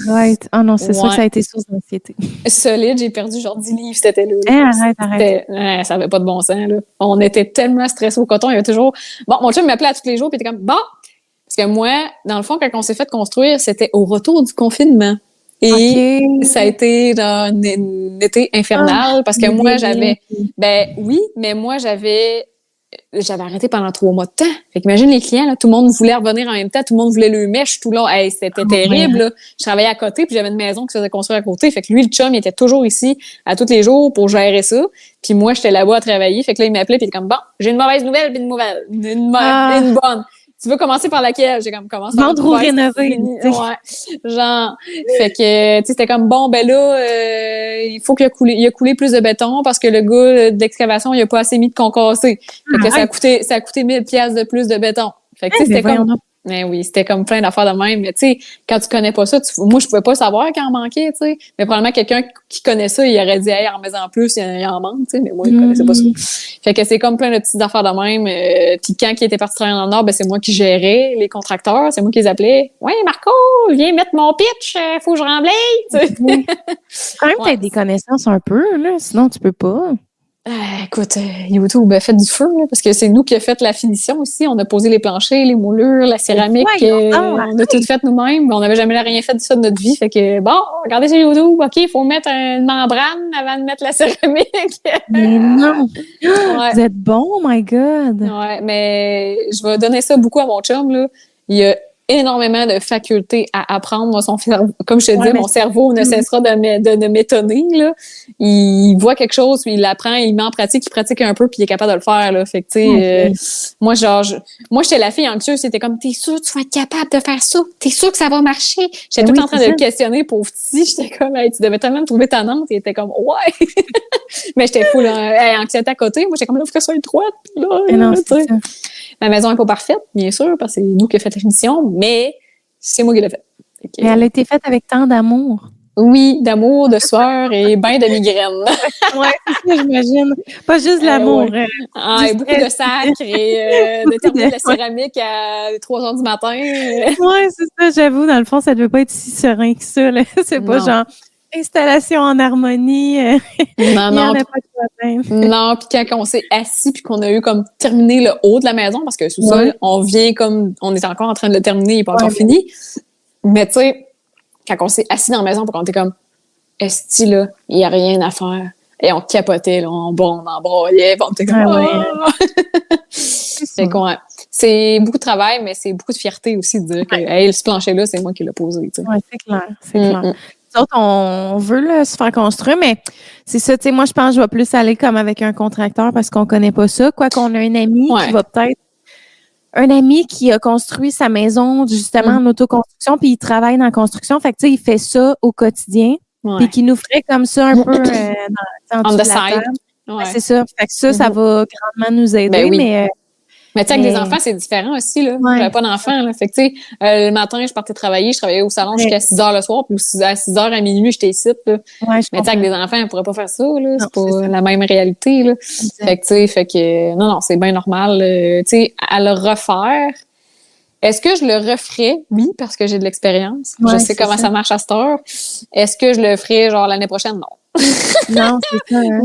Speaker 1: Arrête. Ah non, c'est sûr que ça a été source d'anxiété.
Speaker 2: Solide, j'ai perdu genre 10 livres cet été-là.
Speaker 1: Arrête.
Speaker 2: Ça avait pas de bon sens, là. On était tellement stressés au coton. Il y avait toujours... Bon, mon chum m'appelait à tous les jours, puis il était comme, bon... Parce que moi, dans le fond, quand on s'est fait construire, c'était au retour du conconfinement. Et ça a été dans un été infernal parce que moi, j'avais arrêté pendant 3 mois de temps. Fait qu'imagine les clients, là, tout le monde voulait revenir en même temps, tout le monde voulait le mèche tout long. Hey, c'était terrible, là. Je travaillais à côté, puis j'avais une maison qui se faisait construire à côté. Fait que lui, le chum, il était toujours ici à tous les jours pour gérer ça. Puis moi, j'étais là-bas à travailler. Fait que là, il m'appelait, puis il était comme, bon, j'ai une mauvaise nouvelle, puis une bonne. Tu veux commencer par laquelle? J'ai comme commencé par
Speaker 1: vendre ou rénover.
Speaker 2: Ouais. Genre, fait que, tu sais, c'était comme, bon, ben là, il faut qu'il a coulé plus de béton parce que le gars d'excavation, il a pas assez mis de concassé. Fait que ça a coûté 1000 piastres de plus de béton. Fait que, tu sais, c'était comme... Mais oui, c'était comme plein d'affaires de même. Mais tu sais, quand tu connais pas ça, moi, je pouvais pas savoir qu'il en manquait, tu sais. Mais probablement quelqu'un qui connaît ça, il aurait dit, hey, en mets en plus, il en manque, tu sais. Mais moi, je connaissais pas ça. Fait que c'est comme plein de petites affaires de même. Puis quand il était parti travailler dans le Nord, ben c'est moi qui gérais les contracteurs. C'est moi qui les appelais. Ouais, Marco, viens mettre mon pitch, faut que je remblaye, tu sais.
Speaker 1: Quand même, t'as des connaissances un peu, là. Sinon, tu peux pas.
Speaker 2: Écoute, YouTube a fait du feu, là, parce que c'est nous qui avons fait la finition aussi. On a posé les planchers, les moulures, la céramique. On a tout fait nous-mêmes. On n'avait jamais rien fait de ça de notre vie. Fait que, bon, regardez sur YouTube. OK, il faut mettre une membrane avant de mettre la céramique.
Speaker 1: Mais non! Vous êtes bon, oh my God!
Speaker 2: Ouais, mais je vais donner ça beaucoup à mon chum, là. Il y a énormément de facultés à apprendre. Comme je te disais, mon cerveau ne cessera de m'étonner, là. Il voit quelque chose, puis il l'apprend, il met en pratique, il pratique un peu, puis il est capable de le faire, là. Fait que, tu sais, moi, j'étais la fille anxieuse, c'était comme, t'es sûre que tu vas être capable de faire ça? T'es sûre que ça va marcher? J'étais tout en train de le questionner, pauvre petit. J'étais comme, hey, tu devais tellement me trouver tannante. Il était comme, ouais! Mais j'étais full, anxiété à côté. Moi, j'étais comme, là, faut que ça soit droite, là. Ma maison est pas parfaite, bien sûr, parce que c'est nous qui avons fait la finition, mais c'est moi qui l'ai faite.
Speaker 1: Mais elle a été faite avec tant d'amour.
Speaker 2: Oui, d'amour, de sueur et ben de migraine.
Speaker 1: Ouais, c'est ça, j'imagine. Pas juste l'amour.
Speaker 2: Et beaucoup de sacre et de terminer la céramique à 3 heures du matin.
Speaker 1: Ouais, c'est ça, j'avoue. Dans le fond, ça ne devait pas être si serein que ça, là. C'est pas genre installation en harmonie.
Speaker 2: Non.
Speaker 1: Pas de problème.
Speaker 2: Non, puis quand on s'est assis puis qu'on a eu comme terminé le haut de la maison, parce que sous-sol, on est encore en train de le terminer, il n'est pas encore fini. Mais tu sais, quand on s'est assis dans la maison, on était comme, esti là, il n'y a rien à faire. Et on capotait, là, on embroyait, on était comme, c'est beaucoup de travail, mais c'est beaucoup de fierté aussi de dire que, hey, ce plancher-là, c'est moi qui l'ai posé, tu sais.
Speaker 1: Ouais, c'est clair, clair. Nous autres, on veut là, se faire construire, mais c'est ça, tu sais, moi, je pense que je vais plus aller comme avec un contracteur parce qu'on connaît pas ça. Quoi qu'on a un ami qui va peut-être... Un ami qui a construit sa maison, justement, en autoconstruction, puis il travaille dans la construction. Fait que, tu sais, il fait ça au quotidien. Puis qui nous ferait comme ça un peu en dessous de la table. C'est ça. Fait que ça va grandement nous aider,
Speaker 2: mais tu sais, avec des enfants, c'est différent aussi, là. J'avais pas d'enfants, là. Fait que, tu sais, le matin, je partais travailler, je travaillais au salon jusqu'à 6 heures le soir, puis à 6 heures à minuit, j'étais ici, là. Mais tu sais, avec des enfants, on pourrait pas faire ça, là. C'est pas la même réalité, là. Fait que, tu sais, non, c'est bien normal, tu sais, à le refaire. Est-ce que je le referais? Oui, parce que j'ai de l'expérience.
Speaker 1: Ouais,
Speaker 2: je sais comment ça marche à cette heure. Est-ce que je le ferais genre l'année prochaine? Non.
Speaker 1: Non, c'est ça. Hein?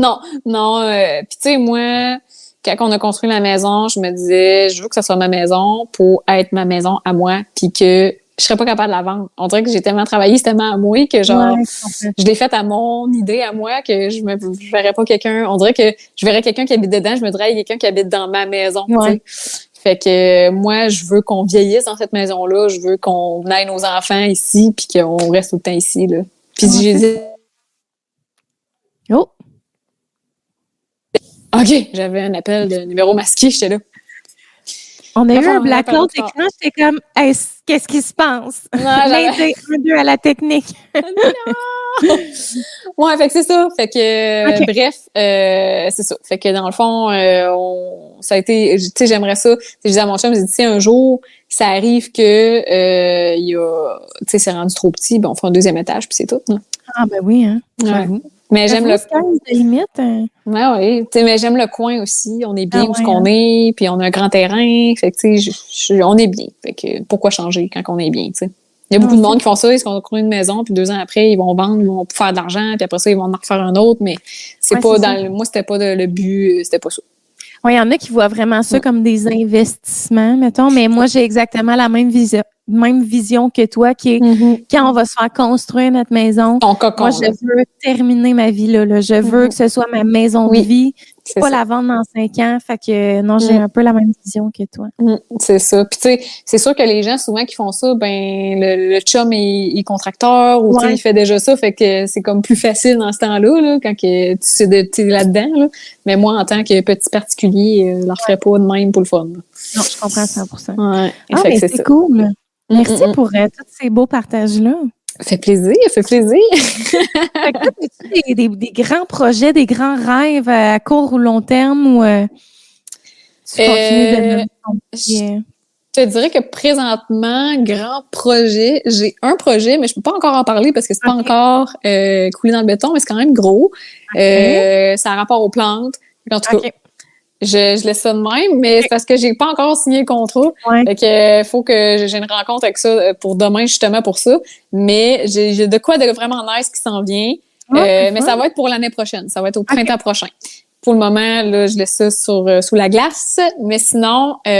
Speaker 2: Non. Puis tu sais, moi, quand on a construit la maison, je me disais, je veux que ça soit ma maison pour être ma maison à moi, puis que je serais pas capable de la vendre. On dirait que j'ai tellement travaillé, c'est tellement à moi que genre, je l'ai fait à mon idée, à moi, que je verrais pas quelqu'un. On dirait que je verrais quelqu'un qui habite dedans, je me dirais, il y a quelqu'un qui habite dans ma maison.
Speaker 1: Ouais.
Speaker 2: Fait que moi, je veux qu'on vieillisse dans cette maison-là, je veux qu'on aille nos enfants ici, puis qu'on reste tout le temps ici, là. Puis j'ai dit...
Speaker 1: Oh!
Speaker 2: OK, j'avais un appel de numéro masqué, j'étais là.
Speaker 1: On a eu un blackout d'écran, j'étais comme, hey, qu'est-ce qui se passe? L'aider un deux à la technique.
Speaker 2: Non! Ouais, fait que c'est ça. Fait que, bref, c'est ça. Fait que dans le fond, ça a été, tu sais, j'aimerais ça. Je disais à mon chum, je dis, si un jour, ça arrive que, il y a, tu sais, c'est rendu trop petit, ben, on fera un deuxième étage, puis c'est tout, là.
Speaker 1: Ah, ben oui, hein.
Speaker 2: Ouais. Mais j'aime le
Speaker 1: limite.
Speaker 2: oui, tu sais, mais j'aime le coin aussi. On est bien où qu'on est, puis on a un grand terrain. Fait que tu sais, on est bien. Fait que pourquoi changer quand on est bien, tu sais. Il y a beaucoup de monde qui font ça, ils se construisent une maison, puis 2 ans après, ils vont vendre, ils vont faire de l'argent, puis après ça, ils vont en refaire un autre, mais c'est pas dans moi, c'était pas le but, c'était pas ça.
Speaker 1: Oui, il y en a qui voient vraiment ça comme des investissements, mettons, mais moi, j'ai exactement la même vision que toi, qui est quand on va se faire construire notre maison, moi, je veux terminer ma vie là. Je veux que ce soit ma maison de vie, pas la vendre dans 5 ans. Fait que non, j'ai un peu la même vision que toi.
Speaker 2: C'est ça. Puis tu sais, c'est sûr que les gens souvent qui font ça, ben le chum est contracteur ou il fait déjà ça, fait que c'est comme plus facile dans ce temps-là, là, quand que tu es là-dedans. Là. Mais moi, en tant que petit particulier, je leur ferais pas de même pour le fun. Là.
Speaker 1: Non, je comprends 100%.
Speaker 2: Ouais.
Speaker 1: Ah, mais c'est cool. Merci pour tous ces beaux partages-là.
Speaker 2: Ça fait plaisir. Fait
Speaker 1: que toi, as-tu des grands projets, des grands rêves à court ou long terme ou tu continues de donner ton petit...
Speaker 2: Je te dirais que présentement, grand projet, j'ai un projet, mais je peux pas encore en parler parce que c'est pas encore coulé dans le béton, mais c'est quand même gros. Ça a rapport aux plantes. En tout cas, je laisse ça de même, mais c'est parce que j'ai pas encore signé le contrat. Fait que faut que j'ai une rencontre avec ça pour demain, justement pour ça. Mais j'ai de quoi de vraiment nice qui s'en vient. Mais ça va être pour l'année prochaine. Ça va être au printemps prochain. Pour le moment, là, je laisse ça sous la glace. Mais sinon, tu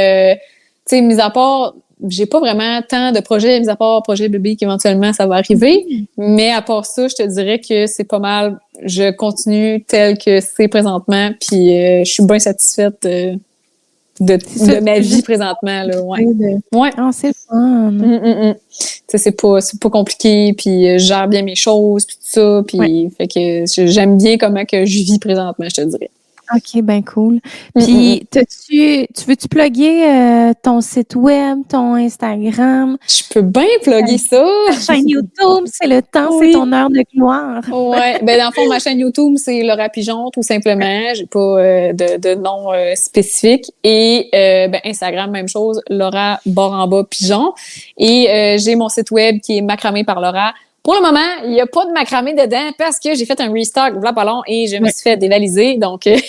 Speaker 2: sais, mis à part, j'ai pas vraiment tant de projets, mis à part projet bébé qu'éventuellement ça va arriver. Mais à part ça, je te dirais que c'est pas mal. Je continue tel que c'est présentement, puis je suis bien satisfaite de ma vie présentement là. Ouais.
Speaker 1: Ah, c'est fun.
Speaker 2: Tu sais, c'est pas compliqué, puis je gère bien mes choses, puis tout ça, puis fait que j'aime bien comment que je vis présentement, je te dirais.
Speaker 1: OK, ben cool. Puis, tu veux-tu plugger ton site web, ton Instagram?
Speaker 2: Je peux bien plugger ça.
Speaker 1: Ta chaîne YouTube, c'est le temps, c'est ton heure de gloire.
Speaker 2: Ouais, ben dans le fond, ma chaîne YouTube, c'est Laura Pigeon, tout simplement. J'ai pas de nom spécifique. Et ben Instagram, même chose, Laura Baramba Pigeon. Et j'ai mon site web qui est Macramé par Laura. Pour le moment, il n'y a pas de macramé dedans parce que j'ai fait un restock voilà pas long et je me suis fait dévaliser. Donc, il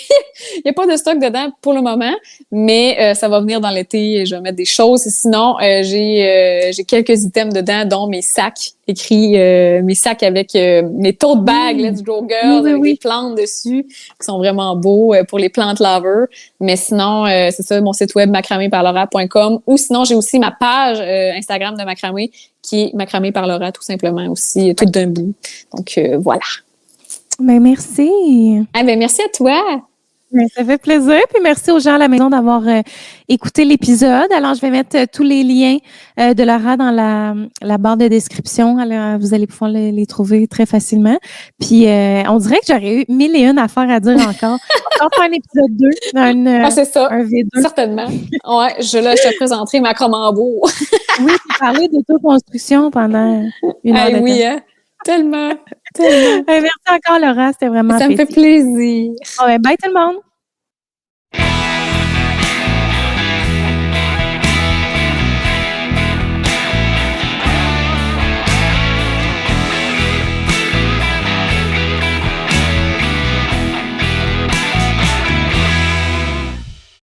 Speaker 2: n'y a pas de stock dedans pour le moment, mais ça va venir dans l'été et je vais mettre des choses. Sinon, j'ai quelques items dedans, dont mes sacs écrits, mes sacs avec mes tote bags, Let's Go Girls, avec des plantes dessus qui sont vraiment beaux pour les plantes lovers. Mais sinon, c'est ça, mon site web macraméparlaura.com ou sinon, j'ai aussi ma page Instagram de macramé qui est Macramé par Laura, tout simplement aussi, tout d'un bout. Donc, voilà.
Speaker 1: Ben, merci.
Speaker 2: Ah, ben, merci à toi.
Speaker 1: Ben, ça fait plaisir. Puis merci aux gens à la maison d'avoir écouté l'épisode. Alors, je vais mettre tous les liens de Laura dans la barre de description. Alors, vous allez pouvoir les trouver très facilement. Puis, on dirait que j'aurais eu 1001 affaires à dire encore. On va faire un épisode 2.
Speaker 2: C'est ça.
Speaker 1: Un V2.
Speaker 2: Certainement. Ouais, je te présenterai ma Cromambeau.
Speaker 1: Oui, tu parlais d'autoconstruction pendant une heure de temps.
Speaker 2: Oui, hein? Tellement.
Speaker 1: Merci encore, Laura. C'était vraiment
Speaker 2: Ça me fait plaisir.
Speaker 1: Bye tout le monde.